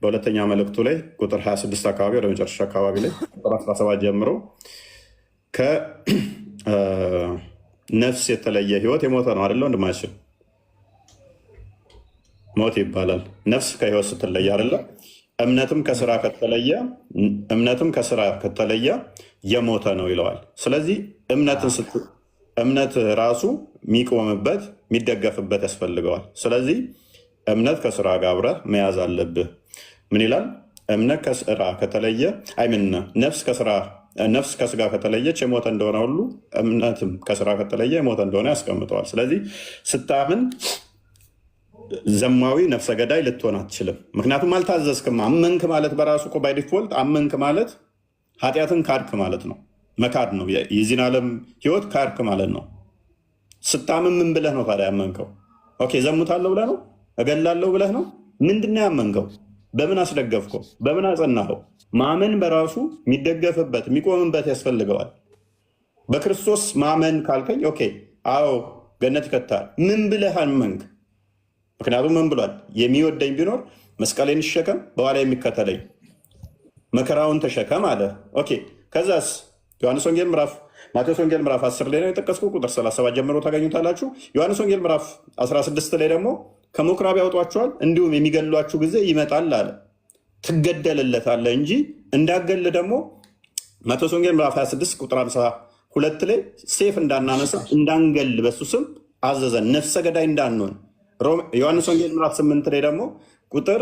በሁለተኛ መልእክቱ ላይ ቁጥር 26 አካባቢ ወደ መጨረሻ አካባቢ ላይ ቁጥር 17 ጀምሮ ከነፍስ የተለየ ህይወት የሞተ ነው አይደለ? ወንድማችን ሞት ይባላል። ነፍስ ከህይወት ስትለየ አይደለ? እምነትም ከስራ ከተለየ የሞተ ነው ይለዋል። ስለዚህ እምነት ራሱ የሚቆምበት የሚደገፍበት ያስፈልገዋል። ስለዚህ እምነት ከስራ ጋር አብረህ መያዝ አለብህ። ምን ይላል? እምነት ከስራ ከተለየ ነፍስ ከስጋ ከተለየች የሞተ እንደሆነ ሁሉ እምነትም ከስራ ከተለየ የሞተ እንደሆነ ያስቀምጠዋል። ስለዚህ ስታምን ዘማዊ ነፍሰ ገዳይ ልትሆን አትችልም። ምክንያቱም አልታዘዝክም። አመንክ ማለት በራሱ እኮ ባይ ዲፎልት አመንክ ማለት ኃጢአትን ካድክ ማለት ነው። መካድ ነው። የዚህን ዓለም ህይወት ካድክ ማለት ነው። ስታምን ምን ብለህ ነው ታዲያ ያመንከው? ኦኬ ዘሙታለሁ ብለህ ነው? እገላለሁ ብለህ ነው? ምንድነው ያመንከው? በምን አስደገፍከው? በምን አጸናኸው? ማመን በራሱ የሚደገፍበት የሚቆምበት ያስፈልገዋል። በክርስቶስ ማመን ካልከኝ ኦኬ አዎ ገነት ይከታል። ምን ብለህ አመንክ? ምክንያቱም ምን ብሏል? የሚወደኝ ቢኖር መስቀሌን ይሸከም በኋላ የሚከተለኝ መከራውን ተሸከም አለ። ኦኬ ከዛስ ማቴዎስ ወንጌል ምዕራፍ 10 ላይ ነው የጠቀስኩ ቁጥር 37 ጀምሮ ታገኙታላችሁ። ዮሐንስ ወንጌል ምዕራፍ 16 ላይ ደግሞ ከምኩራብ ያወጧችኋል እንዲሁም የሚገድሏችሁ ጊዜ ይመጣል አለ። ትገደልለታለህ እንጂ እንዳገል ደግሞ ማቴዎስ ወንጌል ምዕራፍ 26 ቁጥር 52 ላይ ሴፍ እንዳናነሳ እንዳንገል በሱ ስም አዘዘን፣ ነፍሰ ገዳይ እንዳንሆን። ዮሐንስ ወንጌል ምዕራፍ 8 ላይ ደግሞ ቁጥር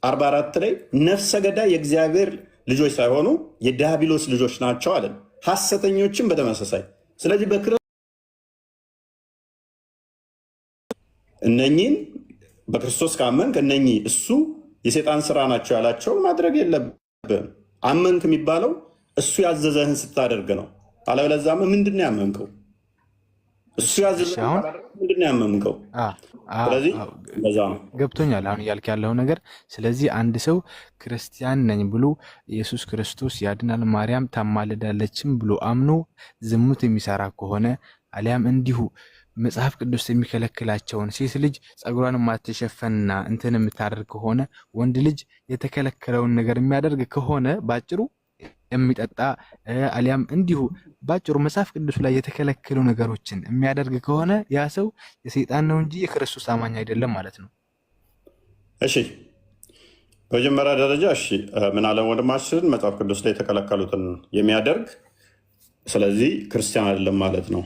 44 ላይ ነፍሰ ገዳይ የእግዚአብሔር ልጆች ሳይሆኑ የዲያብሎስ ልጆች ናቸው አለን። ሐሰተኞችም በተመሳሳይ። ስለዚህ እነኚህን በክርስቶስ ካመንክ እነኚህ እሱ የሴጣን ስራ ናቸው ያላቸው ማድረግ የለብህም። አመንክ የሚባለው እሱ ያዘዘህን ስታደርግ ነው። አለበለዚያማ ምንድን ነው ያመንከው? እሱ ያዘዘህን ምንድን ነው ያመንከው? ስለዚህ በዛ ነው ገብቶኛል አሁን እያልክ ያለው ነገር። ስለዚህ አንድ ሰው ክርስቲያን ነኝ ብሎ ኢየሱስ ክርስቶስ ያድናል ማርያም ታማልዳለችም ብሎ አምኖ ዝሙት የሚሰራ ከሆነ አሊያም እንዲሁ መጽሐፍ ቅዱስ የሚከለክላቸውን ሴት ልጅ ጸጉሯን ማትሸፈንና እንትን የምታደርግ ከሆነ ወንድ ልጅ የተከለከለውን ነገር የሚያደርግ ከሆነ ባጭሩ የሚጠጣ አሊያም እንዲሁ ባጭሩ መጽሐፍ ቅዱስ ላይ የተከለከሉ ነገሮችን የሚያደርግ ከሆነ ያ ሰው የሰይጣን ነው እንጂ የክርስቶስ አማኝ አይደለም ማለት ነው። እሺ በመጀመሪያ ደረጃ እሺ ምን አለ ወንድማችን መጽሐፍ ቅዱስ ላይ የተከለከሉትን የሚያደርግ ስለዚህ ክርስቲያን አይደለም ማለት ነው።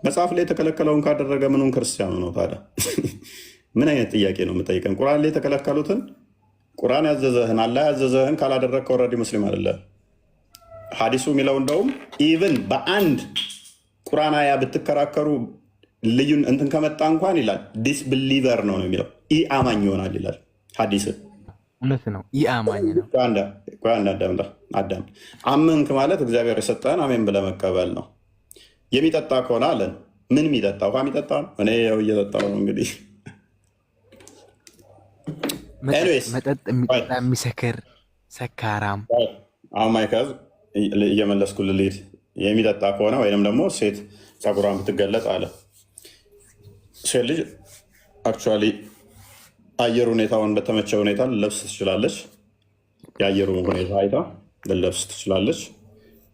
መጽሐፍ ላይ የተከለከለውን ካደረገ ምኑን ክርስቲያኑ ነው ታዲያ? ምን አይነት ጥያቄ ነው የምጠይቀን? ቁርአን ላይ የተከለከሉትን ቁርአን ያዘዘህን አላህ ያዘዘህን ካላደረግከ ኦልሬዲ ሙስሊም አይደለም። ሐዲሱ የሚለው እንደውም ኢቭን በአንድ ቁርአን አያ ብትከራከሩ ልዩን እንትን ከመጣ እንኳን ይላል ዲስብሊቨር ነው የሚለው ኢ አማኝ ይሆናል ይላል ሐዲስ። እውነት ነው፣ ኢ አማኝ ነው። አዳም አመንክ ማለት እግዚአብሔር የሰጠህን አሜን ብለህ መቀበል ነው። የሚጠጣ ከሆነ አለን ምን የሚጠጣ ውሃ የሚጠጣ ነው። እኔ ያው እየጠጣሁ ነው እንግዲህ መጠጥ የሚጠጣ የሚሰክር ሰካራም። አሁን ማይከዝ እየመለስኩልህ ልሂድ። የሚጠጣ ከሆነ ወይንም ደግሞ ሴት ፀጉሯን ብትገለጽ አለ ሴት ልጅ አክቹዋሊ አየር ሁኔታውን በተመቸ ሁኔታ ልለብስ ትችላለች። የአየሩ ሁኔታ አይታ ልለብስ ትችላለች።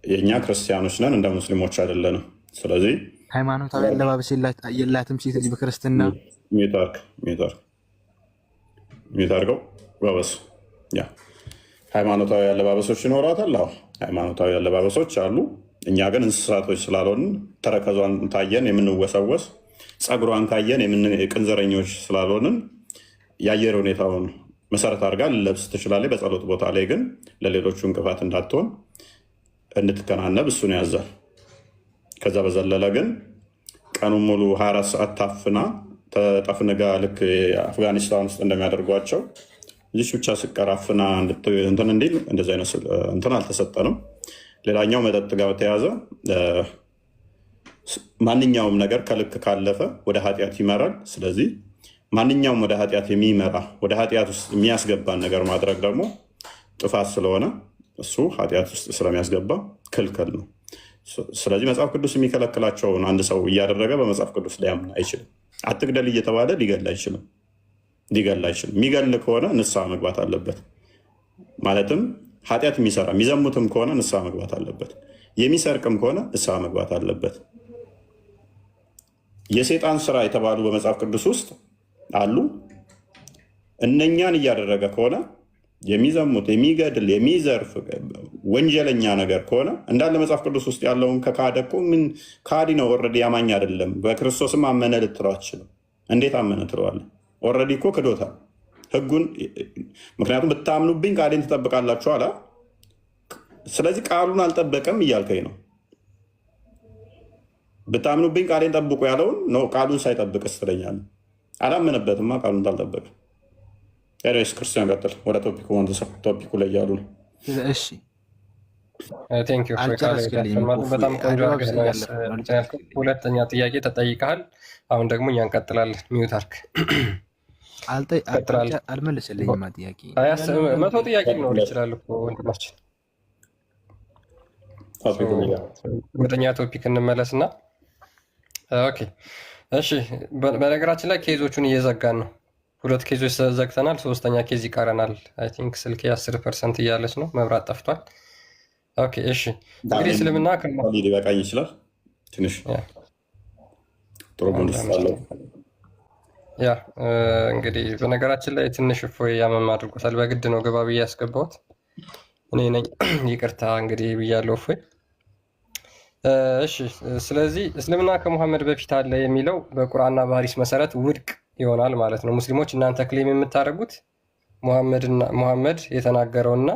የእኛ ክርስቲያኖች ነን፣ እንደ ሙስሊሞች አይደለንም። ስለዚህ ሃይማኖታዊ አለባበስ የላትም ሴት ልጅ በክርስትና። ሚታርገው ባበስ ያ ሃይማኖታዊ አለባበሶች ይኖራታል። አዎ ሃይማኖታዊ አለባበሶች አሉ። እኛ ግን እንስሳቶች ስላልሆንን ተረከዟን ታየን የምንወሰወስ፣ ፀጉሯን ካየን ቅንዘረኞች ስላልሆንን የአየር ሁኔታውን መሰረት አድርጋ ልለብስ ትችላለች። በጸሎት ቦታ ላይ ግን ለሌሎቹ እንቅፋት እንዳትሆን እንድትከናነብ እሱን ያዛል። ከዛ በዘለለ ግን ቀኑን ሙሉ 24 ሰዓት ታፍና ተጠፍንጋ ልክ አፍጋኒስታን ውስጥ እንደሚያደርጓቸው እዚች ብቻ ስቀራፍና እንትን እንዲል እንደዚህ አይነት እንትን አልተሰጠንም። ሌላኛው መጠጥ ጋር በተያዘ ማንኛውም ነገር ከልክ ካለፈ ወደ ኃጢአት ይመራል። ስለዚህ ማንኛውም ወደ ኃጢአት የሚመራ ወደ ኃጢአት ውስጥ የሚያስገባን ነገር ማድረግ ደግሞ ጥፋት ስለሆነ እሱ ኃጢአት ውስጥ ስለሚያስገባ ክልክል ነው። ስለዚህ መጽሐፍ ቅዱስ የሚከለክላቸውን አንድ ሰው እያደረገ በመጽሐፍ ቅዱስ ሊያምን አይችልም። አትግደል እየተባለ ሊገል አይችልም። የሚገል ከሆነ ንስሐ መግባት አለበት። ማለትም ኃጢአት የሚሰራ የሚዘሙትም ከሆነ ንስሐ መግባት አለበት። የሚሰርቅም ከሆነ ንስሐ መግባት አለበት። የሰይጣን ስራ የተባሉ በመጽሐፍ ቅዱስ ውስጥ አሉ። እነኛን እያደረገ ከሆነ የሚዘሙት፣ የሚገድል፣ የሚዘርፍ ወንጀለኛ ነገር ከሆነ እንዳለ መጽሐፍ ቅዱስ ውስጥ ያለውን ከካደ እኮ ምን ካዲ ነው? ኦልሬዲ አማኝ አይደለም። በክርስቶስም አመነ ልትለው አትችልም። እንዴት አመነ ትለዋለህ? ኦልሬዲ እኮ ክዶታል ህጉን። ምክንያቱም ብታምኑብኝ ቃሌን ትጠብቃላችሁ አላ። ስለዚህ ቃሉን አልጠበቀም እያልከኝ ነው። ብታምኑብኝ ቃሌን ጠብቁ ያለውን ነው ቃሉን ሳይጠብቅ ስትለኛለህ። አላመነበትማ ቃሉን ታልጠበቀ። ኤሪስ ክርስቲያን ቀጥል። ወደ ቶፒኩ ላይ እያሉ ነው። እሺ በጣም ቆንጆ አድርገህ ነው ያልከው። ሁለተኛ ጥያቄ ተጠይቀሃል። አሁን ደግሞ እኛ እንቀጥላለን። ሚዩት አድርግ። አልመለሰልኝም ጥያቄ። 100 ጥያቄ ሊኖር ይችላል እኮ ወንድማችን። ወደኛ ቶፒክ እንመለስና ኦኬ እሺ። በነገራችን ላይ ኬዞቹን እየዘጋን ነው። 2 ኬዞች ዘግተናል። 3ኛ ኬዝ ይቀረናል። አይ ቲንክ ስልኬ 10% እያለች ነው፣ መብራት ጠፍቷል። ኦኬ እሺ። እንግዲህ እስልምና ሊበቃኝ ይችላል ትንሽ ጥሩ አለው። ያ እንግዲህ በነገራችን ላይ ትንሽ እፎይ ያመም አድርጎታል። በግድ ነው ግባ ብዬ ያስገባሁት እኔ ነኝ። ይቅርታ እንግዲህ ብያለሁ እፎይ። እሺ ስለዚህ እስልምና ከሙሐመድ በፊት አለ የሚለው በቁርአንና በሐዲስ መሰረት ውድቅ ይሆናል ማለት ነው። ሙስሊሞች እናንተ ክሌም የምታደርጉት ሙሐመድ የተናገረውና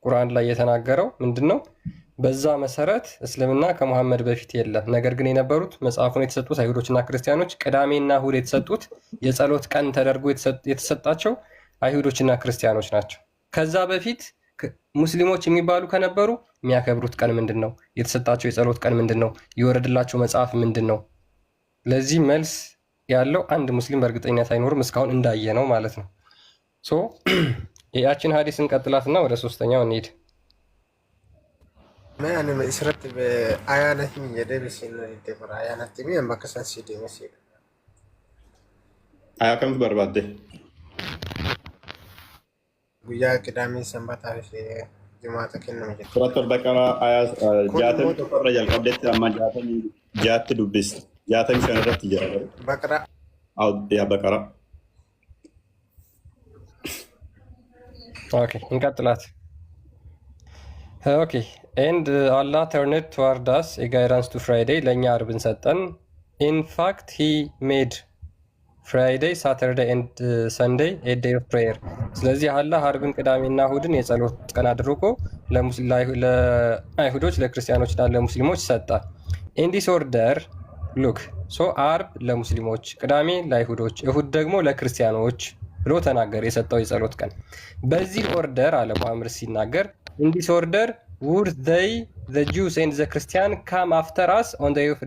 ቁርአን ላይ የተናገረው ምንድን ነው? በዛ መሰረት እስልምና ከሙሐመድ በፊት የለም። ነገር ግን የነበሩት መጽሐፉን የተሰጡት አይሁዶችና ክርስቲያኖች ቅዳሜና እሁድ የተሰጡት የጸሎት ቀን ተደርጎ የተሰጣቸው አይሁዶችና ክርስቲያኖች ናቸው። ከዛ በፊት ሙስሊሞች የሚባሉ ከነበሩ የሚያከብሩት ቀን ምንድን ነው? የተሰጣቸው የጸሎት ቀን ምንድን ነው? የወረድላቸው መጽሐፍ ምንድን ነው? ለዚህ መልስ ያለው አንድ ሙስሊም በእርግጠኝነት አይኖርም፣ እስካሁን እንዳየ ነው ማለት ነው። ያችን ሀዲስ እንቀጥላትና ወደ 3ኛው እንሂድ። አያ ከምት በርባዴ ጉያ ቅዳሜ ሰንበት ጅማተ ከነመ ሱረት አልበቀራ አያ ጃተን ተፈረጃል ቀደት አማ ጃት ዱብስ ጃተን ሸነረት ይጀራል በቀራ አው ያ በቀራ ኦኬ እንቀጥላት። ኦኬ ኤንድ አላህ ተርንድ ትዋርድ አስ ኤ ጋይዳንስ ቱ ፍራይዴይ ለእኛ አርብን ሰጠን። ኢንፋክት ሂ ሜድ ፍራይዴይ ሳተርዴይ ኤንድ ሰንዴይ ኤ ዴይ ኦፍ ፕሬየር። ስለዚህ አላህ አርብን ቅዳሜና እሁድን የጸሎት ቀን አድርጎ ለአይሁዶች ለክርስቲያኖችና ለሙስሊሞች ሰጠ። ኢን ዲስ ኦርደር ሉክ ሶ አርብ ለሙስሊሞች፣ ቅዳሜ ለአይሁዶች፣ እሁድ ደግሞ ለክርስቲያኖች ብሎ ተናገር የሰጠው የጸሎት ቀን። በዚህ ኦርደር አለ ሙሐመድ ሲናገር in this order would they the Jews and the Christian come after us on the day of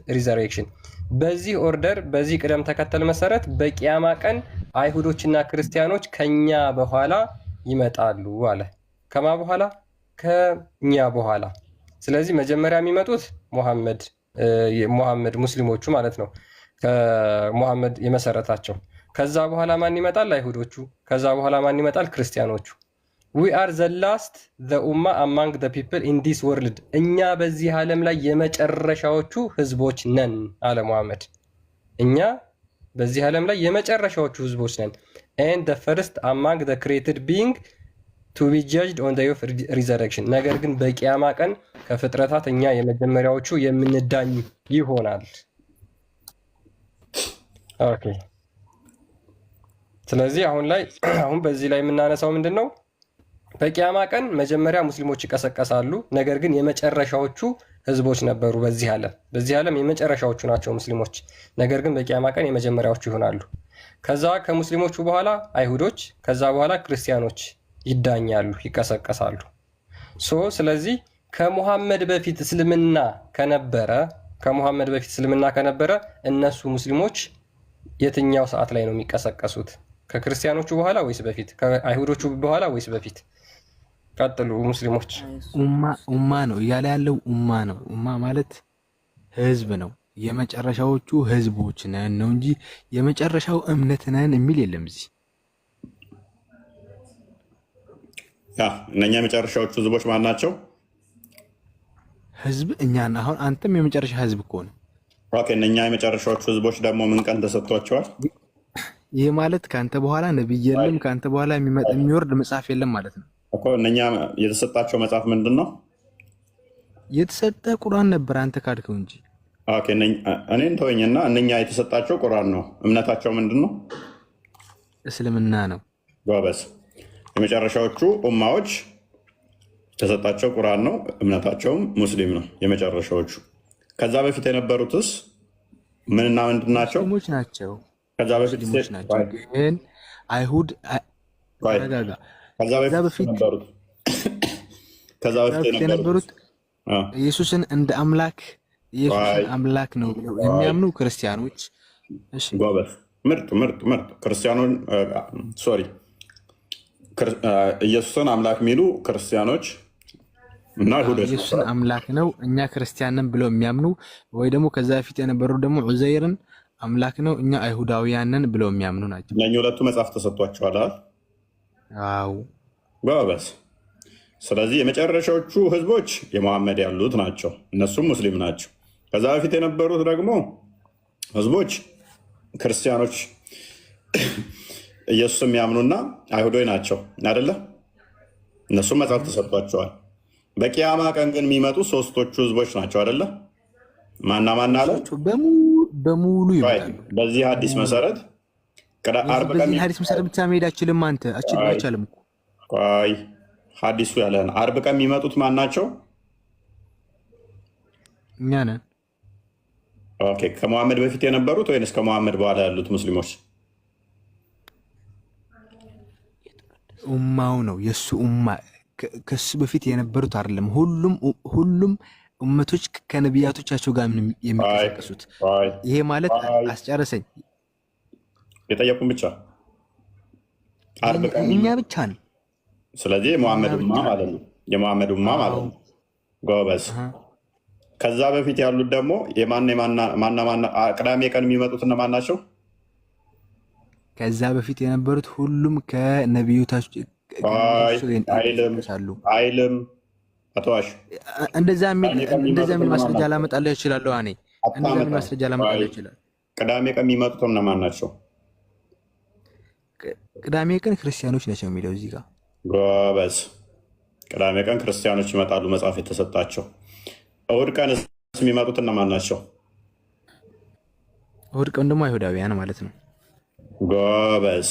resurrection. በዚህ ኦርደር በዚህ ቅደም ተከተል መሰረት በቂያማ ቀን አይሁዶችና ክርስቲያኖች ከኛ በኋላ ይመጣሉ አለ። ከማ በኋላ? ከኛ በኋላ። ስለዚህ መጀመሪያ የሚመጡት ሙሐመድ ሙስሊሞቹ ማለት ነው፣ ከሙሐመድ የመሰረታቸው። ከዛ በኋላ ማን ይመጣል? አይሁዶቹ። ከዛ በኋላ ማን ይመጣል? ክርስቲያኖቹ። we are the last the ummah among the people in this world. እኛ በዚህ ዓለም ላይ የመጨረሻዎቹ ህዝቦች ነን አለ ሙሐመድ። እኛ በዚህ ዓለም ላይ የመጨረሻዎቹ ህዝቦች ነን። and the first among the created being to be judged on the day of resurrection. ነገር ግን በቂያማ ቀን ከፍጥረታት እኛ የመጀመሪያዎቹ የምንዳኝ ይሆናል። ኦኬ ስለዚህ አሁን በዚህ ላይ የምናነሳው ምንድን ነው? በቂያማ ቀን መጀመሪያ ሙስሊሞች ይቀሰቀሳሉ። ነገር ግን የመጨረሻዎቹ ህዝቦች ነበሩ በዚህ ዓለም የመጨረሻዎቹ ናቸው ሙስሊሞች። ነገር ግን በቂያማ ቀን የመጀመሪያዎቹ ይሆናሉ። ከዛ ከሙስሊሞቹ በኋላ አይሁዶች፣ ከዛ በኋላ ክርስቲያኖች ይዳኛሉ፣ ይቀሰቀሳሉ። ስለዚህ ከሙሐመድ በፊት እስልምና ከነበረ እነሱ ሙስሊሞች የትኛው ሰዓት ላይ ነው የሚቀሰቀሱት? ከክርስቲያኖቹ በኋላ ወይስ በፊት? ከአይሁዶቹ በኋላ ወይስ በፊት? ቀጥሉ ሙስሊሞች። ኡማ ነው እያለ ያለው ኡማ ነው። ኡማ ማለት ህዝብ ነው። የመጨረሻዎቹ ህዝቦች ነን ነው እንጂ የመጨረሻው እምነት ነን የሚል የለም እዚህ። እነኛ የመጨረሻዎቹ ህዝቦች ማን ናቸው? ህዝብ እኛና አሁን አንተም የመጨረሻ ህዝብ እኮ ነው። ኦኬ እነኛ የመጨረሻዎቹ ህዝቦች ደግሞ ምን ቀን ተሰጥቷቸዋል? ይህ ማለት ከአንተ በኋላ ነብይ የለም፣ ከአንተ በኋላ የሚወርድ መጽሐፍ የለም ማለት ነው እኮ። እነኛ የተሰጣቸው መጽሐፍ ምንድን ነው? የተሰጠ ቁርአን ነበር፣ አንተ ካድከው እንጂ። ኦኬ እኔን ተወኝና እነኛ የተሰጣቸው ቁርአን ነው። እምነታቸው ምንድን ነው? እስልምና ነው። ጎበዝ። የመጨረሻዎቹ ኡማዎች የተሰጣቸው ቁርአን ነው፣ እምነታቸውም ሙስሊም ነው የመጨረሻዎቹ። ከዛ በፊት የነበሩትስ ምንና ምንድን ናቸው? ሙስሊሞች ናቸው። ከዛ በፊት ግን አይሁድ ከዛ በፊት የነበሩት ኢየሱስን እንደ አምላክ ነው ብለው የሚያምኑ ክርስቲያኖች። እሺ ጎበዝ፣ ምርጥ ክርስቲያኖን ኢየሱስን አምላክ የሚሉ ክርስቲያኖች እና አይሁዶች ኢየሱስን አምላክ ነው እኛ ክርስቲያንን ብለው የሚያምኑ ወይ ደግሞ ከዛ በፊት የነበሩ ደግሞ ዑዘይርን አምላክ ነው እኛ አይሁዳውያንን ብለው የሚያምኑ ናቸው። እነኚህ ሁለቱ መጽሐፍ ተሰጥቷቸዋል። አዎ ጎበዝ። ስለዚህ የመጨረሻዎቹ ህዝቦች የመሐመድ ያሉት ናቸው፣ እነሱም ሙስሊም ናቸው። ከዛ በፊት የነበሩት ደግሞ ህዝቦች ክርስቲያኖች ኢየሱስ የሚያምኑና አይሁዶች ናቸው አይደለ? እነሱም መጽሐፍ ተሰጥቷቸዋል። በቂያማ ቀን ግን የሚመጡ ሶስቶቹ ህዝቦች ናቸው አይደለ? ማና አለ በሙሉ ይመጣሉ። በዚህ ሐዲስ መሰረት በዚህ ሐዲስ መሰረት ብቻ መሄድ አችልም። አንተ አይቻልም እኮ ቆይ፣ ሐዲሱ ያለን አርብ ቀን የሚመጡት ማን ናቸው? እኛ ነን። ኦኬ፣ ከመሐመድ በፊት የነበሩት ወይንስ ከመሐመድ በኋላ ያሉት ሙስሊሞች? ኡማው ነው የሱ ኡማ። ከሱ በፊት የነበሩት አይደለም። ሁሉም ኡመቶች ከነቢያቶቻቸው ጋር የሚቀሰቅሱት። ይሄ ማለት አስጨረሰኝ። የጠየቁን ብቻ እኛ ብቻ ነው። ስለዚህ የመሐመድ ኡማ ማለት ነው። የመሐመድ ኡማ ማለት ነው። ጎበዝ። ከዛ በፊት ያሉት ደግሞ ማና ቅዳሜ ቀን የሚመጡት እነማን ናቸው? ከዛ በፊት የነበሩት ሁሉም ከነቢያቶቻቸው አይልም። አተዋሽ እንደዛ የሚል ማስረጃ ላመጣልህ እችላለሁ። እኔ እንደዛ የሚል ማስረጃ ላመጣልህ እችላለሁ። ቅዳሜ ቀን የሚመጡት እነማን ናቸው? ቅዳሜ ቀን ክርስቲያኖች ናቸው የሚለው እዚህ ጋር ጎበዝ። ቅዳሜ ቀን ክርስቲያኖች ይመጣሉ መጽሐፍ የተሰጣቸው። እሑድ ቀን የሚመጡት እነማን ናቸው? እሑድ ቀን ደግሞ አይሁዳውያን ማለት ነው። ጎበዝ።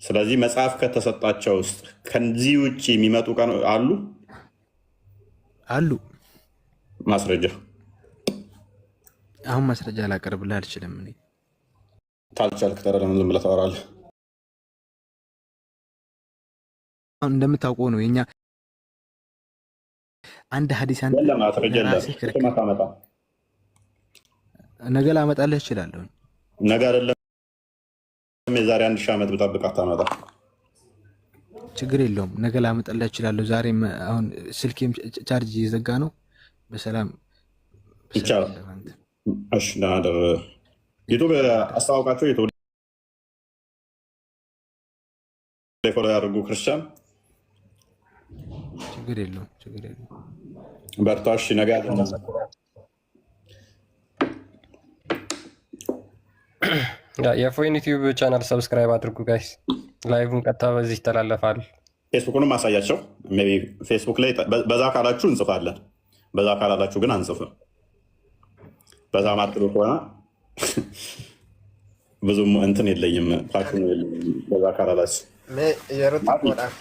ስለዚህ መጽሐፍ ከተሰጣቸው ውስጥ ከዚህ ውጭ የሚመጡ ቀን አሉ አሉ። ማስረጃ አሁን ማስረጃ ላቀርብልህ አልችልም። እኔ ታልቻልክ ተረ ለምን ዝም ብለህ ታወራለህ? አሁን እንደምታውቀው ነው የኛ አንድ ሐዲስ አንተ ነገ ላመጣልህ እችላለሁ። ነገ አይደለም የዛሬ 1000 ዓመት ብጠብቃት ታመጣ ችግር የለውም። ነገ ላመጣልህ እችላለሁ። ዛሬ አሁን ስልኬም ቻርጅ እየዘጋ ነው። በሰላም ይቻላል። እሺ ናደር ዩቲዩብ አስተዋውቃቸው። ዩቲዩብ ፎሎ ያድርጉ ክርስቲያን። ችግር የለውም። ችግር የለውም። በርታሽ። ነገ ያዘናል። የፎይን ዩቲዩብ ቻናል ሰብስክራይብ አድርጉ ጋይስ። ላይቭን ቀጥታ በዚህ ይተላለፋል። ፌስቡክንም አሳያቸው። ሜይ ቢ ፌስቡክ ላይ በዛ ካላችሁ እንጽፋለን፣ በዛ ካላላችሁ ግን አንጽፍም። በዛ ማጥሩ ከሆነ ብዙም እንትን የለኝም፣ ፓሽኑ የለኝም። በዛ ካላላችሁ yeroo xiqqoodhaaf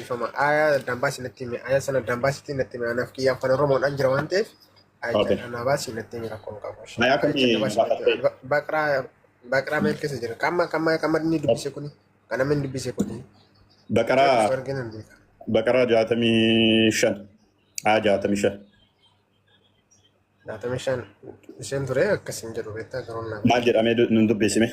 ifama aayaa dambaasii natti hime aayaa sana dambaasiitti natti hime anaaf kiyyaa afaan oromoodhaan jira waan ta'eef anabaasii natti hime rakkoon qabu. Baqraa meel keessa jira qamma inni dubbise kuni kan namni dubbise kuni Baqraa 65 isheen ture akkasiin jedhu beektaa garoon maal jedhamee nun dubbisime?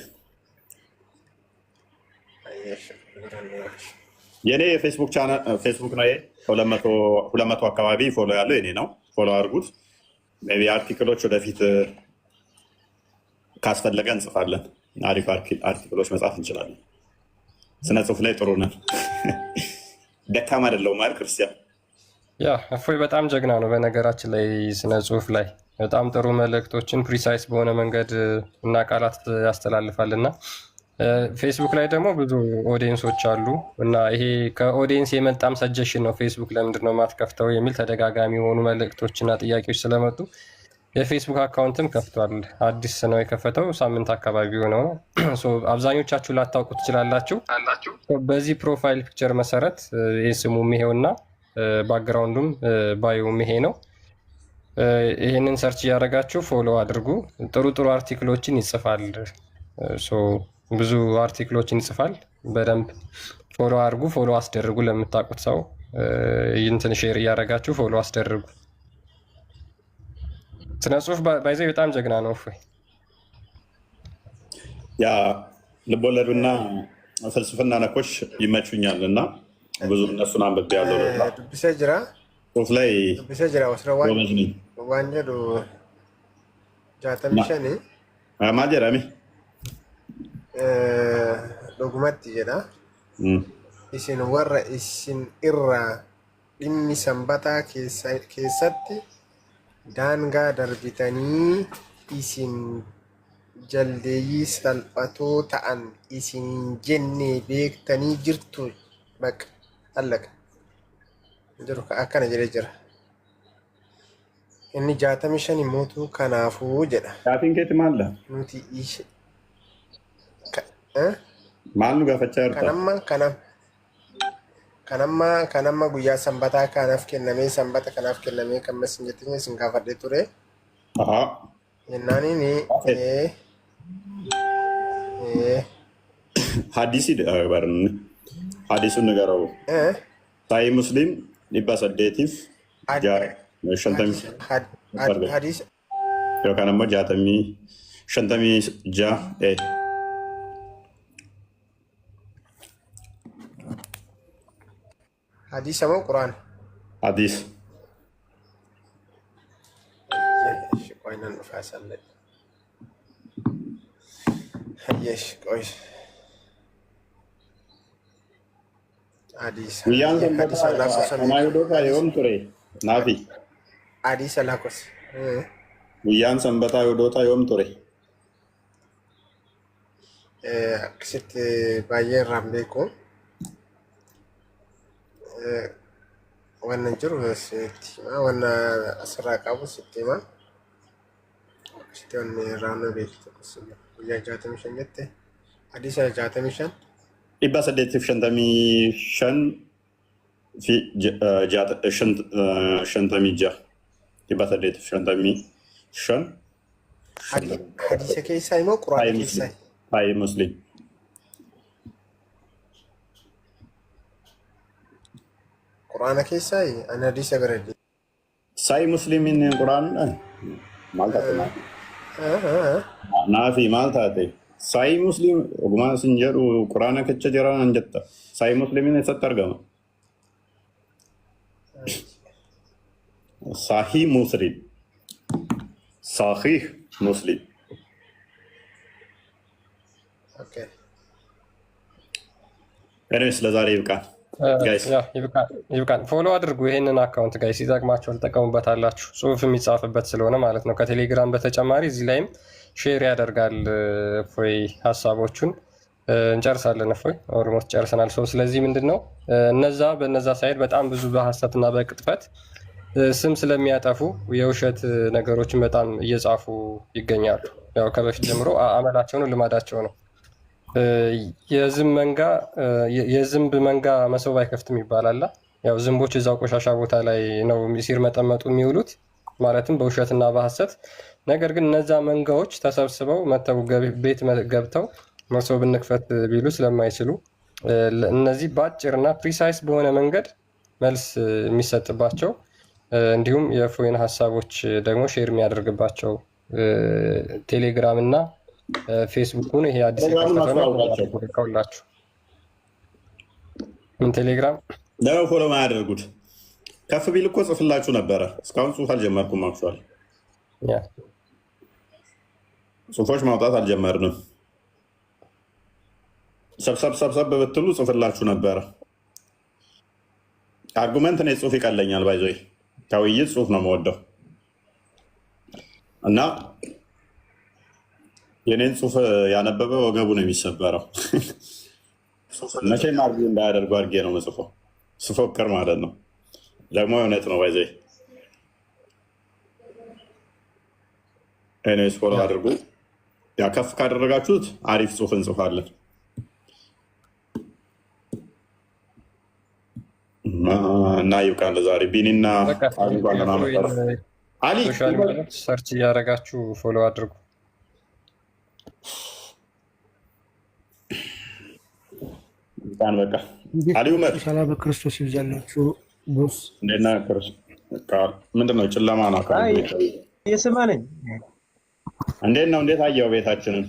የኔ የፌስቡክ ቻናል ፌስቡክ ነው። 200 አካባቢ ፎሎ ያለው የኔ ነው። ፎሎ አድርጉት። ሜይ ቢ አርቲክሎች ወደፊት ካስፈለገ እንጽፋለን። አሪፍ አርቲክሎች መጻፍ እንችላለን። ስነ ጽሁፍ ላይ ጥሩ ነን። ደካማ አይደለሁም ማለት ክርስቲያን። ያ እፎይ በጣም ጀግና ነው። በነገራችን ላይ ስነ ጽሁፍ ላይ በጣም ጥሩ መልእክቶችን ፕሪሳይስ በሆነ መንገድ እና ቃላት ያስተላልፋል እና ፌስቡክ ላይ ደግሞ ብዙ ኦዲየንሶች አሉ እና ይሄ ከኦዲየንስ የመጣም ሰጀሽን ነው። ፌስቡክ ለምንድን ነው የማትከፍተው የሚል ተደጋጋሚ የሆኑ መልእክቶችና ጥያቄዎች ስለመጡ የፌስቡክ አካውንትም ከፍቷል። አዲስ ነው የከፈተው፣ ሳምንት አካባቢ ሆነው ነው። አብዛኞቻችሁ ላታውቁ ትችላላችሁ። በዚህ ፕሮፋይል ፒክቸር መሰረት ይህ ስሙም ይሄውና ባክግራውንዱም ባዩም ይሄ ነው። ይህንን ሰርች እያደረጋችሁ ፎሎ አድርጉ። ጥሩ ጥሩ አርቲክሎችን ይጽፋል። ብዙ አርቲክሎችን ይጽፋል። በደንብ ፎሎ አድርጉ፣ ፎሎ አስደርጉ። ለምታውቁት ሰው እንትን ሼር እያደረጋችሁ ፎሎ አስደርጉ። ስነ ጽሁፍ ባይዘ በጣም ጀግና ነው። እፎይ ያ ልቦለዱና ፍልስፍና ነኮች ይመቹኛል እና ብዙ እነሱን አንብቤ ያለው ዱብሴ ጅራ ጽሁፍ ላይ ዱብሴ ጅራ ወስረዋን ዋንጀዱ ጃተሚሸኒ ማጀራሚ dhugumatti jedha isin warra isin irraa dhimmi sanbataa keessatti daangaa darbitanii isin jaldeeyyii salphatoo ta'an isin jenne beektanii jirtu baqa allaqa jiru akkana jedhee jira. Inni 65 mootuu kanaafuu jedha. Saatiin keetti maalla? Nuti maal nu gaafachaa jirta? Kanamma guyyaa sanbataa kanaaf kennamee sanbata kanaaf kennamee kan masin jettanii isin gaafadhee ture. Jennaaniin ሀዲሲ ባርን ሀዲሱን ንገረው። ሳይ ሙስሊም 8ቲፍ yookaan ammoo 56 hadis sama Quran hadis ቆይ ነን ፋሳለ yes ቆይ hadis yoom ture naafi hadis alakos guyyaan sanbataa yoodota yoom ture akkasitti baay'ee irraan beeku wannan jiru wannan asirraa qabu sittima wanni raanoo beektu guyyaa 65 jette hadiisa 65 dhibba 855 fi 56 dhibba 855 hadiisa keessaa immoo quraana keessaa Sahih Muslim quraana keessaa ani hadiisa baradhe Sahih Muslimin quraan maal taate naafi maal taate Sahih Muslim ogumaa sin jedhu quraana kecha jiraan jetta Sahih Muslimin eessatti argama Sahih Muslim Sahih Muslim okay Anyways ለዛሬ ይብቃል ጋይስ ይብቃል ፎሎ አድርጉ ይሄንን አካውንት ጋይስ ይጠቅማችኋል ተጠቀሙበታላችሁ ጽሁፍ የሚጻፍበት ስለሆነ ማለት ነው ከቴሌግራም በተጨማሪ እዚህ ላይም ሼር ያደርጋል ፎይ ሐሳቦቹን እንጨርሳለን ፎይ ኦልሞስት ጨርሰናል ስለዚህ ምንድነው በነዛ ሳይድ በጣም ብዙ በሐሰትና በቅጥፈት ስም ስለሚያጠፉ የውሸት ነገሮችን በጣም እየጻፉ ይገኛሉ ያው ከበፊት ጀምሮ አመላቸው ነው ልማዳቸው ነው የዝንብ መንጋ መሰብ አይከፍትም ይባላል ያው ዝንቦች እዛው ቆሻሻ ቦታ ላይ ነው ሲር መጠመጡ የሚውሉት ማለትም በውሸትና በሐሰት ነገር ግን እነዛ መንጋዎች ተሰብስበው መተው ቤት ገብተው መሰብ እንክፈት ቢሉ ስለማይችሉ እነዚህ ባጭርና ፕሪሳይስ በሆነ መንገድ መልስ የሚሰጥባቸው እንዲሁም የፎይን ሐሳቦች ደግሞ ሼር የሚያደርግባቸው ቴሌግራም እና ፌስቡክን ይሄ አዲስ ከፈተናላችሁ ምን ቴሌግራም ነው ፎሎ ማያደርጉት ከፍ ቢል እኮ ጽፍላችሁ ነበረ እስካሁን ጽሁፍ አልጀመርኩም አክቹአሊ ጽሁፎች ማውጣት አልጀመርንም ሰብሰብ ብትሉ ጽፍላችሁ ነበረ አርጉመንት ነው ጽሁፍ ይቀለኛል ባይዞይ ከውይይት ጽሁፍ ነው የምወደው እና የኔን ጽሁፍ ያነበበ ወገቡ ነው የሚሰበረው መቼም አርጊ እንዳያደርጉ አድርጌ ነው መጽፈው ስፎክር ማለት ነው ደግሞ እውነት ነው ባይዘይ ኤኒዌይስ ፎሎ አድርጉ ያ ከፍ ካደረጋችሁት አሪፍ ጽሁፍ እንጽፋለን እና ይብቃል ዛሬ ቢኒና አሊ ሰርች እያደረጋችሁ ፎሎ አድርጉ ታን በቃ አሊ ኡመር ሰላም በክርስቶስ ይብዛላችሁ ቦስ እንደና ምንድነው ጨለማ ነው አካባቢ የስማ ነኝ እንዴት አየኸው ቤታችንን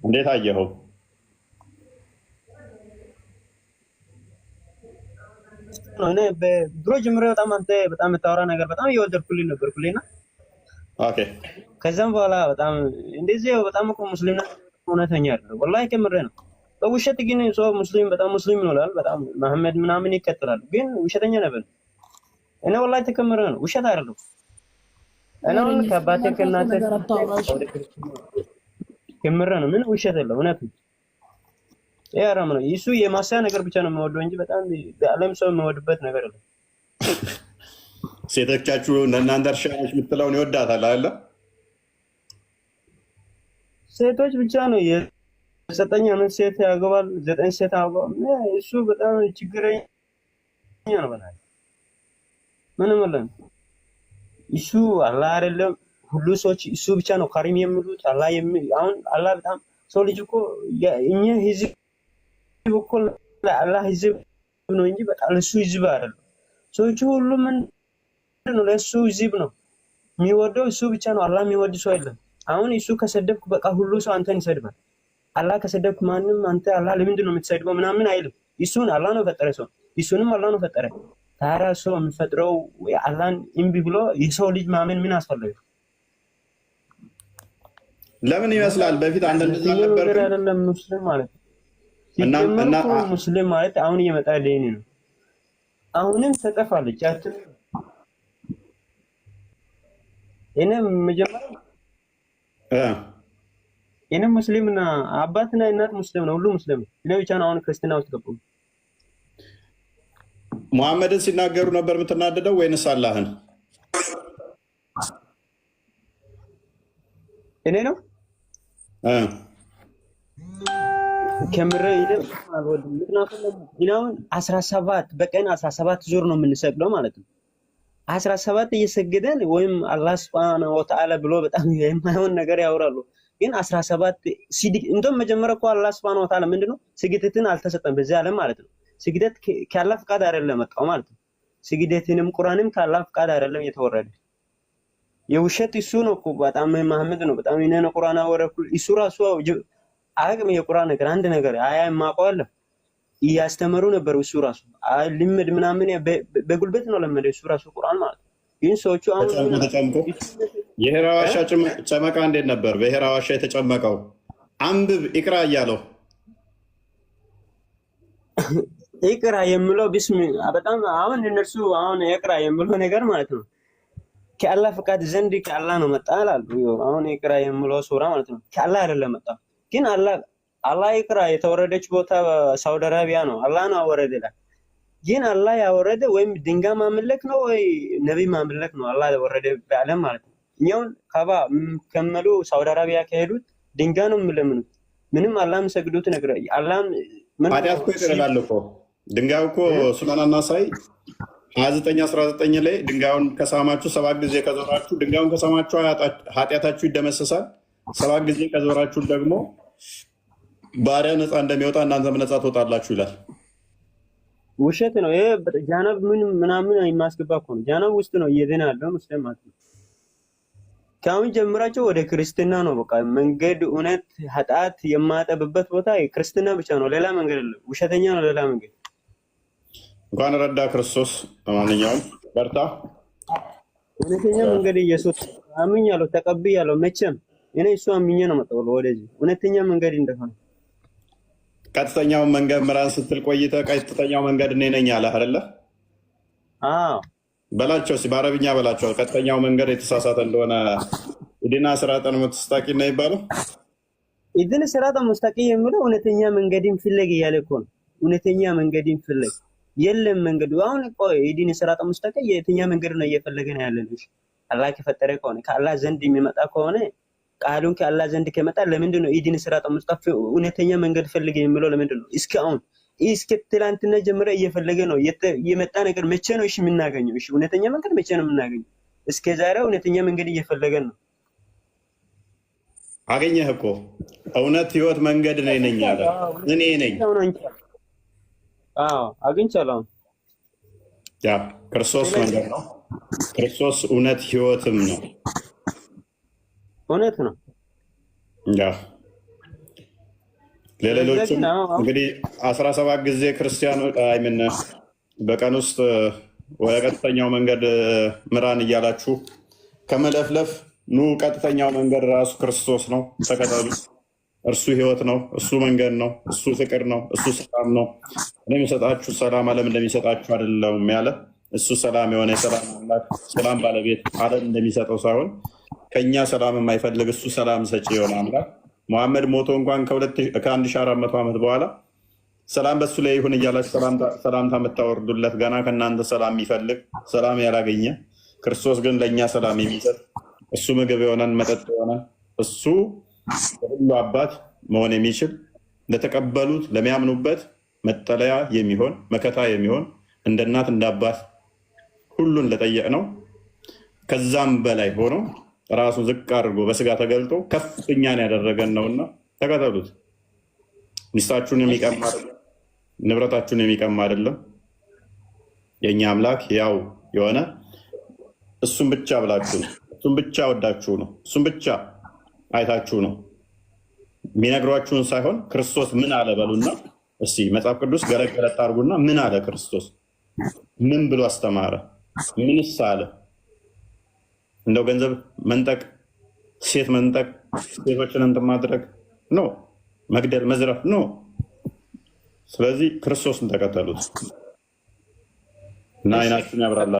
እንዴት አየኸው እኔ በድሮ ጀምሮ በጣም የምታወራ ነገር በጣም እየወደድኩልኝ ነበርኩልኝና ኦኬ ከዛም በኋላ በጣም እንደዚህ በጣም እኮ ሙስሊም እውነተኛ አይደለም ወላሂ ከምሬ ነው በውሸት ግን ሰው በጣም ሙስሊም ይኖራል በጣም መሐመድ ምናምን ይከተላል ግን ውሸተኛ ነበር እኔ ወላሂ ተከምረ ነው ውሸት አይደለም እኔ ከአባቴ ከእናቴ ከምሬ ነው ምን ውሸት የለም እውነት ነው ያራም ነው እሱ የማሳያ ነገር ብቻ ነው የሚወደው እንጂ በጣም በዓለም ሰው የሚወድበት ነገር የለም ሴቶቻችሁ እናንተ እርሻዎች የምትለውን ይወዳታል አይደል ሴቶች ብቻ ነው የዘጠኝ ዓመት ሴት ያገባል 9 ሴት ያገባል እሱ በጣም ችግረኛ ነው በላይ ምንም አይደለም እሱ አላህ አይደለም ሁሉ ሰዎች እሱ ብቻ ነው ካሪም የሚሉት አላህ አሁን አላህ በጣም ሰው ልጅ እኮ እኛ ህዝብ እኮ አላህ ህዝብ ነው እንጂ በጣም እሱ ህዝብ አይደለም ሰዎች ሁሉ ምንድነው ለሱ ህዝብ ነው የሚወደው እሱ ብቻ ነው አላህ የሚወድ ሰው የለም አሁን እሱ ከሰደብኩ በቃ ሁሉ ሰው አንተን ይሰድባል አላህ ከሰደብኩ ማንም አንተ አላህ ለምንድን ነው የምትሰድበው ምናምን አይልም እሱን አላህ ነው ፈጠረ ሰው እሱንም አላህ ነው ፈጠረ ታራ ሰው የሚፈጥረው አላህን እምቢ ብሎ የሰው ልጅ ማመን ምን አስፈልገው ለምን ይመስላል በፊት አንድ እንደዛ ነበር አይደለም ሙስሊም ማለት እና ሙስሊም ማለት አሁን እየመጣ ለኔ ነው አሁንም ተጠፋለች አትል እኔ መጀመሪያ እኔ ሙስሊምና አባትና እናት ሙስሊም ነው ሁሉ ሙስሊም ነው ብቻ ነው አሁን ክርስቲና ውስጥ ገቡ ሙሐመድን ሲናገሩ ነበር የምትናደደው ወይንስ አላህን? እኔ ነው ከምረ ይደም አልወድም። ምክንያቱም ዲናውን 17 በቀን 17 ዙር ነው የምንሰግደው ማለት ነው። 17 እየሰገደን ወይም አላህ Subhanahu Wa Ta'ala ብሎ በጣም የማይሆን ነገር ያወራሉ። ግን 17 ሲዲቅ እንደም መጀመሪያ እኮ አላህ Subhanahu Wa Ta'ala ምንድነው ስግደትን አልተሰጠም በዚህ ዓለም ማለት ነው። ስግደት ከአላህ ፍቃድ አይደለም መጣው ማለት ነው። ስግደትንም ቁርአንም ከአላህ ፍቃድ አይደለም የተወረደ የውሸት እሱ ነው እኮ በጣም መሐመድ ነው በጣም የኔ ቁርአን አወረኩ እሱ ራሱ አቅም የቁርአን ነገር አንድ ነገር አያ ማቋለ እያስተመሩ ነበር እሱ ራሱ ልምድ ምናምን በጉልበት ነው ለመደ እሱ ራሱ ቁርአን ማለት ግን ሰዎቹ አሁን ተጨምቆ የሄራ ዋሻ ጨመቃ እንዴት ነበር? በሄራ ዋሻ የተጨመቀው አንብብ ኢቅራ እያለው ኢቅራ የሚለው ቢስሚ በጣም አሁን እነሱ አሁን ኢቅራ የሚለው ነገር ማለት ነው ከአላህ ፍቃድ ዘንድ ከአላህ ነው መጣላሉ። አሁን ኢቅራ የሚለው ሱራ ማለት ነው ከአላህ አይደለም መጣ ግን አላህ ኢቅራ የተወረደች ቦታ ሳውዲ አረቢያ ነው። አላህ ነው አወረደላት። ግን አላህ ያወረደ ወይም ድንጋይ ማምለክ ነው ወይ ነብይ ማምለክ ነው አላህ ያወረደ በአለም ማለት ነው። እኛውን ካባ ከመሉ ሳውዲ አረቢያ ከሄዱት ድንጋይ ነው የሚለምኑት። ምንም አላህም ሰግዱት ነገር አላህም ምን ኃጢአት እኮ ይቀርላል እኮ ድንጋዩ እኮ ሱናናና ሳይ 29:19 ላይ ድንጋዩን ከሳማችሁ 7 ጊዜ ከዞራችሁ ድንጋዩን ከሳማችሁ ኃጢአታችሁ ይደመሰሳል። 7 ጊዜ ከዞራችሁ ደግሞ ባሪያ ነፃ እንደሚወጣ እናንተም ነፃ ትወጣላችሁ ይላል። ውሸት ነው ይሄ። ጃናብ ምናምን የማስገባ እኮ ነው። ጃናብ ውስጥ ነው እየደና ያለው ሙስሊም ማለት ነው። ከአሁን ጀምራቸው ወደ ክርስትና ነው በቃ መንገድ እውነት ኃጢአት የማጠብበት ቦታ ክርስትና ብቻ ነው። ሌላ መንገድ የለም። ውሸተኛ ነው ሌላ መንገድ። እንኳን ረዳ ክርስቶስ። ለማንኛውም በርታ። እውነተኛ መንገድ ኢየሱስ አምኛለሁ ተቀብያለሁ። መቼም እኔ እሱ አምኜ ነው መጣው ወደዚህ እውነተኛ መንገድ እንደሆነ ቀጥተኛው መንገድ ምራን ስትል ቆይተ ቀጥተኛው መንገድ እኔ ነኝ አለህ አይደለ? አዎ በላቸው በአረብኛ በላቸው። ቀጥተኛው መንገድ የተሳሳተ እንደሆነ ኢዲና ሲራጠል ሙስተቂም ነው ይባላል። ኢዲና ሲራጠል ሙስተቂም የሚለው እውነተኛ መንገድን ፍለግ እያለ እኮ ነው። እውነተኛ መንገድን ፍለግ የለም መንገዱ አሁን ቆይ ኢዲና ሲራጠል ሙስተቂም የትኛ መንገድ ነው እየፈለገን ያለነው? አላህ ከፈጠረ ከሆነ ከአላህ ዘንድ የሚመጣ ከሆነ ቃሉን ከአላህ ዘንድ ከመጣ ለምንድን ነው ኢዲና ሲራጠል ሙስተቂም እውነተኛ መንገድ ፈልግ የሚለው ለምንድን ነው? እስካሁን እስከ ትላንትና ጀምረ እየፈለገ ነው የመጣ ነገር መቼ ነው እሺ የምናገኘው? እሺ እውነተኛ መንገድ መቼ ነው የምናገኘው? እስከ ዛሬ እውነተኛ መንገድ እየፈለገን ነው። አገኘህ እኮ እውነት ህይወት መንገድ ነኝ አለ። እኔ ነኝ። አዎ አግኝቻለሁ። ያ ክርስቶስ መንገድ ነው። ክርስቶስ እውነት ህይወትም ነው። እውነት ነው። ያ ለሌሎችም እንግዲህ 17 ጊዜ ክርስቲያኑ አይምን በቀን ውስጥ ወደ ቀጥተኛው መንገድ ምራን እያላችሁ ከመለፍለፍ ኑ ቀጥተኛው መንገድ ራሱ ክርስቶስ ነው፣ ተከተሉ። እርሱ ህይወት ነው፣ እሱ መንገድ ነው፣ እሱ ፍቅር ነው፣ እሱ ሰላም ነው። እኔ የምሰጣችሁ ሰላም ዓለም እንደሚሰጣችሁ አይደለም ያለ እሱ ሰላም የሆነ የሰላም አምላክ ሰላም ባለቤት ዓለም እንደሚሰጠው ሳይሆን ከእኛ ሰላም የማይፈልግ እሱ ሰላም ሰጪ የሆነ አምላክ ሙሐመድ ሞቶ እንኳን ከ1400 ዓመት በኋላ ሰላም በሱ ላይ ይሁን እያላችሁ ሰላምታ የምታወርዱለት ገና ከእናንተ ሰላም የሚፈልግ ሰላም ያላገኘ ክርስቶስ ግን ለእኛ ሰላም የሚሰጥ እሱ ምግብ የሆነን መጠጥ የሆነን እሱ ሁሉ አባት መሆን የሚችል ለተቀበሉት ለሚያምኑበት መጠለያ የሚሆን መከታ የሚሆን እንደ እናት እንደ አባት ሁሉን ለጠየቅ ነው ከዛም በላይ ሆኖ ራሱን ዝቅ አድርጎ በስጋ ተገልጦ ከፍኛን ያደረገን ነውና ተከተሉት። ሚስታችሁን የሚቀማ አይደለም፣ ንብረታችሁን የሚቀማ አይደለም። የእኛ አምላክ ያው የሆነ እሱን ብቻ ብላችሁ ነው፣ እሱን ብቻ ወዳችሁ ነው፣ እሱን ብቻ አይታችሁ ነው። የሚነግሯችሁን ሳይሆን ክርስቶስ ምን አለ በሉና እስቲ መጽሐፍ ቅዱስ ገለገለጥ አድርጉና ምን አለ ክርስቶስ? ምን ብሎ አስተማረ? ምንስ አለ? እንደው ገንዘብ መንጠቅ፣ ሴት መንጠቅ፣ ሴቶችን እንትን ማድረግ ነው፣ መግደል፣ መዝረፍ ነው። ስለዚህ ክርስቶስን ተከተሉት እና አይናችሁን ያብራላ።